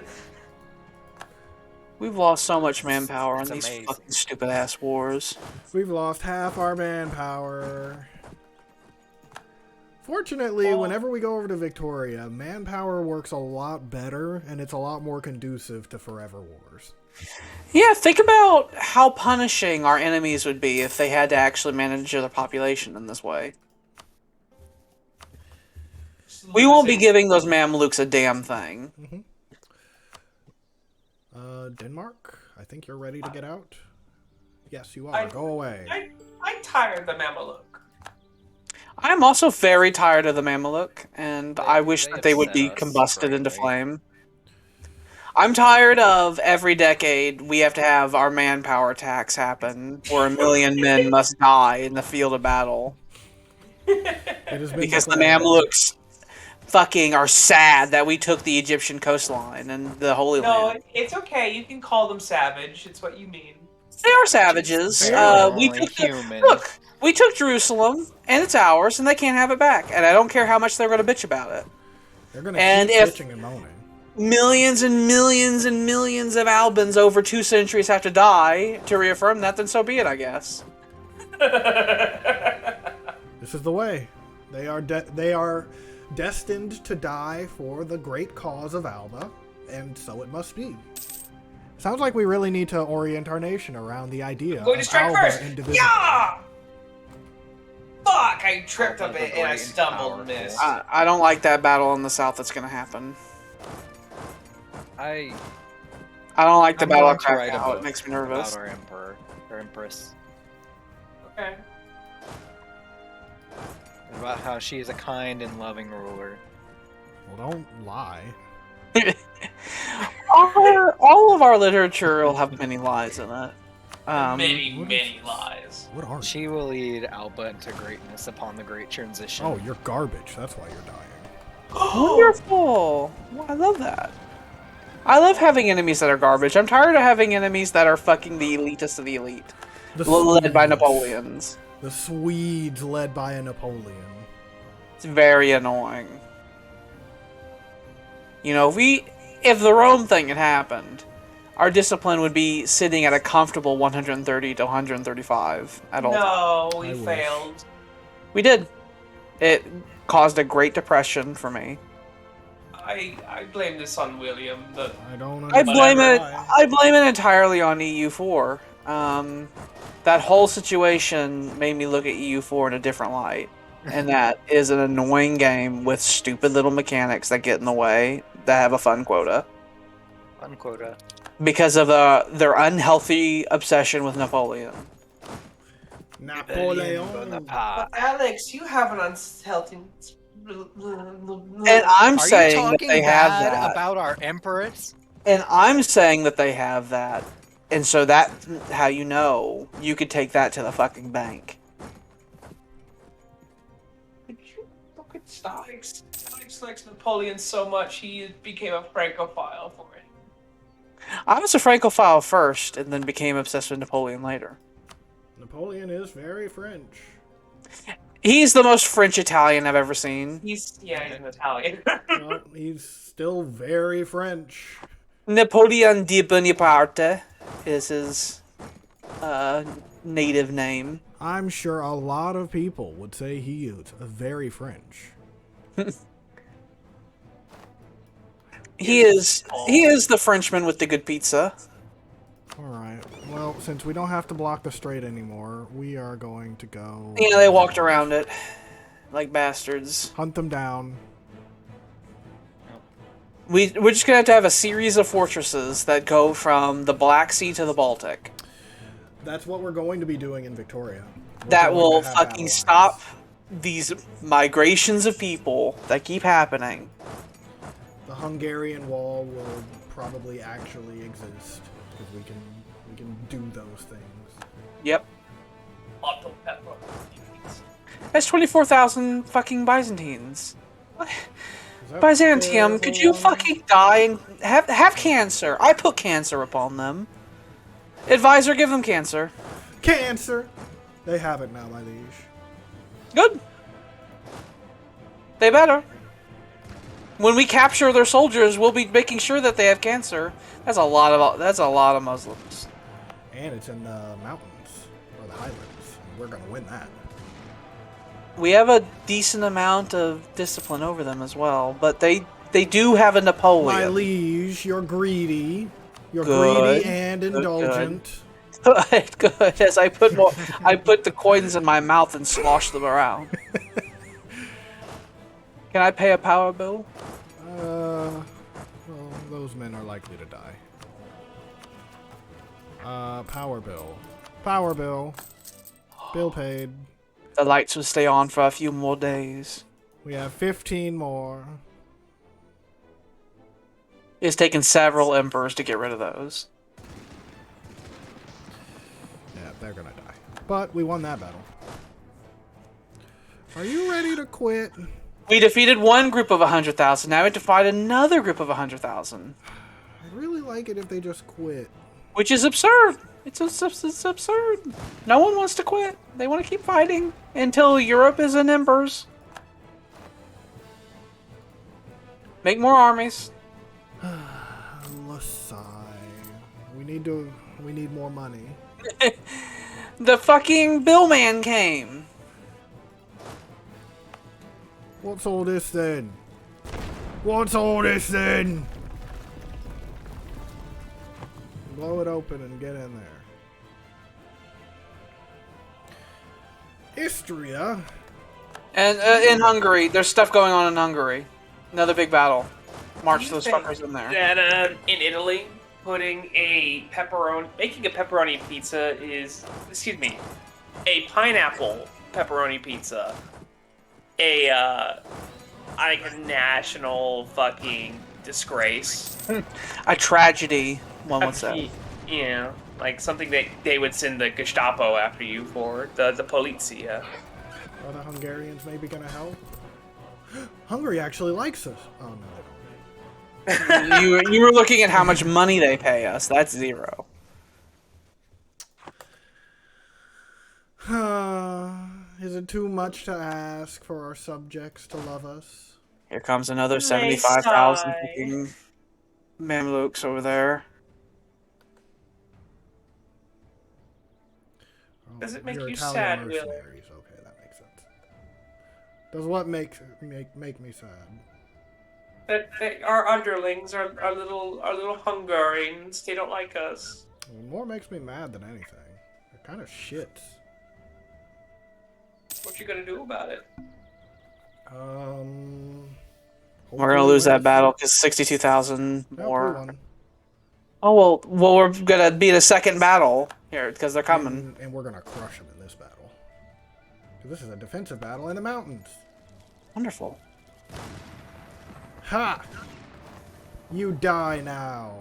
We've lost so much manpower It's on these amazing. fucking stupid ass wars. We've lost half our manpower. Fortunately, whenever we go over to Victoria, manpower works a lot better, and it's a lot more conducive to forever wars. Yeah, think about how punishing our enemies would be if they had to actually manage their population in this way. We won't be giving those Mamluks a damn thing. Denmark, I think you're ready to get out. Yes, you are. Go away. I'm tired of the Mameluke. I'm also very tired of the Mameluke, and I wish they that they would upset be us combusted into greatly. flame. I'm tired of every decade we have to have our manpower tax happen, where 1 million men must die in the field of battle. It has been Because the declared. Mamluks fucking are sad that we took the Egyptian coastline and the Holy No, Land. it's okay. You can call them savage. It's what you mean. They are savages. They're We only took human. look, we took Jerusalem, and it's ours, and they can't have it back. And I don't care how much they're going to bitch about it. They're gonna And keep if- bitching and moaning. Millions and millions and millions of Albans over 2 centuries have to die to reaffirm that, then so be it, I guess. This is the way. They are destined to die for the great cause of Alba, and so it must be. Sounds like we really need to orient our nation around the idea Going to of strike Alba first. indivisible. Yeah! Fuck! I tripped a Alba the bit and I Great stumbled and and missed. I don't like that battle in the south that's going to happen. I don't like the I'm battle going of to write a Krakow. It book makes me about nervous. our emperor, our empress, Okay. about how she is a kind and loving ruler. Well, don't lie. All of our literature will have many lies in it. Many, what many lies. What are you? She will lead Alba into greatness upon the great transition. Oh, you're garbage. That's why you're dying. Wonderful! Well, I love that. I love having enemies that are garbage. I'm tired of having enemies that are fucking the elitist of the elite. The Led by Swedes. Napoleons. The Swedes led by a Napoleon. It's very annoying. You know, if the Rome thing had happened, our discipline would be sitting at a comfortable 130 to 135 at all times. No, I we wish. failed. We did. It caused a great depression for me. I blame this on William. I don't I understand blame it. why. I blame it entirely on EU4. That whole situation made me look at EU4 in a different light, and that is an annoying game with stupid little mechanics that get in the way that have a fun quota Unquota. because of their unhealthy obsession with Napoleon. Napoleon. But Alex, you have an unhealthy. And I'm Are you saying that talking they have bad that. about our emperors? And I'm saying that they have that. And so that's how you know you could take that to the fucking bank. Look at Alex. Alex likes Napoleon so much he became a Francophile for it. I was a Francophile first and then became obsessed with Napoleon later. Napoleon is very French. He's the most French Italian I've ever seen. He's an Italian. Well, he's still very French. Napoleon di Bonaparte is his native name. I'm sure a lot of people would say he is very French. He is the Frenchman with the good pizza. Alright, well, since we don't have to block the strait anymore, we are going to go... Yeah, they walked around it like bastards. Hunt them down. We're just gonna have to have a series of fortresses that go from the Black Sea to the Baltic. That's what we're going to be doing in Victoria. That will fucking stop these migrations of people that keep happening. The Hungarian Wall will probably actually exist because we can do those things. Yep. Otto Pepper. That's 24,000 fucking Byzantines. What? Is that Byzantium, fair could for you one? fucking die and have cancer? I put cancer upon them. Advisor, give them cancer. Cancer! They have it now, my liege. Good. They better. When we capture their soldiers, we'll be making sure that they have cancer. That's a lot of Muslims. And it's in the mountains, or the highlands. And we're gonna win that. We have a decent amount of discipline over them as well, but they do have a Napoleon. My liege, you're greedy. You're Good. greedy and indulgent. Good. As I put the coins in my mouth and slosh them around. Can I pay a power bill? Well, those men are likely to die. Power bill. Power bill. Bill paid. The lights will stay on for a few more days. We have 15 more. It's taken several emperors to get rid of those. Yeah, they're gonna die. But we won that battle. Are you ready to quit? We defeated one group of 100,000. Now we have to fight another group of 100,000. I'd really like it if they just quit. Which is absurd. It's absurd. No one wants to quit. They want to keep fighting until Europe is in embers. Make more armies. Lasai. We need more money. The fucking Billman came. What's all this then? What's all this then? Blow it open and get in there. Istria. And in Hungary, there's stuff going on in Hungary. Another big battle. March those fuckers in there. That in Italy, making a pepperoni pizza is, a pineapple pepperoni pizza, like a national fucking disgrace. A tragedy, one would say. Yeah, like something that they would send the Gestapo after you for, the Polizia. Are the Hungarians maybe gonna help? Hungary actually likes us. Oh no, they don't. You were looking at how much money they pay us. That's zero. Is it too much to ask for our subjects to love us? Here comes another Nice 75,000 try. fucking Mamluks over there. Oh, Does it make you're you Italian sad, Will? mercenaries. Okay, that makes sense. Does what make me sad? That our underlings, our little Hungarians, they don't like us. Well, more makes me mad than anything. They're kind of shits. What you gonna do about it? We're gonna Hopefully lose win that this. battle because 62,000 Nope, we more. won. Oh well, we're gonna beat a second battle here because they're coming. And we're gonna crush them in this battle. 'Cause this is a defensive battle in the mountains. Wonderful. Ha! You die now.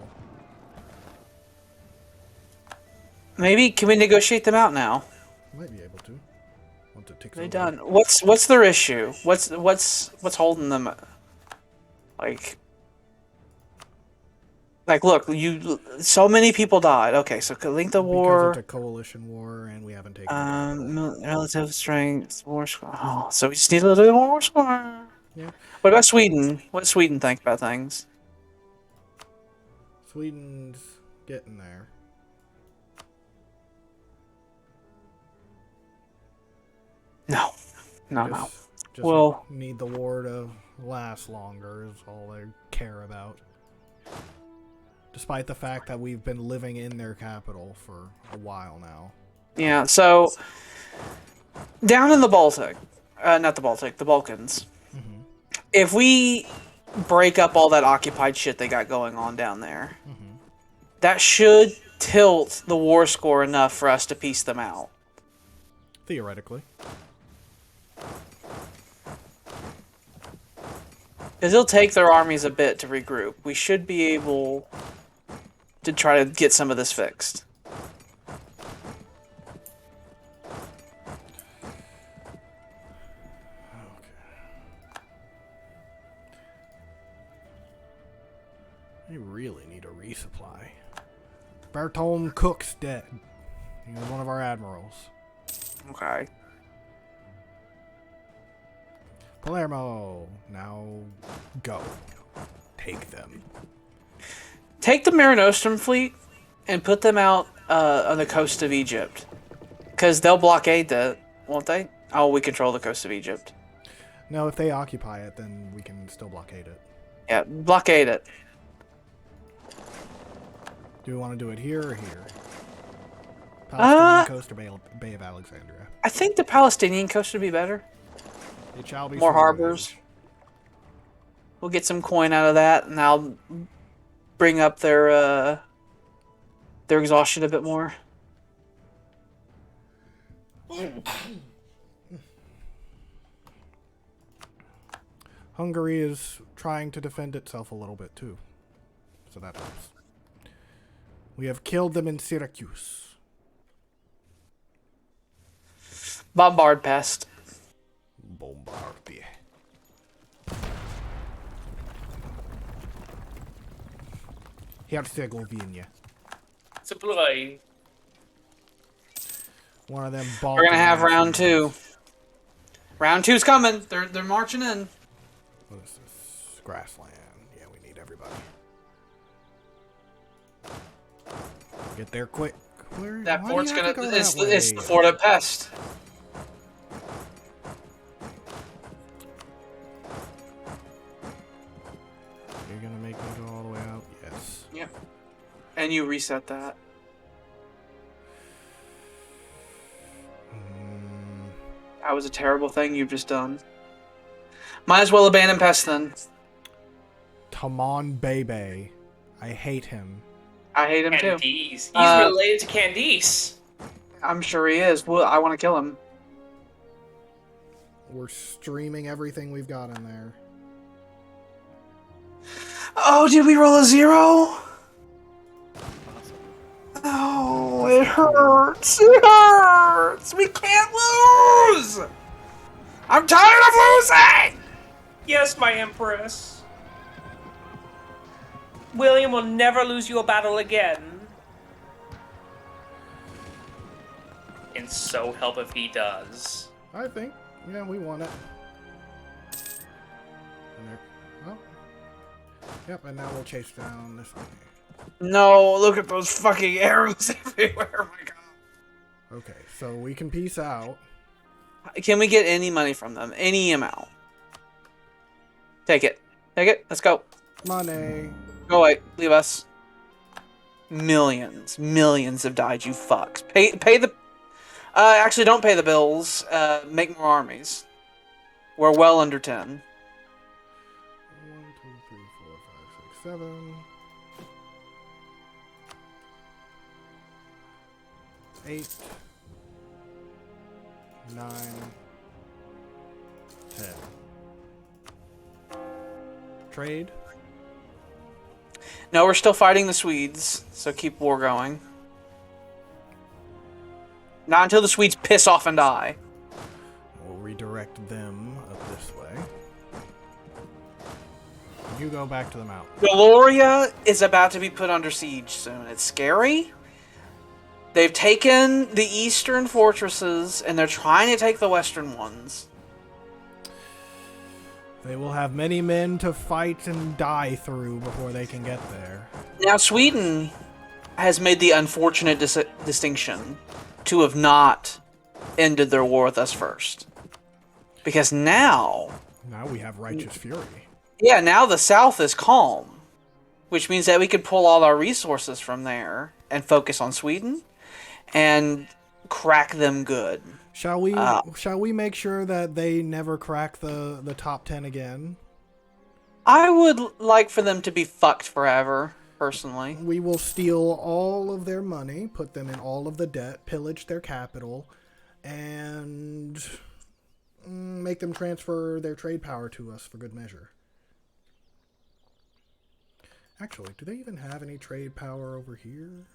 Maybe can we negotiate them out now? Might be able to. Once it ticks They over. done. What's their issue? What's holding them? Like look, so many people died. Okay, so link the war. Because it's a coalition war and we haven't taken it. Relative strength, war score. Oh, so we just need a little bit more war score. Yeah. What about Sweden? What does Sweden think about things? Sweden's getting there. No. No. Just Well- need the war to last longer is all they care about. Despite the fact that we've been living in their capital for a while now. Yeah, so down in the Baltic, not the Baltic, the Balkans. Mm-hmm. If we break up all that occupied shit they got going on down there, Mm-hmm. that should tilt the war score enough for us to piece them out. Theoretically. Because it'll take their armies a bit to regroup. We should be able to try to get some of this fixed. We really need a resupply. Bertolm Cook's dead. He was one of our admirals. Okay. Palermo, now go. Take them. Take the Mare Nostrum fleet and put them out on the coast of Egypt. Because they'll blockade that, won't they? Oh, we control the coast of Egypt. No, if they occupy it, then we can still blockade it. Yeah, blockade it. Do we want to do it here or here? Palestinian coast or Bay of Alexandria? I think the Palestinian coast would be better. It shall be More so. harbors. We'll get some coin out of that, and I'll bring up their exhaustion a bit more. Hungary is trying to defend itself a little bit too. So that helps. We have killed them in Syracuse. Bombard pest. Bombardie. Herzegovina. Supply. One of them We're gonna have round two. Round two's coming. They're marching in. What is this? Grassland. Yeah, we need everybody. Get there quick. Where, That why do fort's you have gonna. to go It's that the way? fort of pest. You're gonna make me go all the way out? Yes. Yep. And you reset that. That was a terrible thing you've just done. Might as well abandon pest then. Tamon Bebe. I hate him. I hate him too. Candice. He's related to Candice. I'm sure he is. Well, I want to kill him. We're streaming everything we've got in there. Oh, did we roll a 0? Oh, it hurts. It hurts. We can't lose. I'm tired of losing. Yes, my Empress. William will never lose you a battle again. And so help if he does. I think. Yeah, we won it. And there. Well. Yep, and now we'll chase down this one. No, look at those fucking arrows everywhere. Oh my god. Okay, so we can peace out. Can we get any money from them? Any amount? Take it. Take it. Let's go. Money. Go away. Leave us. Millions have died, you fucks. Pay the... actually, don't pay the bills. Make more armies. We're well under 10. 1, 2, 3, 4, 5, 6, 7. 8, 9, 10. Trade. No, we're still fighting the Swedes, so keep war going. Not until the Swedes piss off and die. We'll redirect them up this way. You go back to the mountain. Gloria is about to be put under siege soon. It's scary. They've taken the eastern fortresses, and they're trying to take the western ones. They will have many men to fight and die through before they can get there. Now, Sweden has made the unfortunate distinction to have not ended their war with us first. Because now... Now we have righteous fury. Yeah, now the south is calm. Which means that we could pull all our resources from there and focus on Sweden and crack them good. Shall we make sure that they never crack the top 10 again? I would like for them to be fucked forever, personally. We will steal all of their money, put them in all of the debt, pillage their capital, and make them transfer their trade power to us for good measure. Actually, do they even have any trade power over here?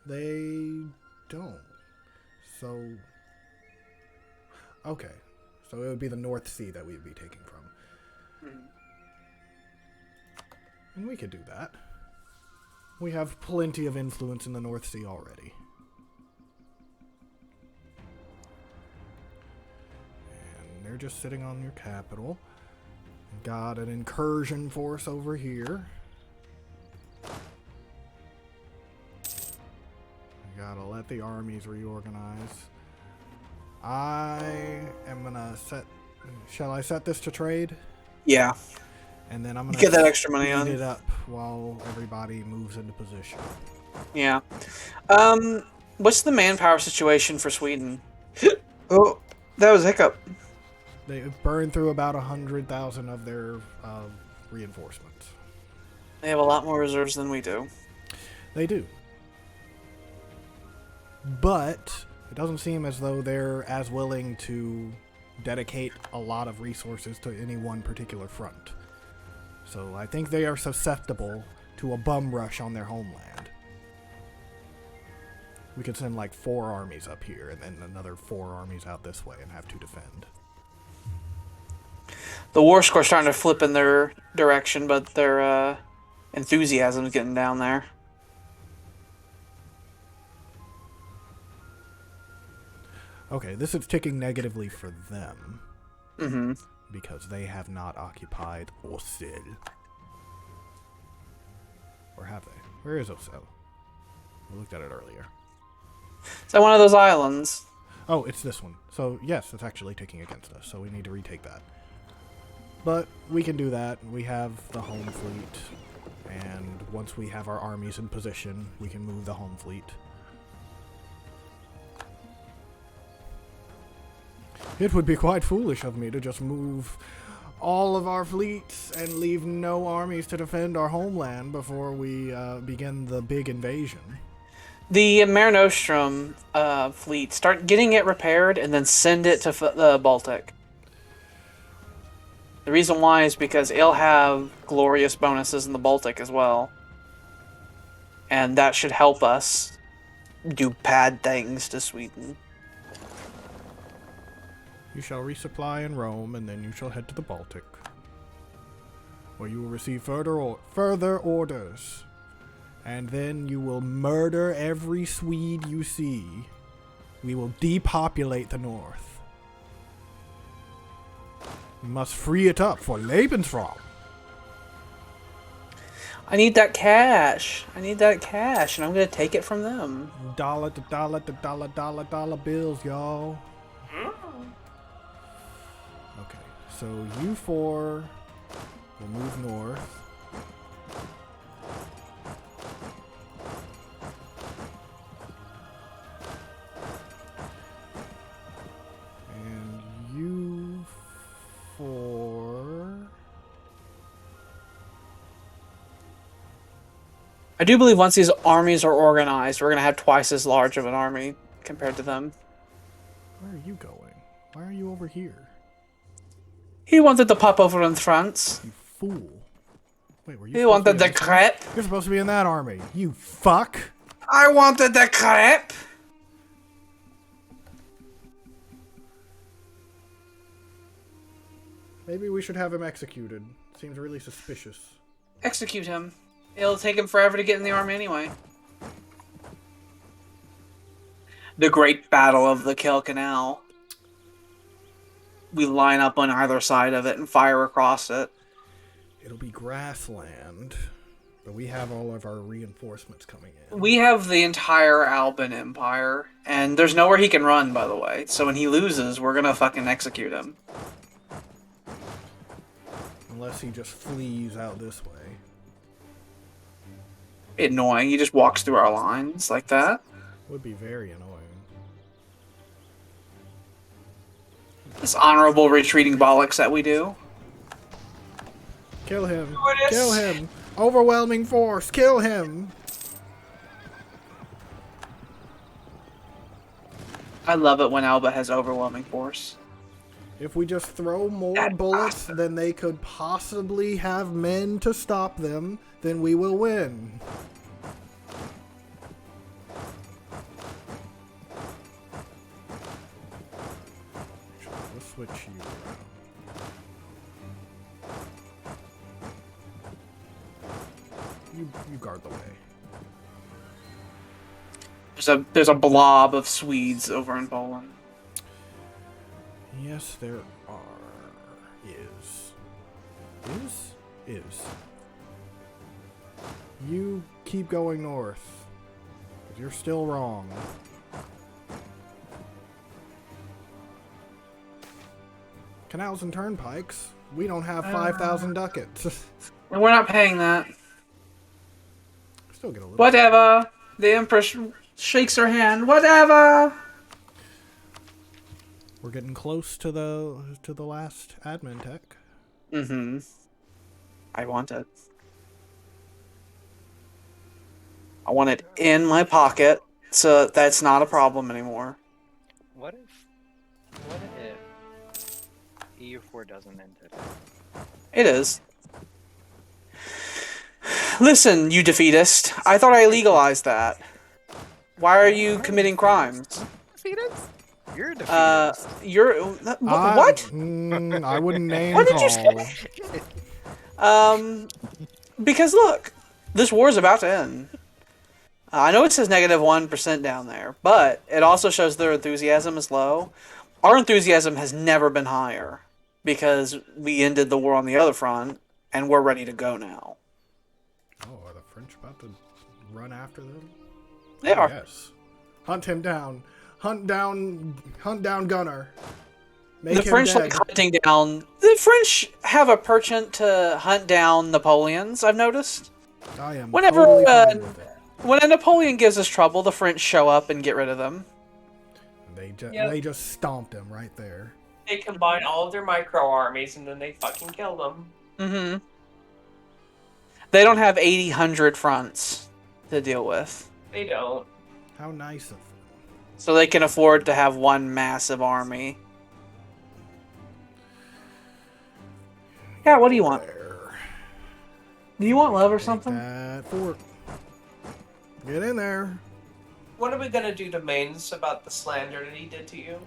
They don't. So, okay. So it would be the North Sea that we would be taking from. And we could do that. We have plenty of influence in the North Sea already. And they're just sitting on your capital. Got an incursion force over here. Gotta let the armies reorganize. I am gonna set... Shall I set this to trade? Yeah. And then I'm gonna get that extra money on it up while everybody moves into position. Yeah. What's the manpower situation for Sweden? Oh, that was a hiccup. They burned through about 100,000 of their reinforcements. They have a lot more reserves than we do. They do. But it doesn't seem as though they're as willing to dedicate a lot of resources to any one particular front. So I think they are susceptible to a bum rush on their homeland. We could send like 4 armies up here and then another 4 armies out this way and have to defend. The war score's starting to flip in their direction, but their enthusiasm's getting down there. Okay, this is ticking negatively for them. Mm-hmm. Because they have not occupied Osil. Or have they? Where is Osil? We looked at it earlier. Is that one of those islands? Oh, it's this one. So, yes, it's actually ticking against us, so we need to retake that. But we can do that. We have the home fleet. And once we have our armies in position, we can move the home fleet. It would be quite foolish of me to just move all of our fleets and leave no armies to defend our homeland before we begin the big invasion. The Mare Nostrum fleet, start getting it repaired and then send it to the Baltic. The reason why is because it'll have glorious bonuses in the Baltic as well. And that should help us do bad things to Sweden. You shall resupply in Rome, and then you shall head to the Baltic, where you will receive further orders. And then you will murder every Swede you see. We will depopulate the north. We must free it up for Lebensraum. I need that cash. I need that cash, and I'm gonna take it from them. Dollar to dollar to dollar bills, y'all. Okay, so you four will move north. And you four. I do believe once these armies are organized, we're gonna have twice as large of an army compared to them. Where are you going? Why are you over here? He wanted to pop over in France. You fool. Wait, were you He supposed to wanted be the in this army? crepe. You're supposed to be in that army. You fuck. I wanted the crepe. Maybe we should have him executed. Seems really suspicious. Execute him. It'll take him forever to get in the army anyway. The Great Battle of the Kill Canal. We line up on either side of it and fire across it. It'll be grassland, but we have all of our reinforcements coming in. We have the entire Alban Empire, and there's nowhere he can run, by the way. So when he loses, we're gonna fucking execute him. Unless he just flees out this way. Annoying. He just walks through our lines like that. Would be very annoying. This honorable retreating bollocks that we do. Kill him. it is. Kill him. Overwhelming force. Kill him. I love it when Alba has overwhelming force. If we just throw more That bullets than they could possibly have men to stop them, then we will win. We'll switch you around. You guard the way. There's a blob of Swedes over in Poland. Yes, there are. Is. You keep going north. 'Cause you're still wrong. Canals and turnpikes. We don't have 5,000 ducats. And we're not paying that. Still get a little. Whatever. The Empress shakes her hand. Whatever. We're getting close to the last admin tech. Mm-hmm. I want it. I want it in my pocket, so that's not a problem anymore. What if EU4 doesn't end it? It is. Listen, you defeatist. I thought I legalized that. Why are you committing crimes? You're a defeatist. You're... What? I wouldn't name What did you call. say? Because look, this war is about to end. I know it says -1% down there, but it also shows their enthusiasm is low. Our enthusiasm has never been higher because we ended the war on the other front and we're ready to go now. Oh, are the French about to run after them? They are. Yes. Hunt him down. Hunt down Gunner. Make The him French dead. like hunting down. The French have a penchant to hunt down Napoleons. I've noticed. I am Whenever totally fine with it. when a Napoleon gives us trouble, the French show up and get rid of them. They just stomped him right there. They combine all of their micro armies and then they fucking kill them. Mm-hmm. They don't have 800 fronts to deal with, They don't. How nice of them. so they can afford to have one massive army. Yeah, what do you want? There. Do you want love or Take something? that fort. Get in there. What are we gonna do to Maines about the slander that he did to you?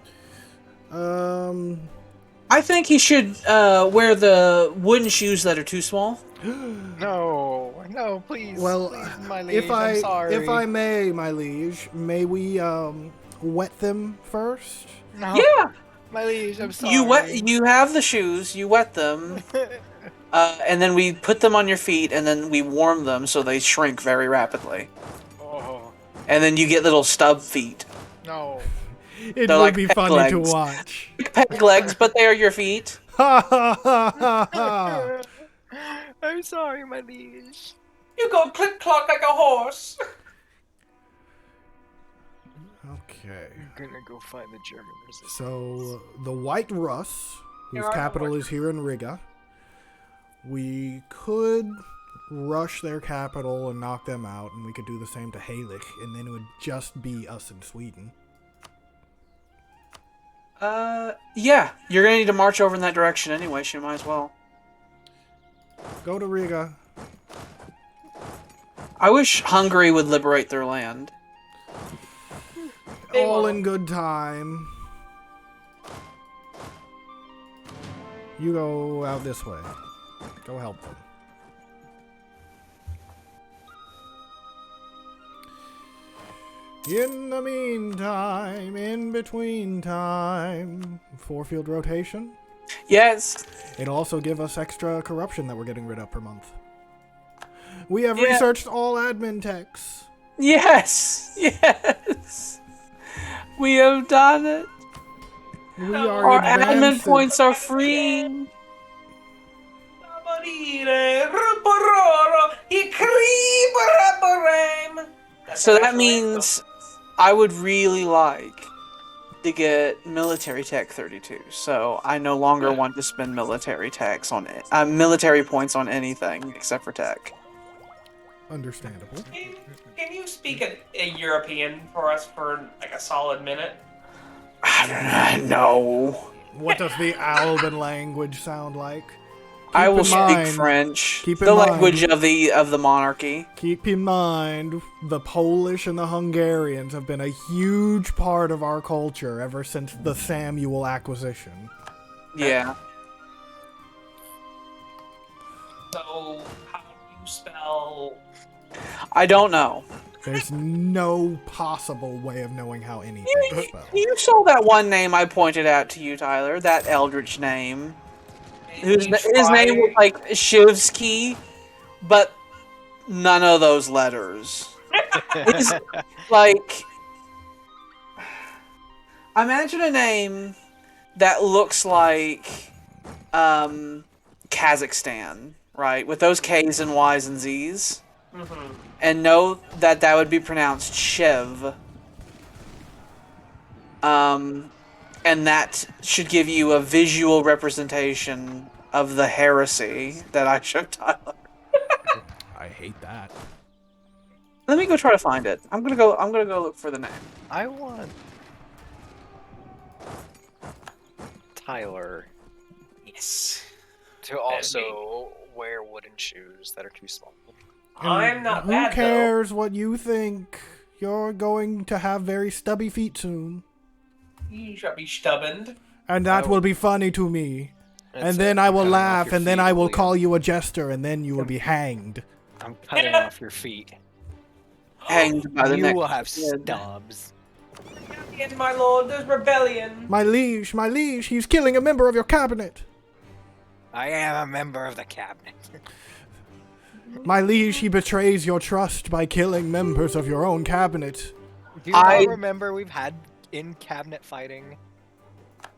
I think he should wear the wooden shoes that are too small. No, please. Well, please, my liege, if I'm sorry. I may, my liege, may we wet them first? No, Yeah, my liege, I'm sorry. you have the shoes. You wet them. And then we put them on your feet, and then we warm them so they shrink very rapidly. Oh And then you get little stub feet. no. It They're would like be peg funny to legs. watch. Peg legs, but they are your feet. Ha ha ha ha ha! I'm sorry, my liege. You go click clock like a horse. Okay. I'm gonna go find the German resistance. So the White Russ, Here whose are the capital White is here in Riga, we could rush their capital and knock them out, and we could do the same to Halich, and then it would just be us in Sweden. Yeah, you're gonna need to march over in that direction anyway, so you might as well. Go to Riga. I wish Hungary would liberate their land. They All won't. in good time. You go out this way. Go help them. In the meantime, in between time, 4-field rotation. Yes. It'll also give us extra corruption that we're getting rid of per month. We have Yeah. researched all admin techs. Yes. Yes. We have done it. We are Our admin advancing. points are free. So that means I would really like to get military tech 32. So I no longer want to spend military tax on it, military points on anything except for tech. Understandable. Can you speak a European for us for like a solid minute? I don't know. What does the Alban language sound like? I will in speak mind- French, keep in the mind- language of the monarchy. Keep in mind, the Polish and the Hungarians have been a huge part of our culture ever since the Samuel acquisition. Yeah. So how do you spell? I don't know. There's no possible way of knowing how anything is spelled. You saw that one name I pointed out to you, Tyler. That eldritch name. His name was like Shivsky, but none of those letters. It's like, imagine a name that looks like Kazakhstan, right? With those K's and Y's and Z's. Mm-hmm. And know that that would be pronounced Shiv. And that should give you a visual representation of the heresy that I showed Tyler. I hate that. Let me go try to find it. I'm gonna go look for the name. I want Tyler Yes. to also wear wooden shoes that are too small. I'm not Who bad cares what you think? You're going to have very stubby feet soon. though. You should be stubborn. And that I will be funny to me. That's And it. then I I'm will cutting off laugh, your and then feet, I will William. call you a jester, and then you will be hanged. I'm cutting off your feet. Hanged by the You neck. will have Yeah. stubs. Yes, my lord, there's rebellion. My liege, he's killing a member of your cabinet. I am a member of the cabinet. My liege, he betrays your trust by killing members of your own cabinet. Do you not remember we've had in cabinet fighting?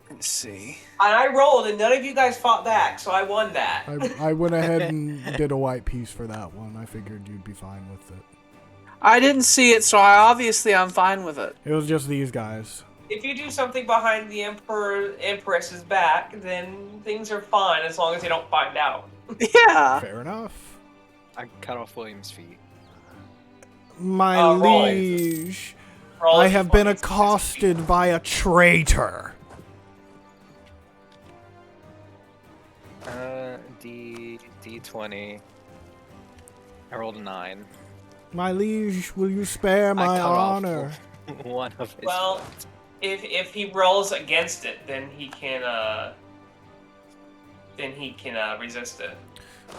Let's see. And I rolled, and none of you guys fought back, so I won that. I went ahead and did a white piece for that one. I figured you'd be fine with it. I didn't see it, so I'm fine with it. It was just these guys. If you do something behind the Empress's back, then things are fine as long as they don't find out. Yeah. Fair enough. I cut off William's feet. My Roll. liege, Roll I if you have been want. accosted by a traitor. D20. I rolled a 9. My liege, will you spare I my cut off honor? one of his. Well, if he rolls against it, then he can resist it.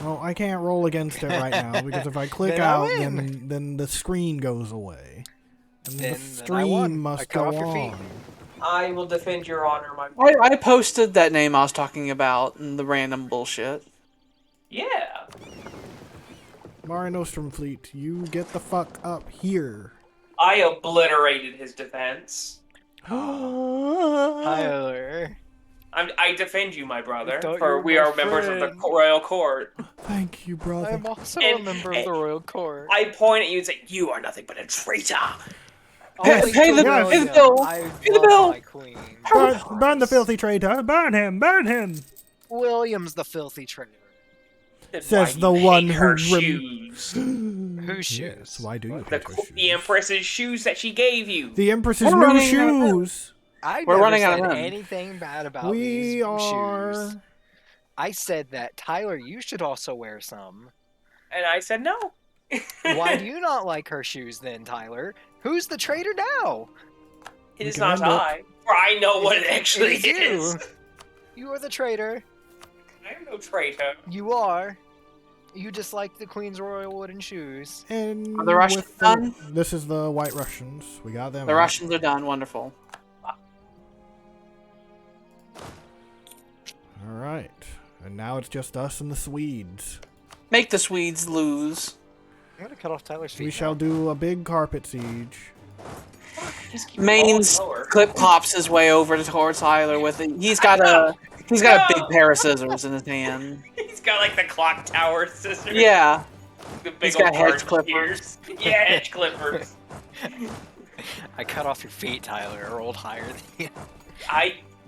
Well, I can't roll against it right now because if I click Then I out, win. then the screen goes away. And Then the I stream won. I must cut go off your feet. on. I will defend your honor, my. I posted that name I was talking about and the random bullshit. Yeah. Mare Nostrum fleet, you get the fuck up here. I obliterated his defense. Tyler. I defend you, my brother, thought you for were we my are members of the friend. royal court. Thank you, brother. I'm also And- a member of the royal court. I point at you and say, "You are nothing but a traitor." Yes, Pay the yes. bill. I Pay the love bill. my queen. Burn the filthy traitor! Burn him! Burn him! William's the filthy traitor. Then Says why do the you one hate who her rem- shoes. Whose shoes? Yes, why do you The, hate her shoes? the Empress's shoes that she gave you. The Empress's We're new running out of shoes! I We're never running out said of room. anything bad about We these are... shoes. I said that, Tyler, you should also wear some. And I said no. Why do you not like her shoes then, Tyler? Who's the traitor now? It is can not end it. I. For I know what it actually It is is. you are the traitor. I am no traitor. You are. You dislike the Queen's royal wooden shoes. And Are the Russians with done? This is the White Russians. We got them. The out. Russians are done. Wonderful. Alright. And now it's just us and the Swedes. Make the Swedes lose. I'm gonna cut off Tyler's feet. We now. shall do a big carpet siege. Just keep Maine's falling lower. clip clops his way over towards Tyler with it. He's got a big pair of scissors in his hand. He's got like the clock tower scissors. Yeah. The big He's old got hedge orange clippers. ears. Yeah, hedge clippers. I cut off your feet, Tyler. I rolled higher than you.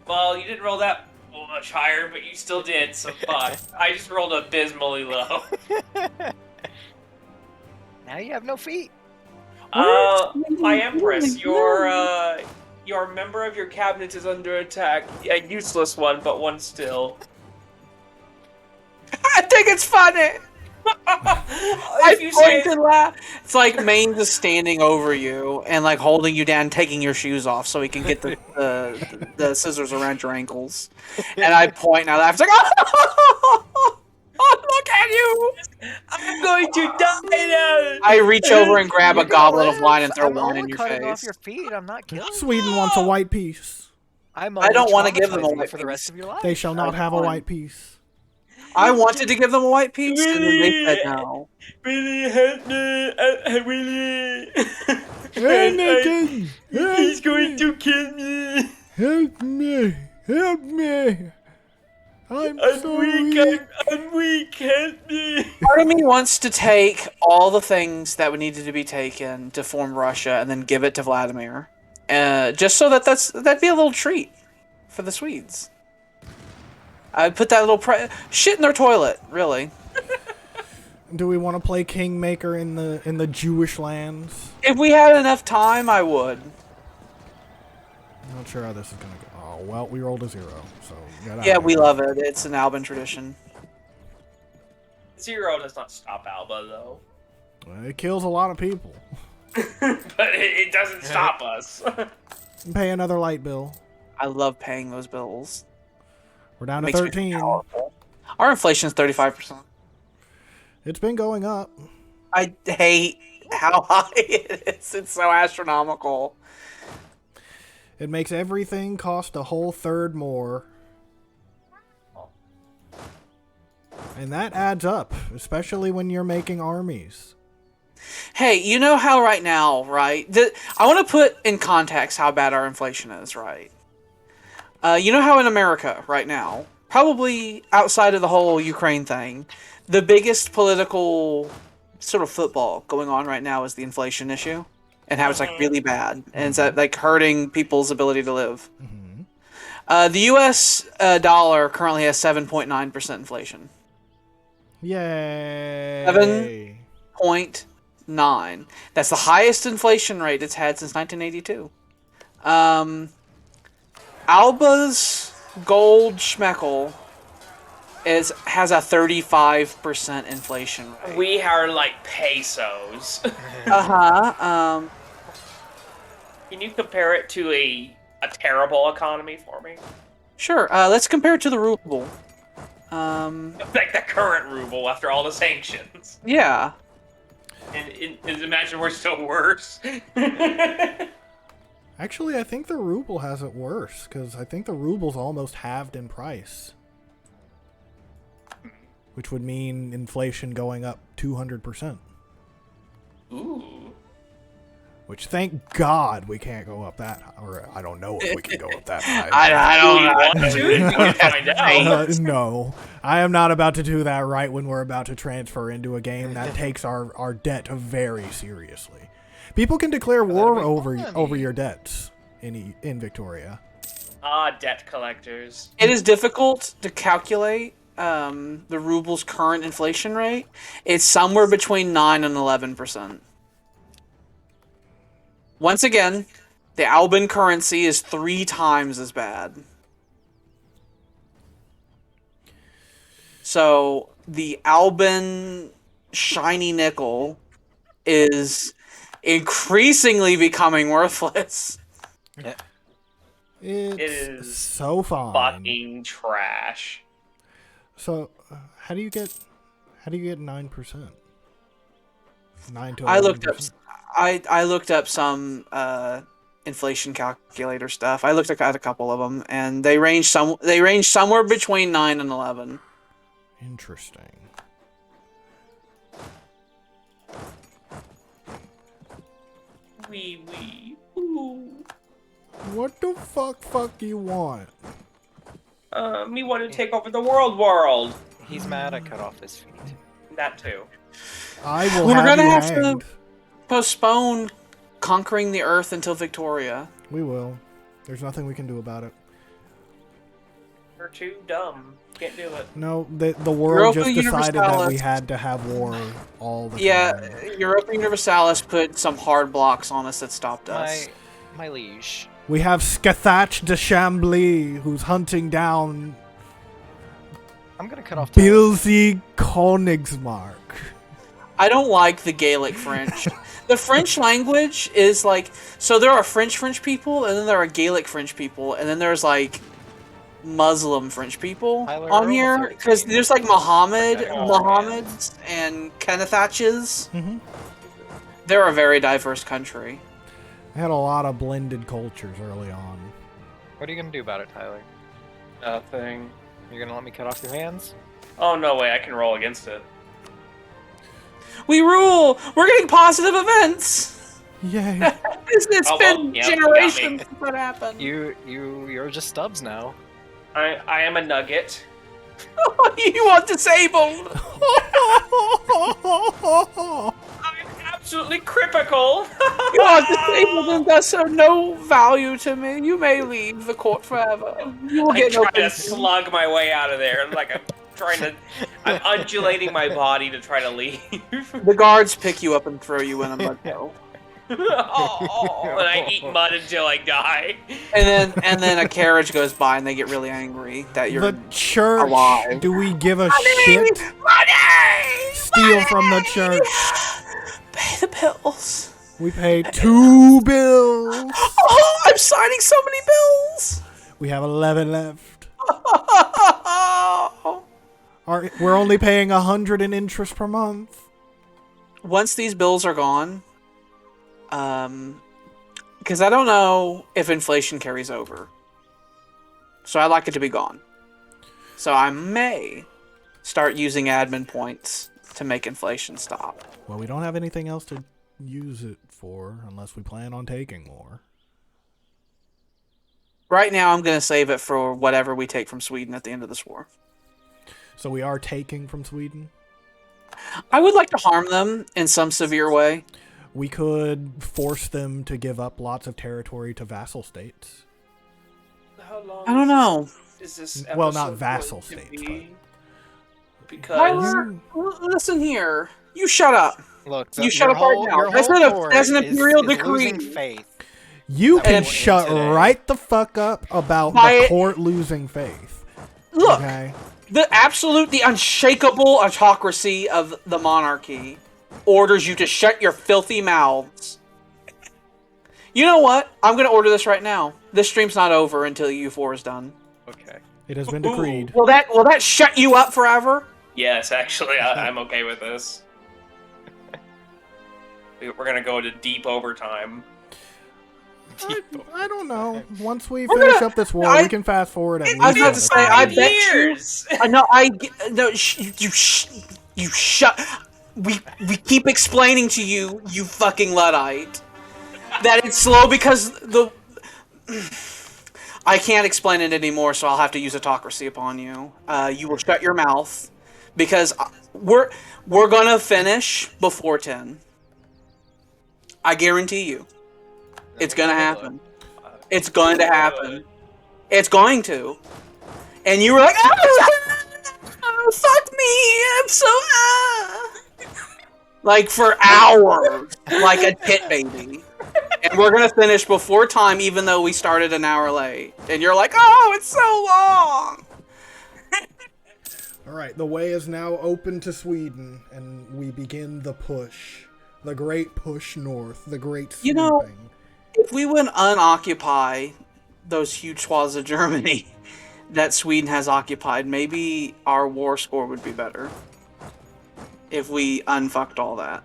Well, you didn't roll that much higher, but you still did, so fuck. I just rolled abysmally low. Now you have no feet. My Empress, your member of your cabinet is under attack. A useless one, but one still. I think it's funny. If you say to laugh. It's like Maine just standing over you and like holding you down, taking your shoes off so he can get the scissors around your ankles. And I point and I laugh. It's like, oh, look at you! I'm going to die now. I reach over and grab You a can goblet of laugh. wine and throw I'm wine only in your cutting off face. your feet. I'm not killing you. Sweden wants a white peace. I don't wanna give them a traumatizing you white for the rest of your life. They shall not have a fine. white peace. I wanted to give them a white piece, and then they said no. Willie, help me! Willie! Anakin, He's going to kill me! help me! Help me! I'm so weak, weak. I'm weak, help me! Part of me wants to take all the things that would needed to be taken to form Russia and then give it to Vladimir, just so that'd be a little treat for the Swedes. I'd put that little shit in their toilet, really. Do we want to play Kingmaker in the Jewish lands? If we had enough time, I would. Not sure how this is gonna go. Oh well, we rolled a 0, so get out Yeah, of we here. love it. It's an Alban tradition. 0 does not stop Alba, though. It kills a lot of people. But it doesn't stop us. Pay another light bill. I love paying those bills. We're down to Makes me 13. powerful. Our inflation is 35%. It's been going up. I hate how high it is. It's so astronomical. It makes everything cost a whole third more. And that adds up, especially when you're making armies. Hey, you know how right now, right? I want to put in context how bad our inflation is, right? You know how in America right now, probably outside of the whole Ukraine thing, the biggest political sort of football going on right now is the inflation issue, and how it's like really bad, and it's like hurting people's ability to live. The U.S. Dollar currently has 7.9% inflation. Yay! 7.9. That's the highest inflation rate it's had since 1982. Alba's gold schmeckle has a 35% inflation rate. We are like pesos. Can you compare it to a terrible economy for me? Sure. Let's compare it to the ruble. Like the current ruble after all the sanctions. Yeah. And imagine we're still worse. Actually, I think the ruble has it worse, because I think the ruble's almost halved in price. which would mean inflation going up 200%. Ooh. Which, thank God, we can't go up that high. Or I don't know if we can go up that high. I Do we don't want to? We can find out. No, I am not about to do that right when we're about to transfer into a game that takes our debt very seriously. People can declare war over your debts in Victoria. Debt collectors. It is difficult to calculate the ruble's current inflation rate. It's somewhere between 9 and 11%. Once again, the Alban currency is 3 times as bad. So the Alban shiny nickel is increasingly becoming worthless. Yeah. It's It is so fine. Fucking trash. So, how do you get 9%? 9 to 11%. I looked up some inflation calculator stuff. I looked at a couple of them, and they range somewhere between 9 and 11. Interesting. Wee. Ooh. What the fuck you want? Me want to take over the world. He's mad I cut off his feet. That too. I will We're have gonna you have hanged. to postpone conquering the Earth until Victoria. We will. There's nothing we can do about it. We're too dumb. Can't do it. No, the world Europa just decided that we Universalis. had to have war all the time. Yeah, Europa Universalis put some hard blocks on us that stopped us. My liege. We have Scathach de Chambly, who's hunting down I'm gonna cut off. Bilzy Königsmark. I don't like the Gaelic French. The French language is like, so there are French people, and then there are Gaelic French people, and then there's like Muslim French people Tyler, on we're here, almost because 13. there's like Oh, Mohammeds and Kennethaches. Mm-hmm. They're a very diverse country. I had a lot of blended cultures early on. What are you gonna do about it, Tyler? Nothing. You're gonna let me cut off your hands? Oh, no way. I can roll against it. We rule! We're getting positive events! Yay. It's Oh, been well, yeah, you got me. generations since that happened. You're just Stubbs now. I am a nugget. You want disabled! I'm absolutely critical. You are disabled and thus of no value to me. You may leave the court forever. You will I'm get no trying to pension. slug my way out of there. I'm undulating my body to try to leave. The guards pick you up and throw you in a mud puddle. And I eat mud until I die. And then a carriage goes by and they get really angry that you're The church, alive. do we give a shit? Money! Steal from the church. Pay the bills. We pay 2 bills. Oh, I'm signing so many bills. We have 11 left. We're only paying 100 in interest per month. Once these bills are gone, because I don't know if inflation carries over. So I'd like it to be gone. So I may start using admin points to make inflation stop. Well, we don't have anything else to use it for unless we plan on taking more. Right now, I'm going to save it for whatever we take from Sweden at the end of this war. So we are taking from Sweden? I would like to harm them in some severe way. We could force them to give up lots of territory to vassal states. How long I don't know. is this Well, not episode vassal going to states, be? Because Tyler, listen here. You shut up. Look, You shut up right now. Your That's whole not court that's an is imperial losing decree. faith. You That can went in shut today. right the fuck up about My- the court losing faith. Look, Okay? the unshakable autocracy of the monarchy orders you to shut your filthy mouths. You know what? I'm going to order this right now. This stream's not over until U4 is done. Okay. It has been decreed. Will that shut you up forever? yes, actually, I'm okay with this. We're gonna go to deep overtime. I don't know. Once we We're finish gonna- up this war, I- we can fast forward at It's I was least about been to another say, I 5 bet you. years. I know. No. You shut. We keep explaining to you, you fucking luddite, that it's slow because the. I can't explain it anymore, so I'll have to use autocracy upon you. You will shut your mouth, because we're gonna finish before 10. I guarantee you, it's gonna happen. It's going to happen. It's going to. And you were like, oh, fuck me, I'm so like for hours, like a tit baby. And we're gonna finish before time, even though we started an hour late. And you're like, oh, it's so long. All right, the way is now open to Sweden, and we begin the push, the great push north, the great You sweeping. know, if we would unoccupy those huge swaths of Germany that Sweden has occupied, maybe our war score would be better. If we unfucked all that.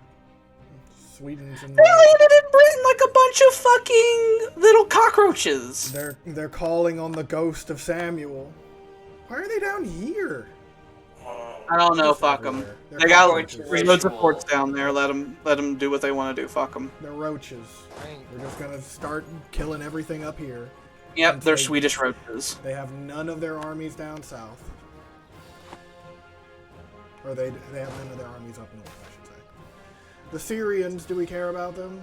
Sweden's in They the, landed in Britain like a bunch of fucking little cockroaches. they're calling on the ghost of Samuel. Why are they down here? I don't know. Just Fuck them. everywhere. They're They got cockroaches. loads of forts down there. Let them do what they want to do. Fuck them. They're roaches. We're just gonna start killing everything up here. Yep, they're Insane. Swedish roaches. They have none of their armies down south. Or they have none of their armies up north, I should say. The Syrians, do we care about them?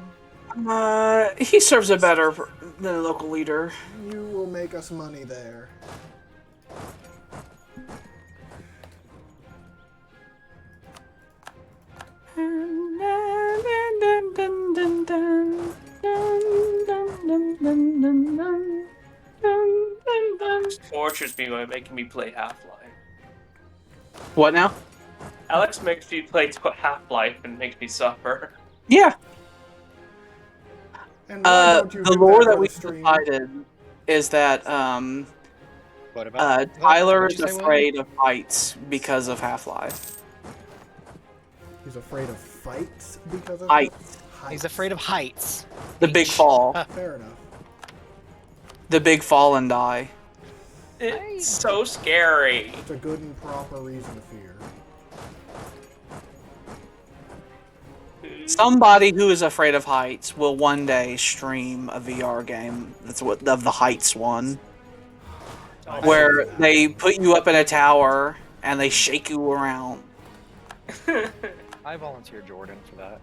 He serves a better than a local leader. You will make us money there. Tortures me by making me play Half-Life. What now? Alex makes me play Half-Life and makes me suffer. Yeah. And why don't you The do lore that that for we the stream? decided is that What about Tyler what'd is you say, William? afraid of heights because of Half-Life. He's afraid of fights because of Heights. that? He's afraid of heights. The big fall. Fair enough. The big fall and die. It's so scary. It's a good and proper reason to fear. Somebody who is afraid of heights will one day stream a VR game. That's what of the heights one, I've where seen that. they put you up in a tower and they shake you around. I volunteer Jordan for that.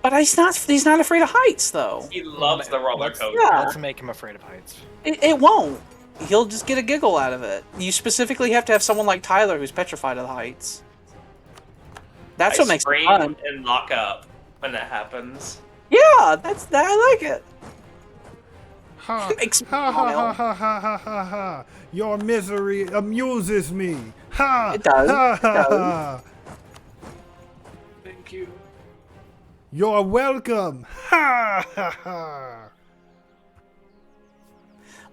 But he's not afraid of heights though. He loves the roller Let's- coaster. Yeah. Let's make him afraid of heights. It won't. He'll just get a giggle out of it. You specifically have to have someone like Tyler who's petrified of the heights. That's I what makes it scream fun. and lock up when that happens. Yeah, that's that. I like it. Ha Makes me ha ha smile. ha ha ha ha ha! Your misery amuses me. Ha! It does. Ha It ha does. ha! Thank you. You're welcome. Ha ha ha!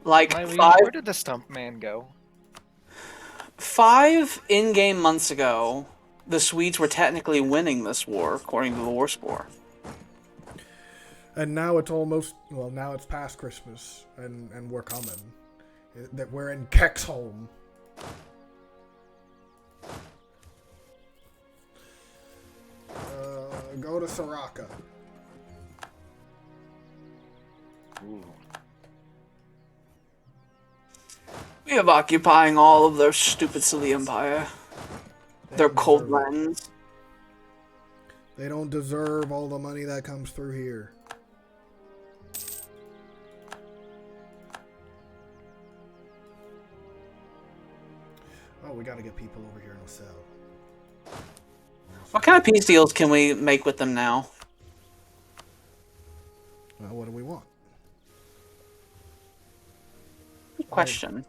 Like Why, five where did the stump man go? 5 in-game months ago, the Swedes were technically winning this war, according to the war score. And now it's almost now it's past Christmas, and we're coming. That we're in Kexholm. Go to Soraka. Ooh. We have occupying all of their stupid silly empire. Their don't cold deserve it. lands. They don't deserve all the money that comes through here. Oh, we gotta get people over here to sell. What kind of peace deals can we make with them now? Well, what do we want? Good question.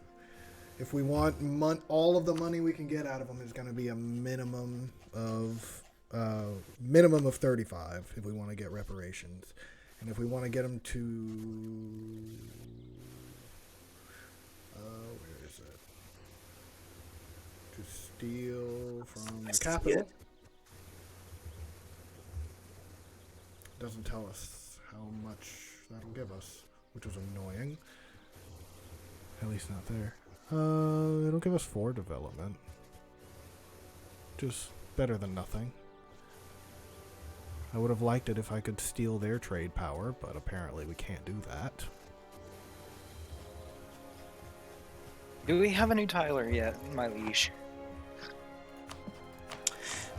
If we want all of the money we can get out of them is going to be a minimum of 35 if we want to get reparations, and if we want to get them to where is it? To steal from the capital. Doesn't tell us how much that'll give us. which was annoying. At least not there. It'll give us 4 development. Just better than nothing. I would have liked it if I could steal their trade power, but apparently we can't do that. Do we have a new Tyler yet, my liege?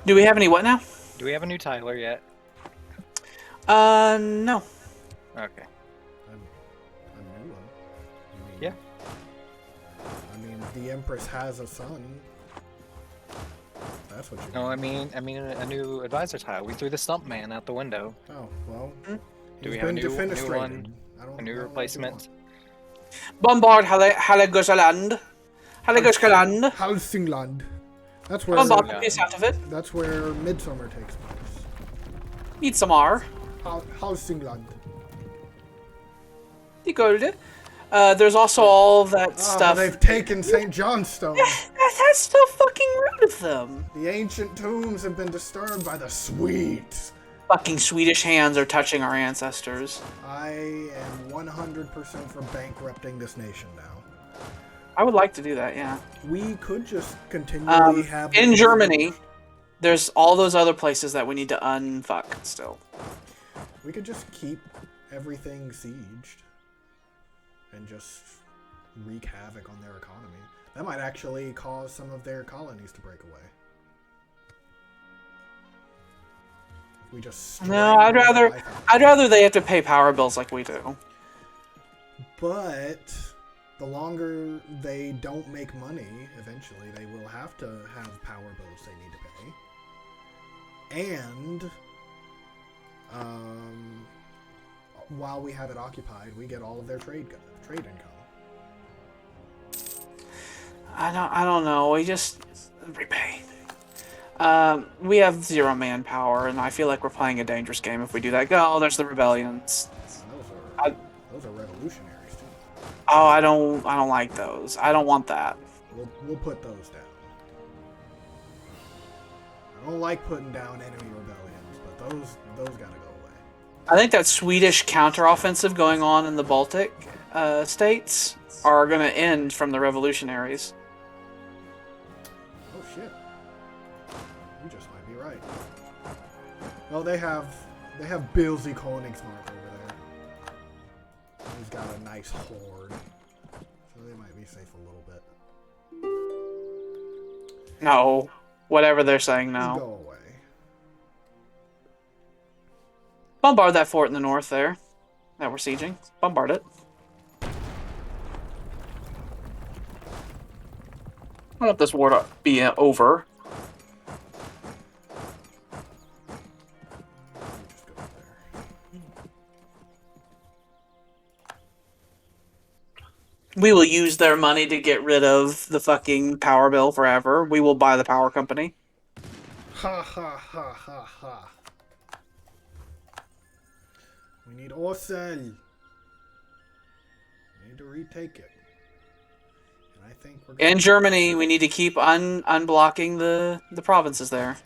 Do we have any what now? Do we have a new Tyler yet? No. Okay. A new one? You mean, Yeah. I mean, the Empress has a son. That's what you No, I mean a new advisor tile. We threw the stump man out the window. Oh, well. Do we he's have a been new defenestrated. one? I don't A new know what you replacement? want. Bombard Halegosaland. Halegosaland. Hälsingland. That's where Bombard the piece out of it. that's where Midsummer takes place. Eat some R. Hälsingland. You go to it. There's also all that Ah, stuff. they've taken St. Johnstone. That's still fucking rude of them. The ancient tombs have been disturbed by the Swedes. Fucking Swedish hands are touching our ancestors. I am 100% for bankrupting this nation now. I would like to do that, yeah. We could just continually have... In Germany, there's all those other places that we need to unfuck still. We could just keep everything sieged and just wreak havoc on their economy. That might actually cause some of their colonies to break away. If we just No, I'd rather they have to pay power bills like we do. But the longer they don't make money, eventually they will have to have power bills they need to pay. And while we have it occupied, we get all of their trade income. I don't know. We just repay. We have 0 manpower, and I feel like we're playing a dangerous game if we do that. Oh, there's the rebellions. Those are revolutionaries too. Oh, I don't like those. I don't want that. We'll put those down. I don't like putting down enemy rebellions, but those gotta go away. I think that Swedish counteroffensive going on in the Baltic states are going to end from the revolutionaries. Oh shit! You just might be right. Well, they have Bilsey Koenigsmark over there. He's got a nice horde, so they might be safe a little bit. No. Whatever they're saying now. Go away. Bombard that fort in the north there that we're sieging. Bombard it. I want this war to be over. Just go there. We will use their money to get rid of the fucking power bill forever. We will buy the power company. Ha ha ha ha ha. We need Orsel. We need to retake it. And I think we're In Germany, we need to keep unblocking the provinces there.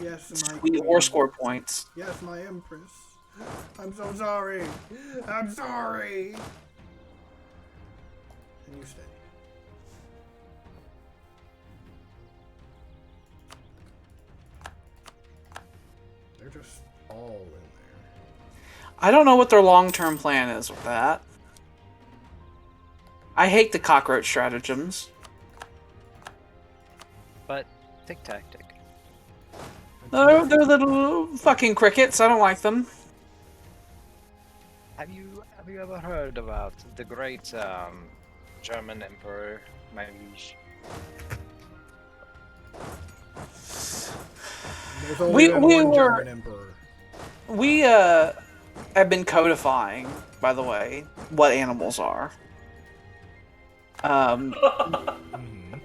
Yes, my We queen. or score points. Yes, my empress. I'm so sorry. I'm sorry. And you stay. They're just all in there. I don't know what their long-term plan is with that. I hate the cockroach stratagems. But tick tactic. They're little fucking crickets. I don't like them. Have you ever heard about the great German emperor, my liege? There's only We one were- German emperor. We have been codifying, by the way, what animals are.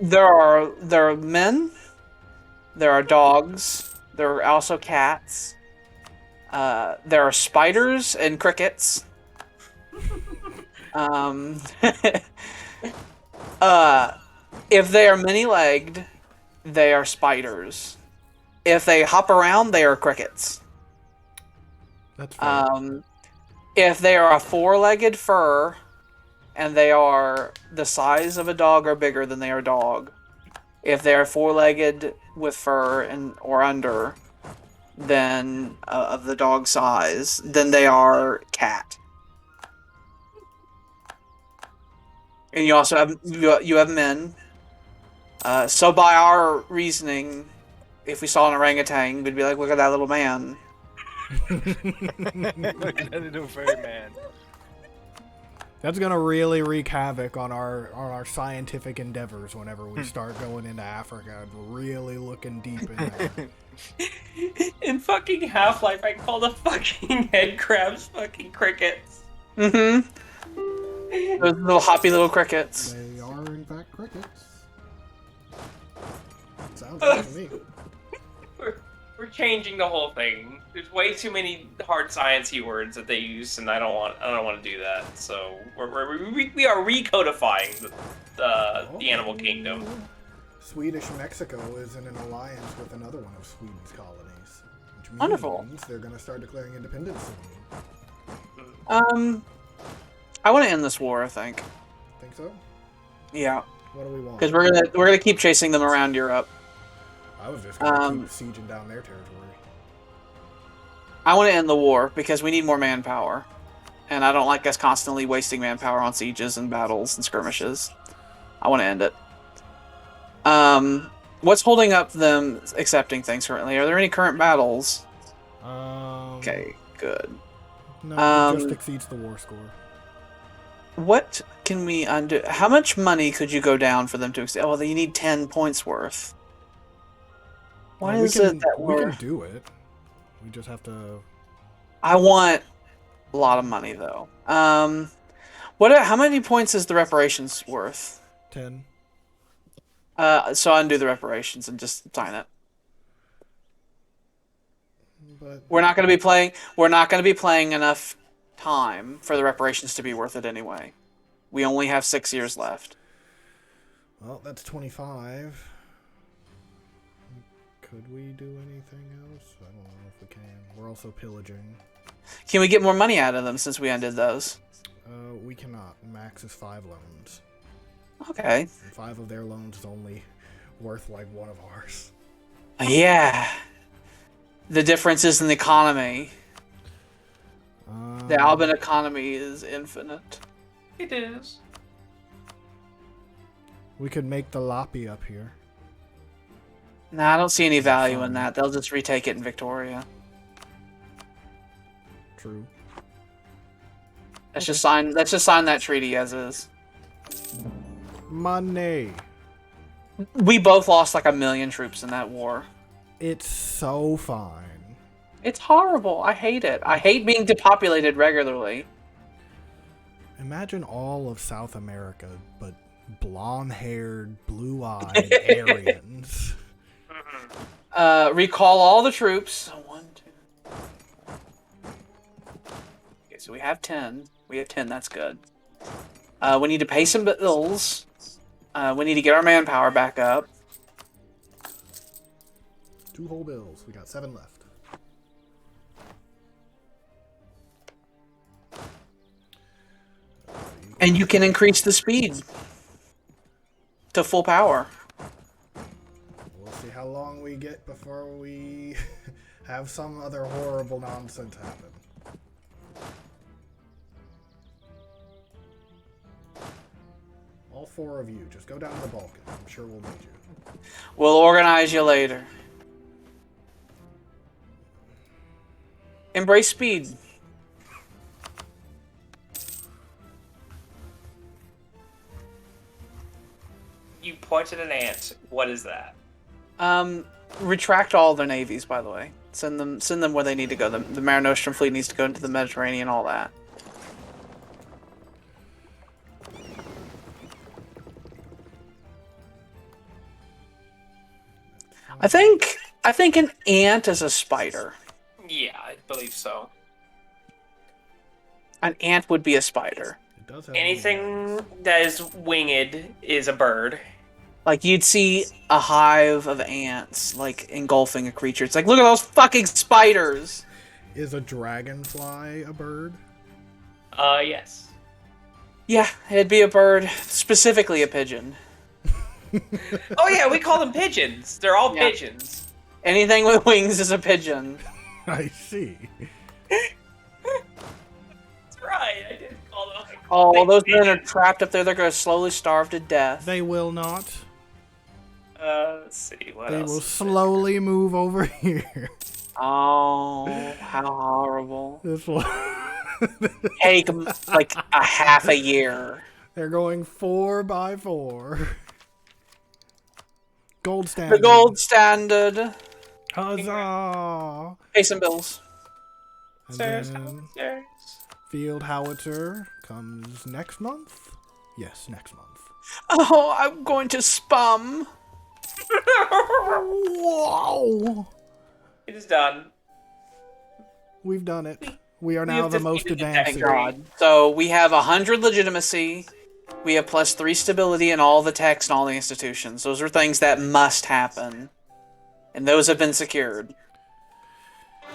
There are men. There are dogs. There are also cats. There are spiders and crickets. If they are many-legged, they are spiders. If they hop around, they are crickets. That's fair. If they are a four-legged fur, and they are the size of a dog or bigger than they are dog. If they are four-legged with fur and or under, then of the dog size, then they are cat. And you also have you have men. So by our reasoning, if we saw an orangutan, we'd be like, "Look at that little man." Look at that little furry man. That's gonna really wreak havoc on our scientific endeavors whenever we start going into Africa and really looking deep in there. In fucking Half-Life, I call the fucking head crabs fucking crickets. Mm-hmm. Those little hoppy little crickets. They are in fact crickets. Sounds good to me. We're changing the whole thing. There's way too many hard science-y words that they use, and I don't want to do that. So we are recodifying the animal kingdom. Swedish Mexico is in an alliance with another one of Sweden's colonies, which means Wonderful. they're going to start declaring independence I soon. want to end this war. I think. Think so? Yeah, What do we want? because we're gonna keep chasing them around Europe. I was just going to keep sieging down their territory. I want to end the war because we need more manpower, and I don't like us constantly wasting manpower on sieges and battles and skirmishes. I want to end it. What's holding up them accepting things currently? Are there any current battles? Okay, good. No, it just exceeds the war score. What can we undo? How much money could you go down for them to accept? Oh, well, you need 10 points worth. Why Well, is it that we we're... can do it. We just have to... I want a lot of money, though. How many points is the reparations worth? 10. So undo the reparations and just sign it. But We're not going to be playing. We're not going to be playing enough time for the reparations to be worth it anyway. We only have 6 years left. well, that's 25. Could we do anything else? I don't know if we can. We're also pillaging. Can we get more money out of them since we undid those? We cannot. Max is 5 loans. Okay. And 5 of their loans is only worth like 1 of ours. Yeah. The difference is in the economy. The Alban economy is infinite. It is. We could make the Lapi up here. Nah, I don't see any value in that. They'll just retake it in Victoria. True. Let's just sign that treaty as is. Money. We both lost like 1 million troops in that war. It's so fine. It's horrible. I hate it. I hate being depopulated regularly. Imagine all of South America, but blonde-haired, blue-eyed Aryans. Recall all the troops. 1, 2. Okay, so we have 10. We have 10. That's good. We need to pay some bills. We need to get our manpower back up. 2 whole bills. We got 7 left. And you can increase the speed to full power. We'll see how long we get before we have some other horrible nonsense happen. All 4 of you, just go down to the Balkans. I'm sure we'll need you. We'll organize you later. Embrace speed. You pointed an ant. What is that? Retract all their navies, by the way. Send them where they need to go. The Mare Nostrum fleet needs to go into the Mediterranean, all that. I think an ant is a spider. Yeah, I believe so. An ant would be a spider. It does have Anything that is winged is a bird. Like, you'd see a hive of ants, like, engulfing a creature. It's like, look at those fucking spiders! Is a dragonfly a bird? Yes. Yeah, it'd be a bird, specifically a pigeon. Oh yeah, we call them pigeons. They're all Yeah. pigeons. Anything with wings is a pigeon. I see. That's right. I did call them. Oh, those men are trapped up there. They're going to slowly starve to death. They will not. Let's see. What They else? will slowly move over here. Oh, how horrible. This will. Take like a half a year. They're going 4x4. Gold standard. The gold standard. Huzzah! Pay some bills. And Stairs, then stairs. Field Howitzer comes next month? Yes, next month. Oh, I'm going to spam. Whoa! It is done. We've done it. We are We now have the most defeated the advanced. Thank God. So we have 100 legitimacy. We have +3 stability in all the techs and all the institutions. Those are things that must happen. And those have been secured.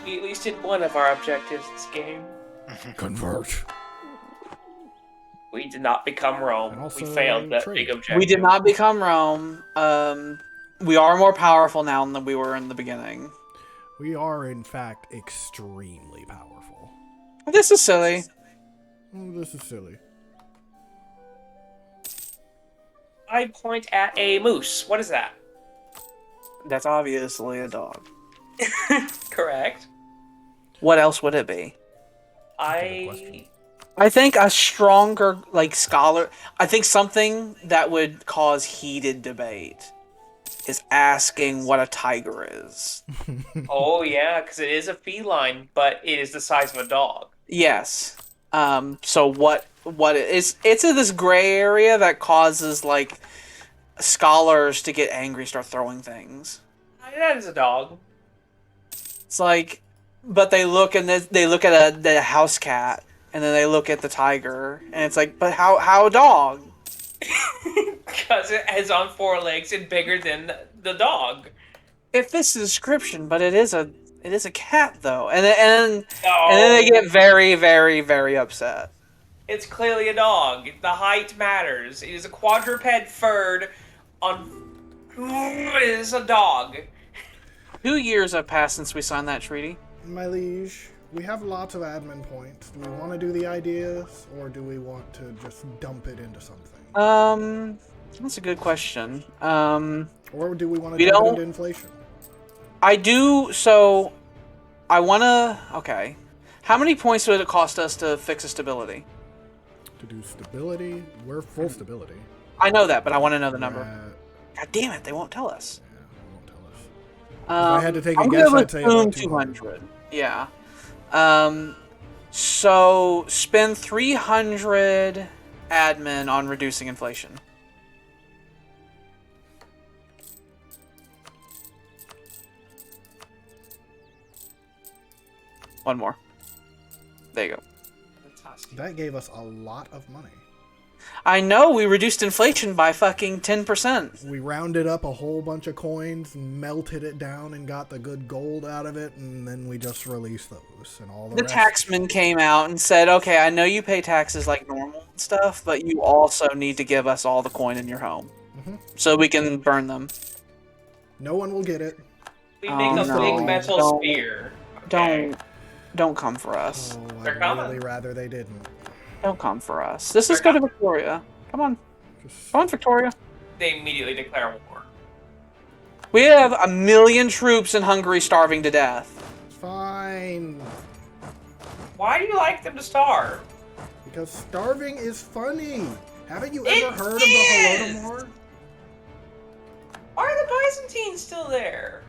We at least did one of our objectives this game. Convert. We did not become And Rome. also We failed that trade. big objective. We did not become Rome. We are more powerful now than we were in the beginning. We are, in fact, extremely powerful. This is silly. Oh, this is silly. I point at a moose. What is that? That's obviously a dog. Correct. What else would it be? I. I think a stronger, like, scholar... I think something that would cause heated debate is asking what a tiger is. Oh yeah, because it is a feline, but it is the size of a dog. Yes. So what it's in this gray area that causes, like, scholars to get angry, start throwing things. That is a dog. It's like, but they look and they look at the house cat, and then they look at the tiger, and it's like, but how a dog? Because it is on 4 legs and bigger than the dog. It fits the description, but it is a cat though, and then Oh, they get very, very, very upset. it's clearly a dog. The height matters. It is a quadruped furred on. It is a dog. 2 years have passed since we signed that treaty. My liege, we have lots of admin points. Do we want to do the ideas, or do we want to just dump it into something? That's a good question. Or do we want we to dump it don't- into inflation? I do, so I wanna, okay. How many points would it cost us to fix a stability? To do stability? We're full stability. I know that, but I want to know the number. Uh, God damn it, they won't tell us. yeah, they won't tell us. If I had to take a I'm guess, gonna I'd say about assume 200. 200. Yeah. So spend 300 admin on reducing inflation. One more. There you go. Fantastic. That gave us a lot of money. I know, we reduced inflation by fucking 10%. We rounded up a whole bunch of coins, melted it down, and got the good gold out of it, and then we just released those. And all The rest. taxman came out and said, okay, I know you pay taxes like normal and stuff, but you also need to give us all the coin in your home. Mhm. So we can burn them. No one will get it. We Oh, make a no. big metal Don't- spear. Okay. Don't come for us. Oh, They're I'd coming. really rather they didn't. Don't come for us. This is go to Victoria. Come on. Just Come on, Victoria. They immediately declare war. We have 1 million troops in Hungary starving to death. fine. Why do you like them to starve? Because starving is funny. Haven't you It ever heard of the is! Holodomor? Why are the Byzantines still there?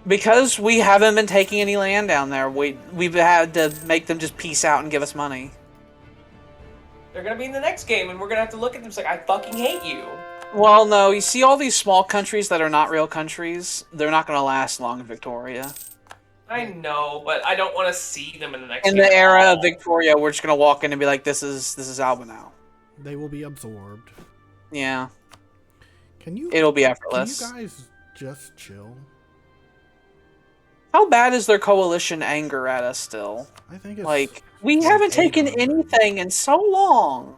Because we haven't been taking any land down there, we've had to make them just peace out and give us money. They're gonna be in the next game, and we're gonna have to look at them and say, I fucking hate you. Well, no, you see all these small countries that are not real countries, they're not going to last long in Victoria. I know, but I don't want to see them in the next In game the at era all. of Victoria, we're just going to walk in and be like, this is Alba now. They will be absorbed. Yeah, Can you? it'll be Can effortless. you guys just chill? How bad is their coalition anger at us still? I think it's Like, we haven't taken 800. anything in so long.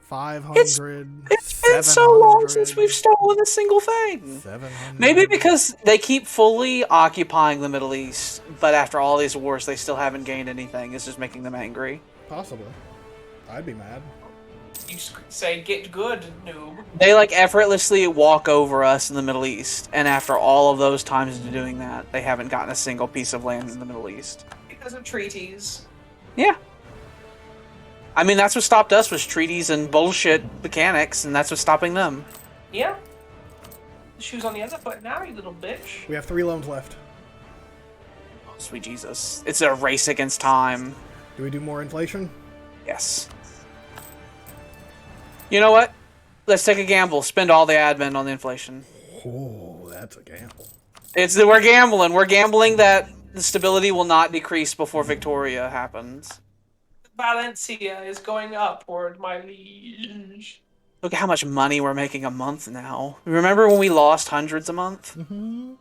500. It's been so long since we've stolen a single thing. 700. Maybe because they keep fully occupying the Middle East, but after all these wars, they still haven't gained anything. It's just making them angry. Possibly. I'd be mad. You say, get good, noob. They, like, effortlessly walk over us in the Middle East, and after all of those times of doing that, they haven't gotten a single piece of land in the Middle East. Because of treaties. Yeah. I mean, that's what stopped us, was treaties and bullshit mechanics, and that's what's stopping them. Yeah. The shoe's on the other foot now, you little bitch. We have 3 loans left. Oh, sweet Jesus. It's a race against time. Do we do more inflation? Yes. You know what? Let's take a gamble. Spend all the admin on the inflation. Oh, that's a gamble. We're gambling. We're gambling that the stability will not decrease before Victoria happens. Valencia is going upward, my liege. Look at how much money we're making a month now. Remember when we lost hundreds a month? Mm-hmm.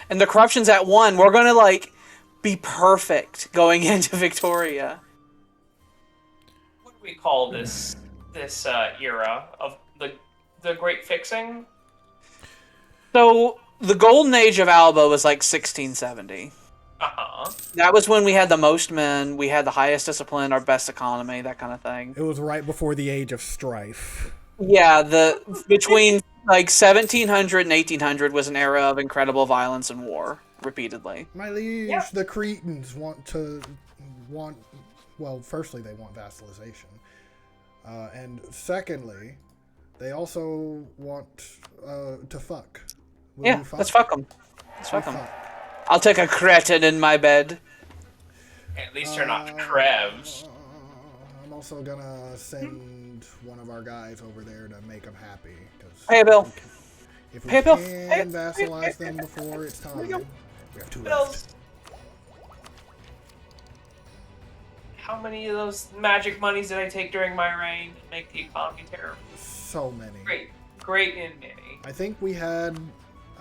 And the corruption's at 1. We're gonna, like, be perfect going into Victoria. What do we call this era of the Great Fixing? So, the golden age of Alba was like 1670. Uh-huh. That was when we had the most men, we had the highest discipline, our best economy, that kind of thing. It was right before the age of strife. Yeah, between like 1700 and 1800 was an era of incredible violence and war, repeatedly. My liege, Yep. the Cretans well, firstly, they want vassalization. And secondly, they also want to fuck. Will Yeah, you fuck? let's fuck them. Let's Will fuck you them. I'll take a cretin in my bed. At least they're not Krebs. I'm also gonna send one of our guys over there to make them happy. Pay a bill. If we Pay a bill. can vassalize them before it's time, we have 2 Bills. left. How many of those magic monies did I take during my reign to make the economy terrible? So many. Great and many. I think we had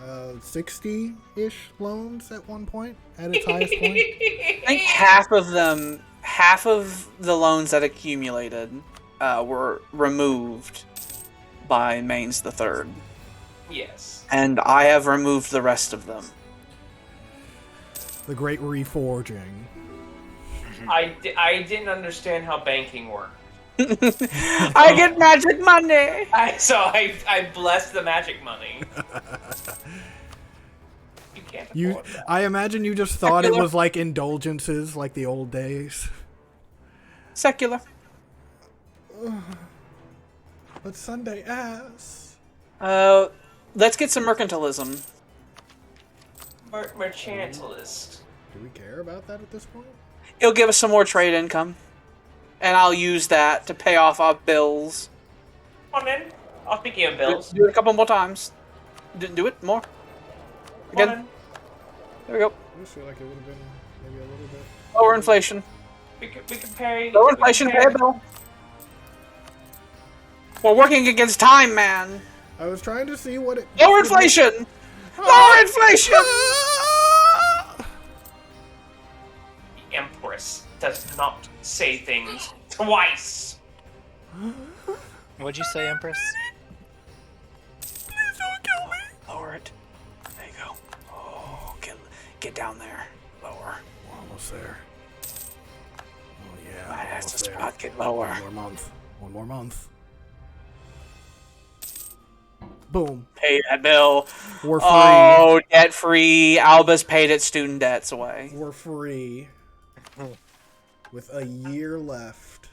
60-ish loans at one point, at its highest point. I think half of the loans that accumulated were removed by Mains the Third. Yes. And I have removed the rest of them. The Great Reforging. I didn't understand how banking worked. I get magic money! So I blessed the magic money. You can't afford that. I imagine you just thought it was like indulgences, like the old days. Secular. But Sunday ass. Let's get some mercantilism. Mercantilist. Do we care about that at this point? It'll give us some more trade income. And I'll use that to pay off our bills. Come on in. I'll pick you up bills. Do it a couple more times. Do it more. Come on Again. in. There we go. I just feel like it would have been maybe a little bit. Lower inflation. We can pay. Lower inflation, pay a bill. We're working against time, man. I was trying to see what it. Lower inflation! Lower inflation! The Empress does not say things twice. What'd you say, Empress? Please don't kill me. Lower it. There you go. Oh, get down there. Lower. We're almost there. Oh yeah. Right, that's almost the there. spot. Get lower. One more month. Boom. Pay that bill. We're free. Oh, debt free. Alba's paid its student debts away. We're free. With a year left.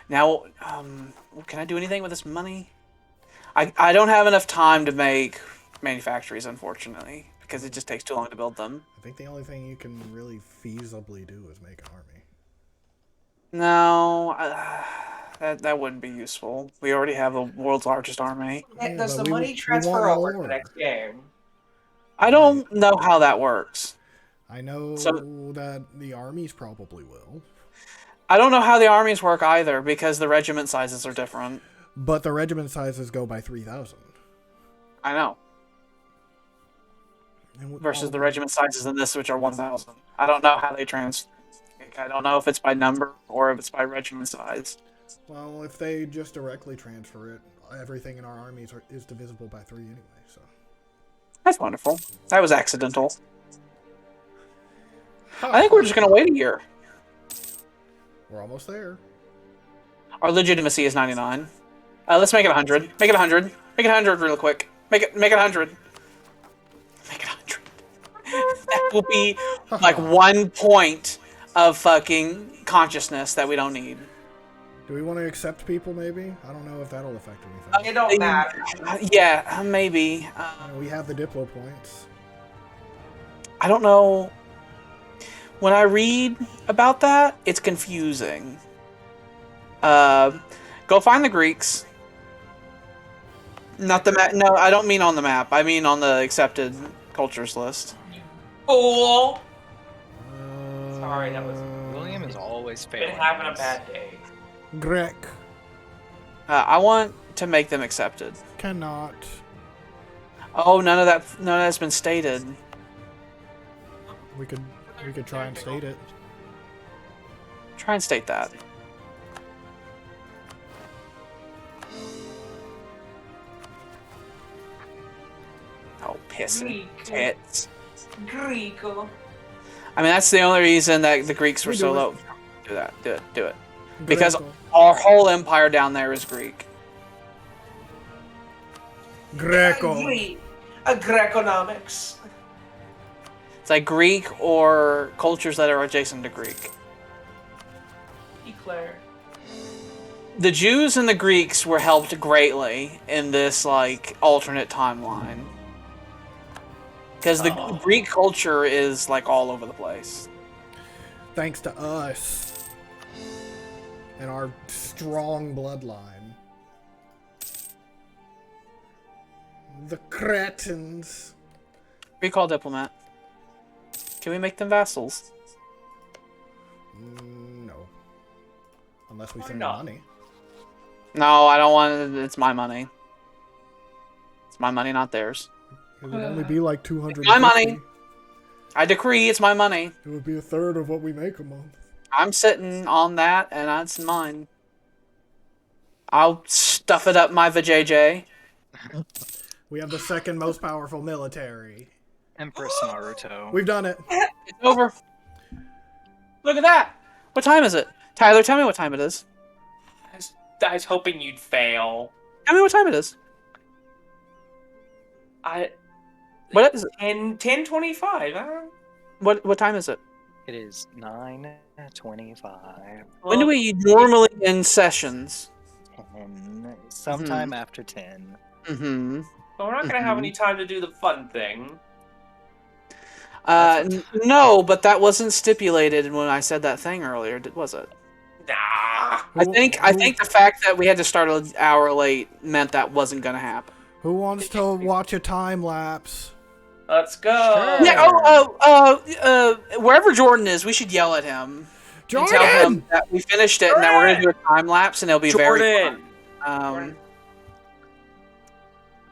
Now, can I do anything with this money? I don't have enough time to make manufactories, unfortunately, because it just takes too long to build them. I think the only thing you can really feasibly do is make an army. No, that wouldn't be useful. We already have the world's largest army. Yeah, Does but the we money want transfer over to more. the next game? I don't know how that works. I know So- that the armies probably will. I don't know how the armies work either, because the regiment sizes are different. But the regiment sizes go by 3,000. I know. versus the regiment sizes in this, which are 1,000. I don't know how they I don't know if it's by number or if it's by regiment size. Well, if they just directly transfer it, everything in our armies is divisible by 3 anyway, so. That's wonderful. That was accidental. I think we're just going to wait a year. We're almost there. Our legitimacy is 99. Let's make it 100. Make it 100. Make it 100 real quick. Make it 100. Make it 100. That will be like 1 point of fucking consciousness that we don't need. Do we want to accept people, maybe? I don't know if that'll affect anything. It don't matter. Yeah, maybe. We have the Diplo points. I don't know. When I read about that, it's confusing. Go find the Greeks. Not the map. No, I don't mean on the map. I mean on the accepted cultures list. Fool! Sorry, that was... William is always Been failing. having a bad day. Grek. I want to make them accepted. Cannot. Oh, none of that's been stated. We could try and state it. Try and state that. Oh, pissing tits. Greco. I mean, that's the only reason that the Greeks were We so do it. low. Do it. Because Greco. our whole empire down there is Greek. Greco. Greconomics. It's like Greek or cultures that are adjacent to Greek. Eclair. The Jews and the Greeks were helped greatly in this, like, alternate timeline. Because the Greek culture is, like, all over the place. Thanks to us. And our strong bloodline. The Cretans. Recall diplomat. Can we make them vassals? No. Unless we Why send not? them money. No, I don't want it. It's my money. It's my money, not theirs. It would only be like 200. My money. I decree it's my money. It would be a third of what we make a month. I'm sitting on that, and that's mine. I'll stuff it up my vajayjay. We have the second most powerful military. Empress Naruto. We've done it. It's over. Look at that. What time is it? Tyler, tell me what time it is. I was hoping you'd fail. Tell me what time it is. What is it? 10:25. What time is it? It is 9:25. When do we normally end sessions? 10. Sometime after 10. Mm-hmm. Well, we're not gonna have any time to do the fun thing. No, but that wasn't stipulated when I said that thing earlier, was it? Nah. I think the fact that we had to start an hour late meant that wasn't gonna happen. Who wants to watch a time lapse? Let's go. Sure. Yeah. Wherever Jordan is, we should yell at him. Jordan! And tell him that we finished it and that we're gonna do a time lapse, and it'll be very Jordan. fun.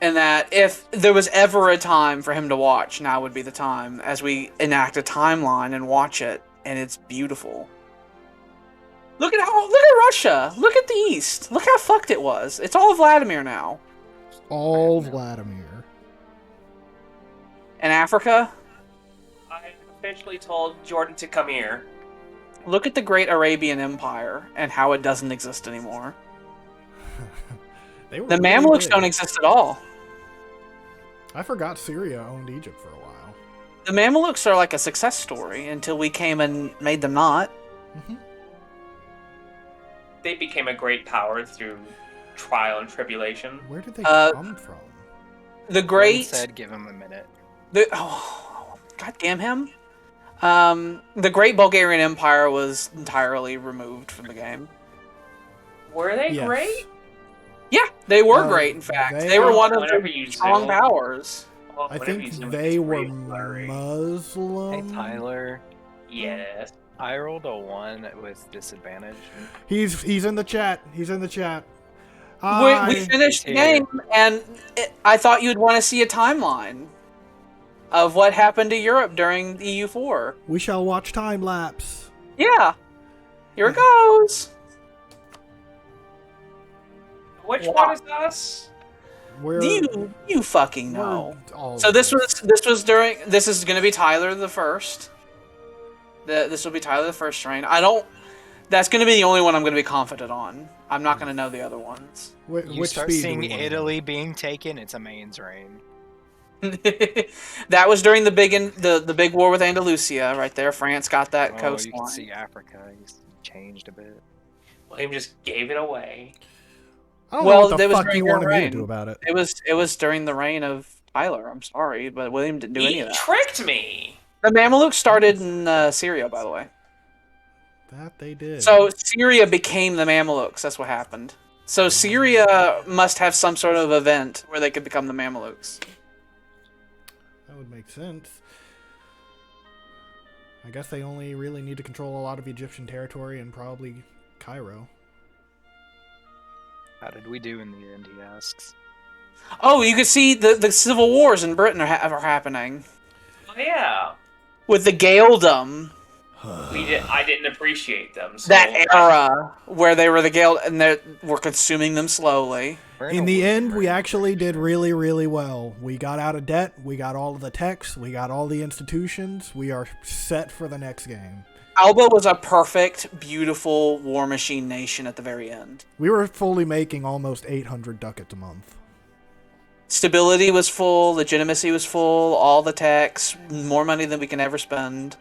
And that if there was ever a time for him to watch, now would be the time as we enact a timeline and watch it, and it's beautiful. Look at Russia. Look at the East. Look how fucked it was. It's all Vladimir now. All Vladimir. And Africa, I officially told Jordan to come here. look at the Great Arabian Empire and how it doesn't exist anymore. They were The really Mamluks big. don't exist at all. I forgot Syria owned Egypt for a while. The Mamluks are like a success story until we came and made them not. Mm-hmm. They became a great power through trial and tribulation. Where did they come from? The Gordon Great... said give him a minute. God damn him. The Great Bulgarian Empire was entirely removed from the game. Were they Yes. great? Yeah, they were great, in fact. They were one of Whenever the you strong zoom. powers. Well, I whenever think you zoom, they it's were really blurry. Muslim. Hey Tyler, Yes. I rolled a 1 with disadvantage. He's in the chat. He's in the chat. We Hi. finished the Here. game, and I thought you'd want to see a timeline. of what happened to Europe during EU4. We shall watch time lapse. Yeah. Here it goes. Which Wow. one is us? You fucking know. all So of this us. this is going to be Tyler the First. This will be Tyler the First train. That's going to be the only one I'm going to be confident on. I'm not going to know the other ones. You Which start speed do seeing we wanna Italy being taken, it's a Maine's reign. That was during the big war with Andalusia, right there. France got that Oh, coastline. you can see Africa. He's changed a bit. William just gave it away. I don't know what the that was fuck during you your wanted me to reign. do about it. It was during the reign of Tyler. I'm sorry, but William didn't do any of that. Tricked me. The Mamelukes started in Syria, by the way. That they did. So Syria became the Mamelukes. That's what happened. So Syria must have some sort of event where they could become the Mamelukes. That would make sense. I guess they only really need to control a lot of Egyptian territory and probably Cairo. How did we do in the end, he asks. Oh, you can see the civil wars in Britain are happening. Oh, yeah. With the Gaeldom. I didn't appreciate them. So That era where they were the Gale and they were consuming them slowly. In the end, we actually did really, really well. We got out of debt, we got all of the techs, we got all the institutions, we are set for the next game. Alba was a perfect, beautiful war machine nation at the very end. We were fully making almost 800 ducats a month. Stability was full, legitimacy was full, all the techs, more money than we can ever spend.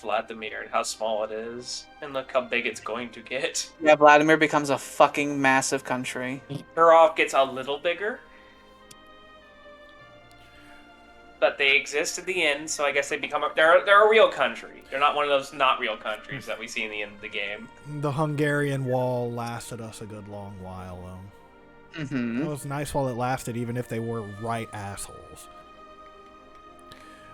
Vladimir and how small it is, and look how big it's going to get. Yeah, Vladimir becomes a fucking massive country. Turov gets a little bigger, but they exist at the end, so I guess they become they're a real country. They're not one of those not real countries that we see in the end of the game. The Hungarian Wall lasted us a good long while, though. Mm-hmm. It was nice while it lasted, even if they were right assholes.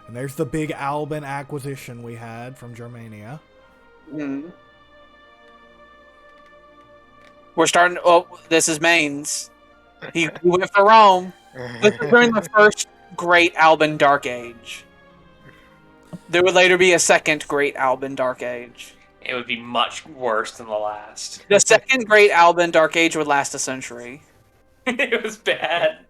And there's the big Alban acquisition we had from Germania. Mm-hmm. We're starting. Oh, this is Mainz. He went for Rome. This is during the first Great Alban Dark Age. There would later be a second Great Alban Dark Age. It would be much worse than the last. The second Great Alban Dark Age would last a century. It was bad.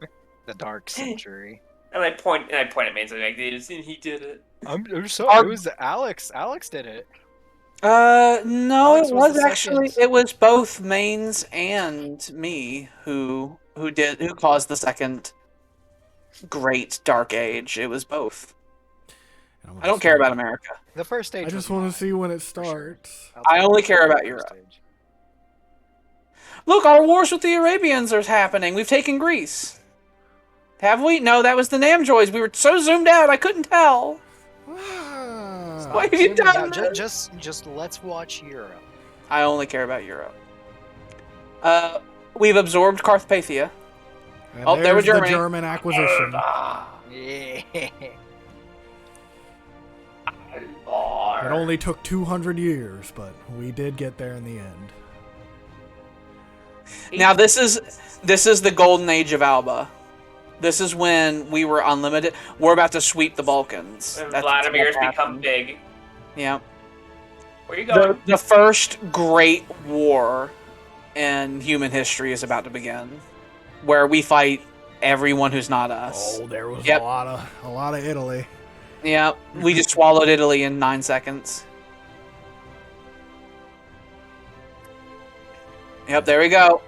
The Dark Century. And I point at Manson like this, and he did it. I'm sorry, it was Alex. Alex did it. No, Alex it was was the actually second. it was both Mainz and me who caused the second Great Dark Age. It was both. I don't care about America. The first stage. I just was want mine, to see when it for sure. starts. I'll I take only the care about first Europe. stage. Look, our wars with the Arabians are happening. We've taken Greece. Have we? No, that was the Namjoys. We were so zoomed out, I couldn't tell. Ah. Why have you Zoom done out. this? Just let's watch Europe. I only care about Europe. We've absorbed Carpathia. And Oh, there was there's the Germany. German acquisition. Yeah. It only took 200 years, but we did get there in the end. Now this is the golden age of Alba. This is when we were unlimited. We're about to sweep the Balkans. And That's Vladimir's what's become happened. big. Yeah. Where you going? The first great war in human history is about to begin, where we fight everyone who's not us. Oh, there was Yep. a lot of Italy. Yeah, we just swallowed Italy in 9 seconds. Yep, there we go.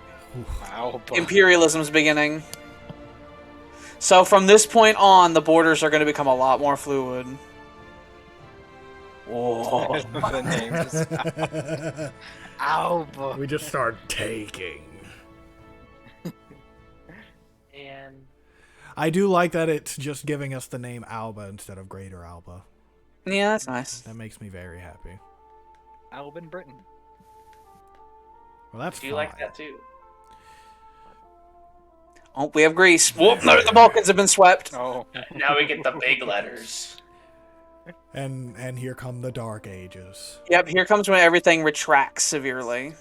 Wow. Imperialism's beginning. So from this point on, the borders are going to become a lot more fluid. Whoa. The name just. Alba. We just start taking. And I do like that it's just giving us the name Alba instead of Greater Alba. Yeah, that's nice. That makes me very happy. Alban Britain. Well, that's do you fine. like that too? Oh, we have Greece. Whoop, no, the Balkans have been swept. Oh. Now we get the big letters. And here come the Dark Ages. Yep, here comes when everything retracts severely.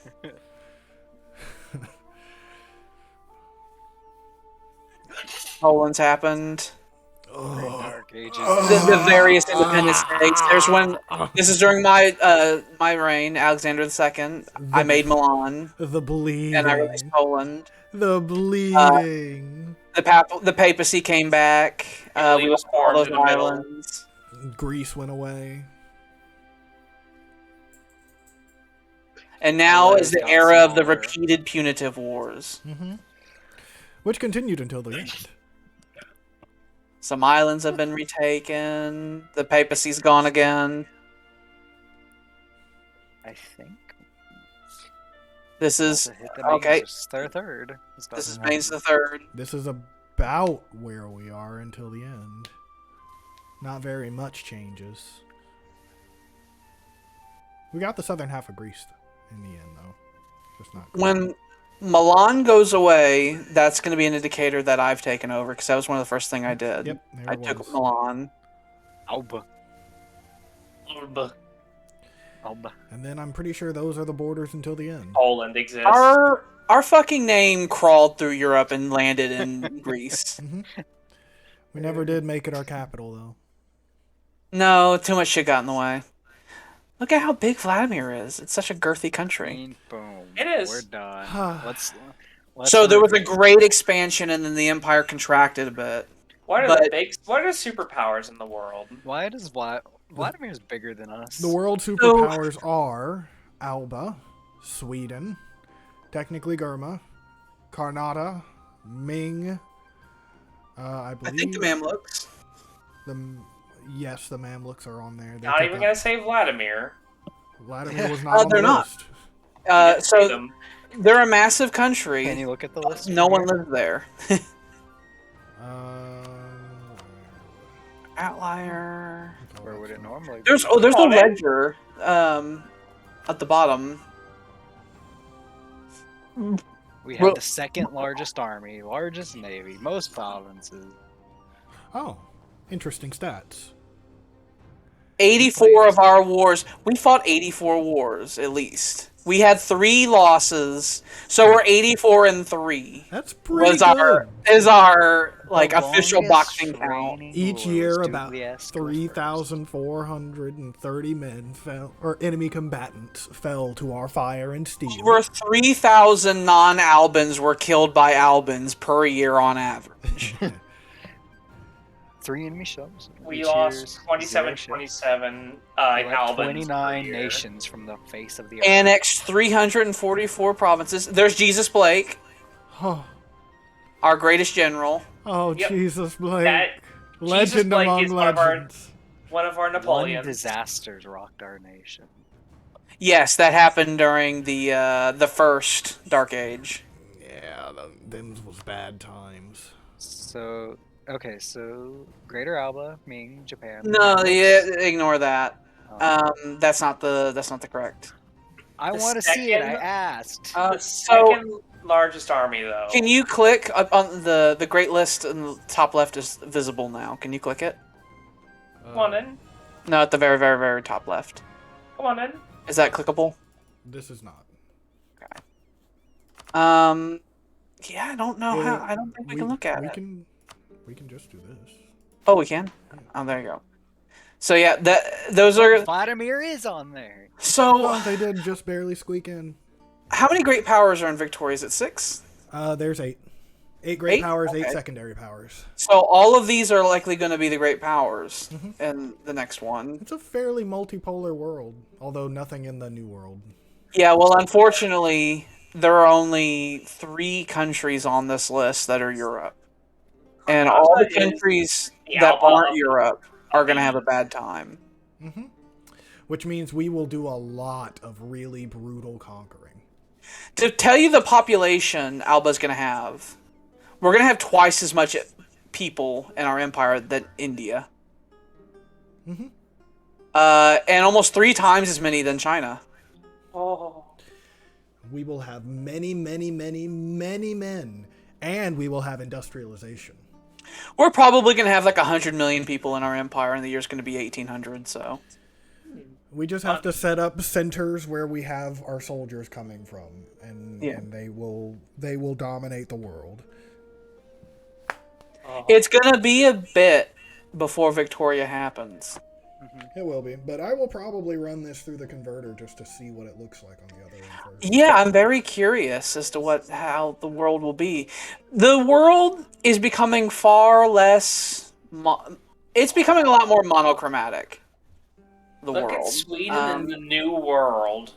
Poland's happened. Oh, the various independent states. There's when this is during my reign, Alexander II. I made Milan The and I released bleeding. Poland. The bleeding. The papacy came back. Italy We was lost all formed those in the middle. islands. Greece went away. And now The is the got era of the smaller. repeated punitive wars. Which continued until the end. Some islands have been retaken. The papacy's gone again. I think. This is About to hit the okay. Mainz. It's their third. This is Mainz the Third. This is about where we are until the end. Not very much changes. We got the southern half of Greece in the end, though. Just not. When Milan goes away, that's going to be an indicator that I've taken over because that was one of the first thing I did. Yep, there I it took was. Milan. Alba. Alba. Alba. And then I'm pretty sure those are the borders until the end. Poland exists. Our fucking name crawled through Europe and landed in Greece. We never did make it our capital, though. No, too much shit got in the way. Look at how big Vladimir is. It's such a girthy country. Boom. It is. We're done. let's So there was a review. great expansion and then the empire contracted a bit. What are But- the big? What are superpowers in the world? Why does Vladimir's bigger than us? The world superpowers are Alba, Sweden, technically Gurma, Karnata, Ming. I I believe think the Mamluks. Yes, the Mamluks are on there. They Not took even up- gonna say Vladimir. Vladimir was not on they're the not. list. So Them. they're a massive country. Can you look at the list? No from one here? lives there. Uh, Outlier. Where would it normally be? There's a On it. ledger at the bottom. We have the second largest army, largest navy, most provinces. Oh, interesting stats. 84 of our wars. We fought 84 wars at least. We had 3 losses, so we're 84-3. That's pretty Was good. our like The official longest boxing count. reigning Each ruler year, was about Dulius the 3,430 men fell, or enemy combatants fell to our fire and steel. Over 3,000 non-Albans were killed by Albans per year on average. first. 3 enemy ships. We each lost year's 27, 0 ships. 27 We wiped Albans 29 per year. nations from the face of the earth. Annexed 344 provinces. There's Jesus Blake, Oh, our greatest general. Yep. Jesus, Blake. That Legend Jesus Blake among is one of our- legends. One of our One Napoleons. disaster rocked our nation. Yes, that happened during the first Dark Age. Yeah, them was bad times. So, okay, so Greater Alba, Ming, Japan. No, yeah, ignore that. Oh. That's not the correct. I the want to see it. I second- asked. The So second largest army, though. can you click up on the great list in the top left is visible now? Can you click it? Come on in. No, at the very, very, very top left. Come on in. Is that clickable? This is not. Yeah, I don't know how. I don't think we can look at it. We can just do this. Oh, we can. Oh, there you go. So yeah, those are. Vladimir is on there. So Oh, they did just barely squeak in. how many great powers are in Victoria? Is it 6? There's 8. 8 great 8? powers, 8 Okay. secondary powers. So all of these are likely going to be the great powers in the next one. It's a fairly multipolar world, although nothing in the new world. Yeah, well, unfortunately, there are only 3 countries on this list that are Europe. And all the countries the that Alba aren't of- Europe are going to have a bad time. Which means we will do a lot of really brutal conquering. To tell you the population Alba's going to have, we're going to have twice as much people in our empire than India. And almost 3 times as many than China. Oh. We will have many, many, many, many men, and we will have industrialization. We're probably going to have like 100 million people in our empire, and the year's going to be 1800, so... We just have to set up centers where we have our soldiers coming from, and they will dominate the world. It's going to be a bit, before Victoria happens. It will be, but I will probably run this through the converter just to see what it looks like on the other end first. Yeah, I'm very curious as to how the world will be. The world is becoming far less. It's becoming a lot more monochromatic. The Look at world. Sweden in the New World.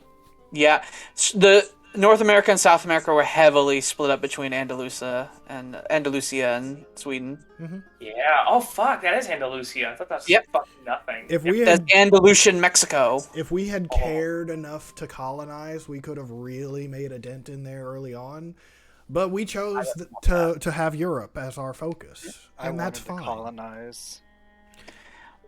Yeah, the North America and South America were heavily split up between Andalusia and Sweden. Yeah. Oh fuck, that is Andalusia. I thought that's fucking nothing. If we That's had Andalusian Mexico. If we had cared enough to colonize, we could have really made a dent in there early on. But we chose to have Europe as our focus, and that's fine. To colonize,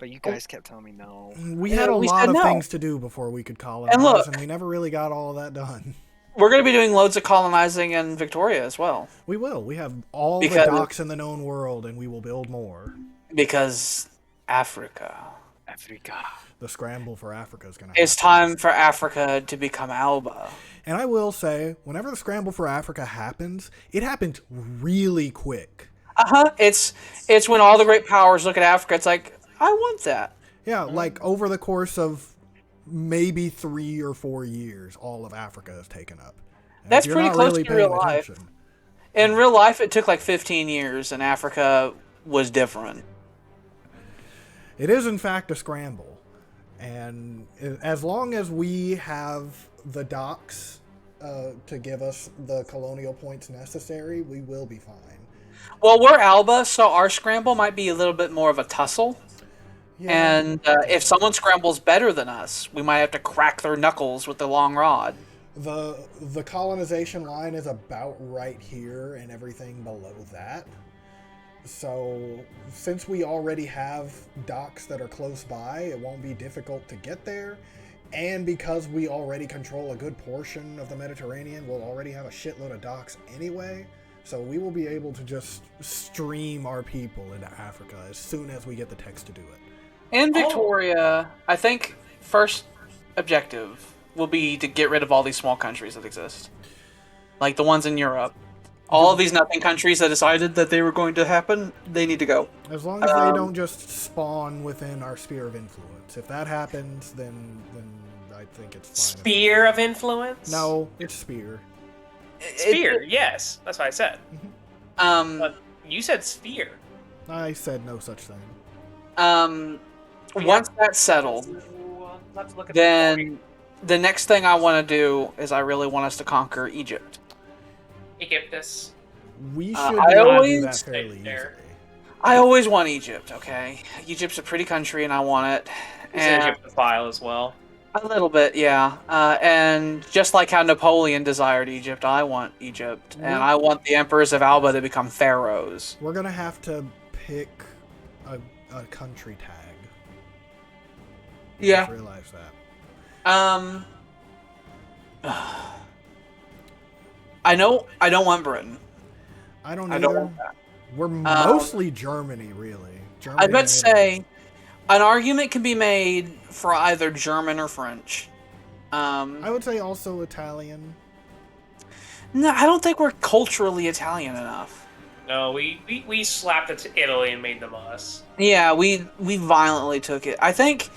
but you guys kept telling me no. We had a lot of things to do before we could colonize, And look, and we never really got all of that done. We're going to be doing loads of colonizing in Victoria as well. We will. We have all the docks in the known world, and we will build more. Because Africa. The scramble for Africa is going to happen. It's time for Africa to become Alba. And I will say, whenever the scramble for Africa happens, it happens really quick. It's when all the great powers look at Africa, it's like, I want that. Yeah, like over the course of maybe 3 or 4 years, all of Africa is taken up. And that's pretty close to real life. In real life, it took like 15 years, and Africa was different. It is, in fact, a scramble. And as long as we have the docks to give us the colonial points necessary, we will be fine. Well, we're Alba, so our scramble might be a little bit more of a tussle. Yeah. And if someone scrambles better than us, we might have to crack their knuckles with the long rod. The colonization line is about right here, and everything below that. So, since we already have docks that are close by, it won't be difficult to get there. And because we already control a good portion of the Mediterranean, we'll already have a shitload of docks anyway. So we will be able to just stream our people into Africa as soon as we get the text to do it. In Victoria, I think first objective will be to get rid of all these small countries that exist. Like the ones in Europe. All of these nothing countries that decided that they were going to happen, they need to go. As long as they don't just spawn within our sphere of influence. If that happens, then I think it's fine. Sphere of influence? No, it's sphere. Sphere, yes. That's what I said. But you said sphere. I said no such thing. Once that's settled, then the next thing I want to do is I really want us to conquer Egypt. Egyptus. We should do that fairly easily. I always want Egypt, okay? Egypt's a pretty country and I want it. He's an Egyptophile as well. A little bit, yeah. And just like how Napoleon desired Egypt, I want Egypt. And I want the emperors of Alba to become pharaohs. We're going to have to pick a country tag. Yeah. I just realized that. I don't want Britain. I don't want that. We're mostly Germany, really. Germany, I bet say an argument can be made for either German or French. I would say also Italian. No, I don't think we're culturally Italian enough. No, we slapped it to Italy and made them us. Yeah, we violently took it. I think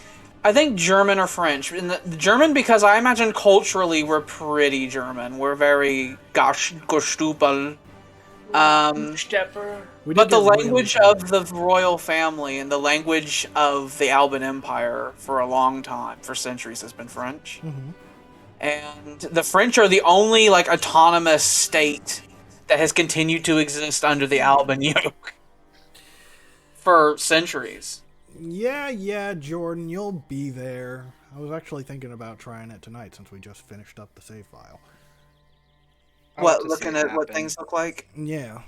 German or French. And the German, because I imagine culturally we're pretty German. We're very gestupel. But the language of the royal family and the language of the Alban Empire for a long time, for centuries, has been French. Mm-hmm. And the French are the only autonomous state that has continued to exist under the Alban yoke for centuries. Yeah, Jordan, you'll be there. I was actually thinking about trying it tonight since we just finished up the save file. Looking at what things look like? Yeah.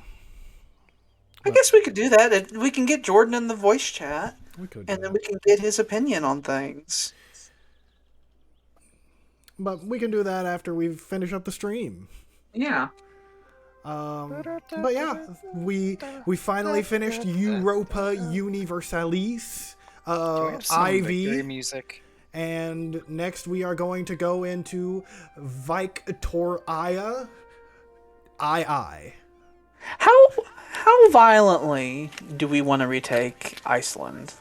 I guess we could do that. We can get Jordan in the voice chat. We could. And then we can get his opinion on things. But we can do that after we finish up the stream. Yeah. But yeah, we finally finished Europa Universalis IV music. And next we are going to go into Victoria II. How how violently do we want to retake Iceland?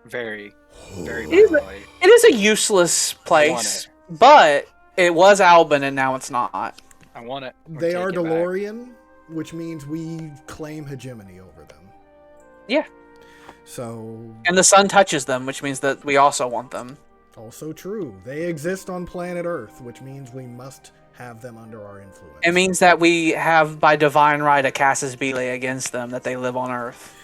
Very, very It is, violently. it is a useless place, but it was Alban and now it's not. I want it. Or They take are it back. DeLorean, which means we claim hegemony over them. Yeah. So, And the sun touches them, which means that we also want them. also true. They exist on planet Earth, which means we must have them under our influence. It means that we have, by divine right, a casus belli against them, that they live on Earth.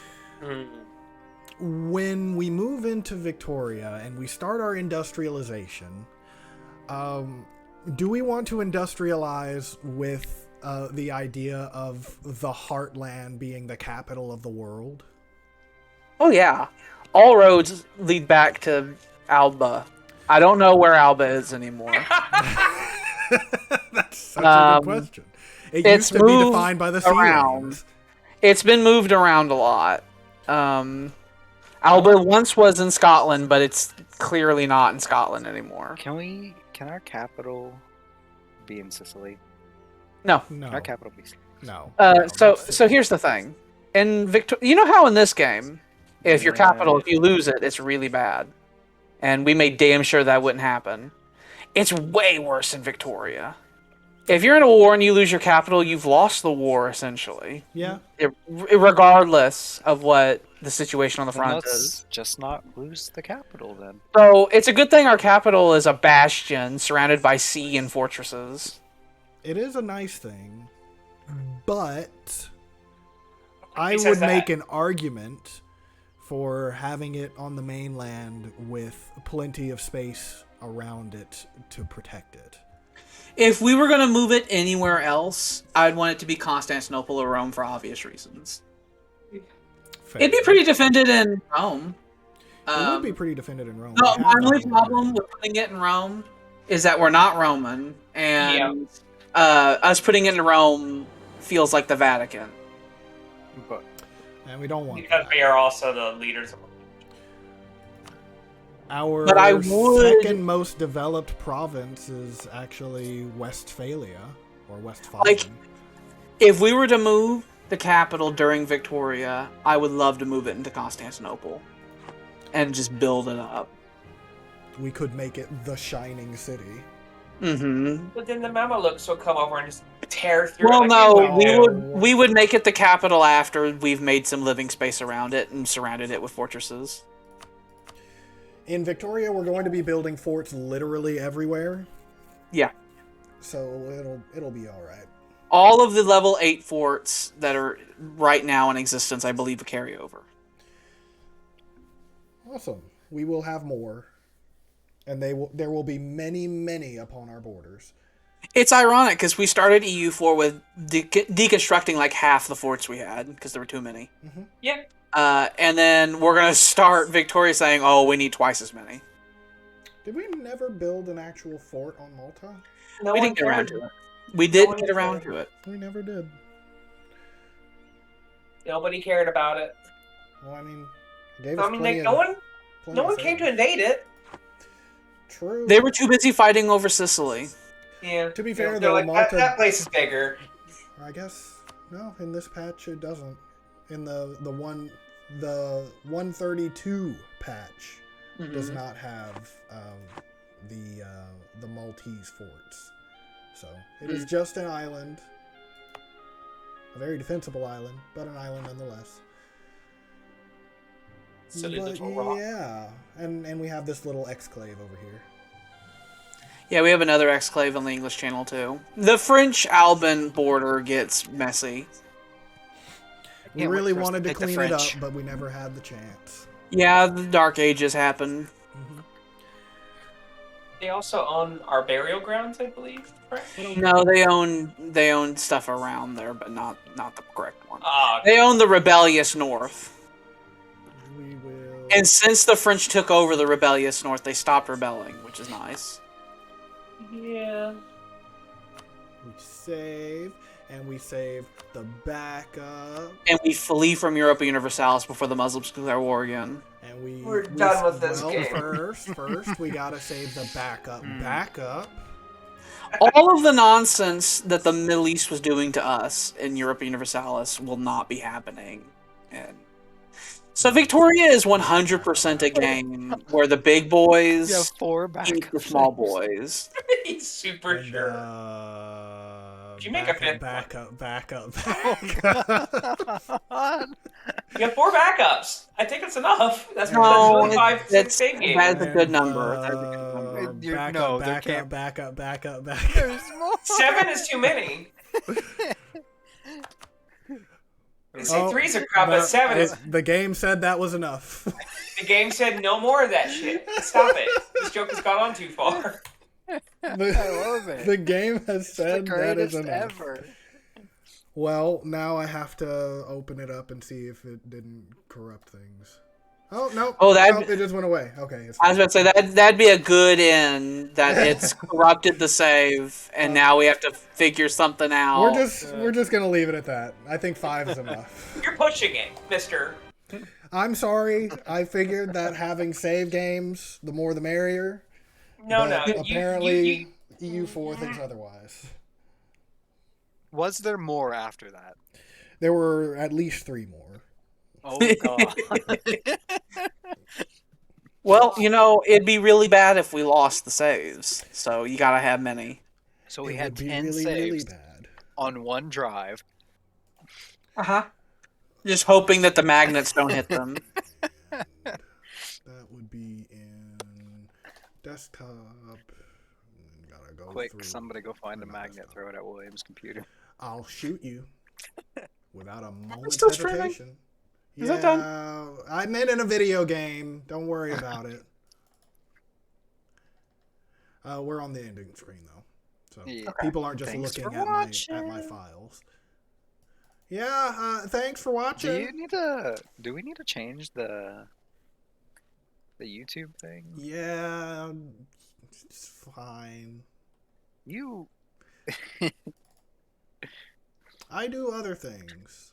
When we move into Victoria and we start our industrialization, do we want to industrialize with the idea of the heartland being the capital of the world? Oh yeah. All roads lead back to Alba. I don't know where Alba is anymore. That's such a good question. It used to be moved defined by the sea around. lanes. It's been moved around a lot. Alba once was in Scotland, but it's clearly not in Scotland anymore. Can our capital be in Sicily? No. No, Can our capital be? no. So here's the thing. In you know how in this game, if your capital, if you lose it, it's really bad. And we made damn sure that wouldn't happen. It's way worse in Victoria. If you're in a war and you lose your capital, you've lost the war, essentially. Yeah. Regardless of what the situation on the Then front let's is. just not lose the capital then. So it's a good thing our capital is a bastion surrounded by sea and fortresses. It is a nice thing, but I He would says that. make an argument for having it on the mainland with plenty of space around it to protect it. If we were going to move it anywhere else, I'd want it to be Constantinople or Rome for obvious reasons. Fair. It'd be pretty defended in Rome. It would be pretty defended in Rome. No, We my have only that problem already. with putting it in Rome is that we're not Roman, and us putting it in Rome feels like the Vatican. But And we don't want Because that. we are also the leaders of Our But I would- second most developed province is actually Westphalia, or Westphalian. Like- If we were to move the capital during Victoria, I would love to move it into Constantinople and just build it up. We could make it the Shining City. Mm-hmm. But then the Mamelukes will come over and just tear through Well, it. no, Like they would do. we would make it the capital after we've made some living space around it and surrounded it with fortresses. In Victoria, we're going to be building forts literally everywhere, Yeah. so it'll be all right. All of the level 8 forts that are right now in existence, I believe, carry over. Awesome. We will have more, and there will be many, many upon our borders. It's ironic because we started EU4 with deconstructing like half the forts we had because there were too many. Yeah. And then we're going to start Victoria saying, oh, we need twice as many. Did we never build an actual fort on Malta? No We one didn't get around cared. to it. We did one get around cared. to it. We never did. Nobody cared about it. Well, I mean, gave I us mean, plenty like, of, no one plenty of came to things. invade it. True. They were too busy fighting over Sicily. Yeah. To be fair, They're though, like, Malta- that place is bigger. I guess no. In this patch, it doesn't. In the 132 patch does not have the Maltese forts. So it is just an island, a very defensible island, but an island nonetheless. Silly But little rock. yeah, and we have this little exclave over here. Yeah, we have another exclave on the English Channel too. The French-Alban border gets messy. We Can't wait really for us to wanted to pick the clean it up, French. but we never had the chance. Yeah, the Dark Ages happened. They also own our burial grounds, I believe. Right? No, they own stuff around there, but not the correct one. Ah, They own the rebellious North. We will. And since the French took over the rebellious North, they stopped rebelling, which is nice. yeah. We save, and we save the backup, And we flee from Europa Universalis before the Muslims declare war again. and We're done with this well, game. First, we gotta save the backup. Backup. All of the nonsense that the Middle East was doing to us in Europa Universalis will not be happening. And so Victoria is 100% a game where the big boys You have 4 eat the backup small saves. boys. He's super And sure. Did you make a fifth back up. God. You have 4 backups. I think it's enough. That's No, really 5, 6 save games. that is a good number. That is a good number. Back up. There's more. 7 is too many. They say 3's a crap, but 7 is. The game said that was enough. The game said no more of that shit. Stop it. This joke has gone on too far. I love it. The game has said the that is greatest enough. ever. Well, now I have to open it up and see if it didn't corrupt things. Oh no! Oh, nope, it just went away. Okay, it's I was about to say that'd be a good end. That it's corrupted the save, and now we have to figure something out. we're just gonna leave it at that. I think 5 is enough. You're pushing it, mister. I'm sorry. I figured that having save games, the more the merrier. No, but no. apparently, EU4 thinks otherwise. Was there more after that? There were at least 3 more. Oh god. Well, it'd be really bad if we lost the saves. So you gotta have many. So we It had would be 10 really, saves really bad. on one drive. Just hoping that the magnets don't hit them. That would be in desktop. Gotta go Quick, through. somebody go find a Not magnet, desktop. throw it at William's computer. I'll shoot you without a moment's still streaming? hesitation. Is that done? I'm in a video game. Don't worry about it. We're on the ending screen though, so Yeah. people aren't just Thanks looking for at watching. my files. Yeah. Thanks for watching. Do we need to change the YouTube thing? Yeah, it's fine. You I do other things.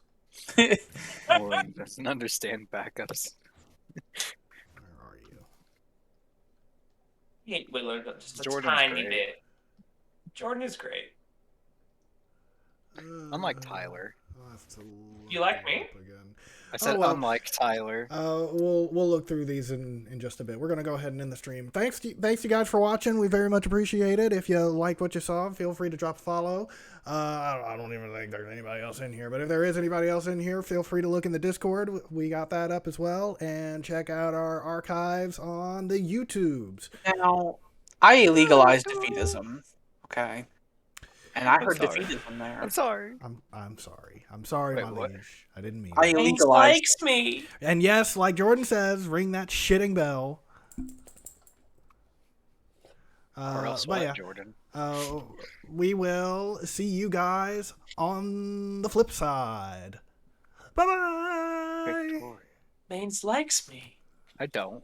William doesn't understand backups. Where are you? He learned just a Jordan's tiny great. bit. Jordan is great. Unlike Tyler. I'll have to look You like it me? up again. I said well. unlike Tyler. We'll look through these in just a bit. We're gonna go ahead and end the stream. Thanks you guys for watching. We very much appreciate it. If you liked what you saw, feel free to drop a follow. I don't even think there's anybody else in here, but if there is anybody else in here, feel free to look in the Discord. We got that up as well, and check out our archives on the YouTubes. Now, I legalized defeatism. Okay. And I heard sorry. defeatism there. I'm sorry. I'm sorry. I'm sorry, Wait, my what? liege. I didn't mean I it. He legalized. likes me. And yes, like Jordan says, ring that shitting bell. Or else but what, yeah. Jordan? We will see you guys on the flip side. Bye bye. Victoria. Mains likes me. I don't.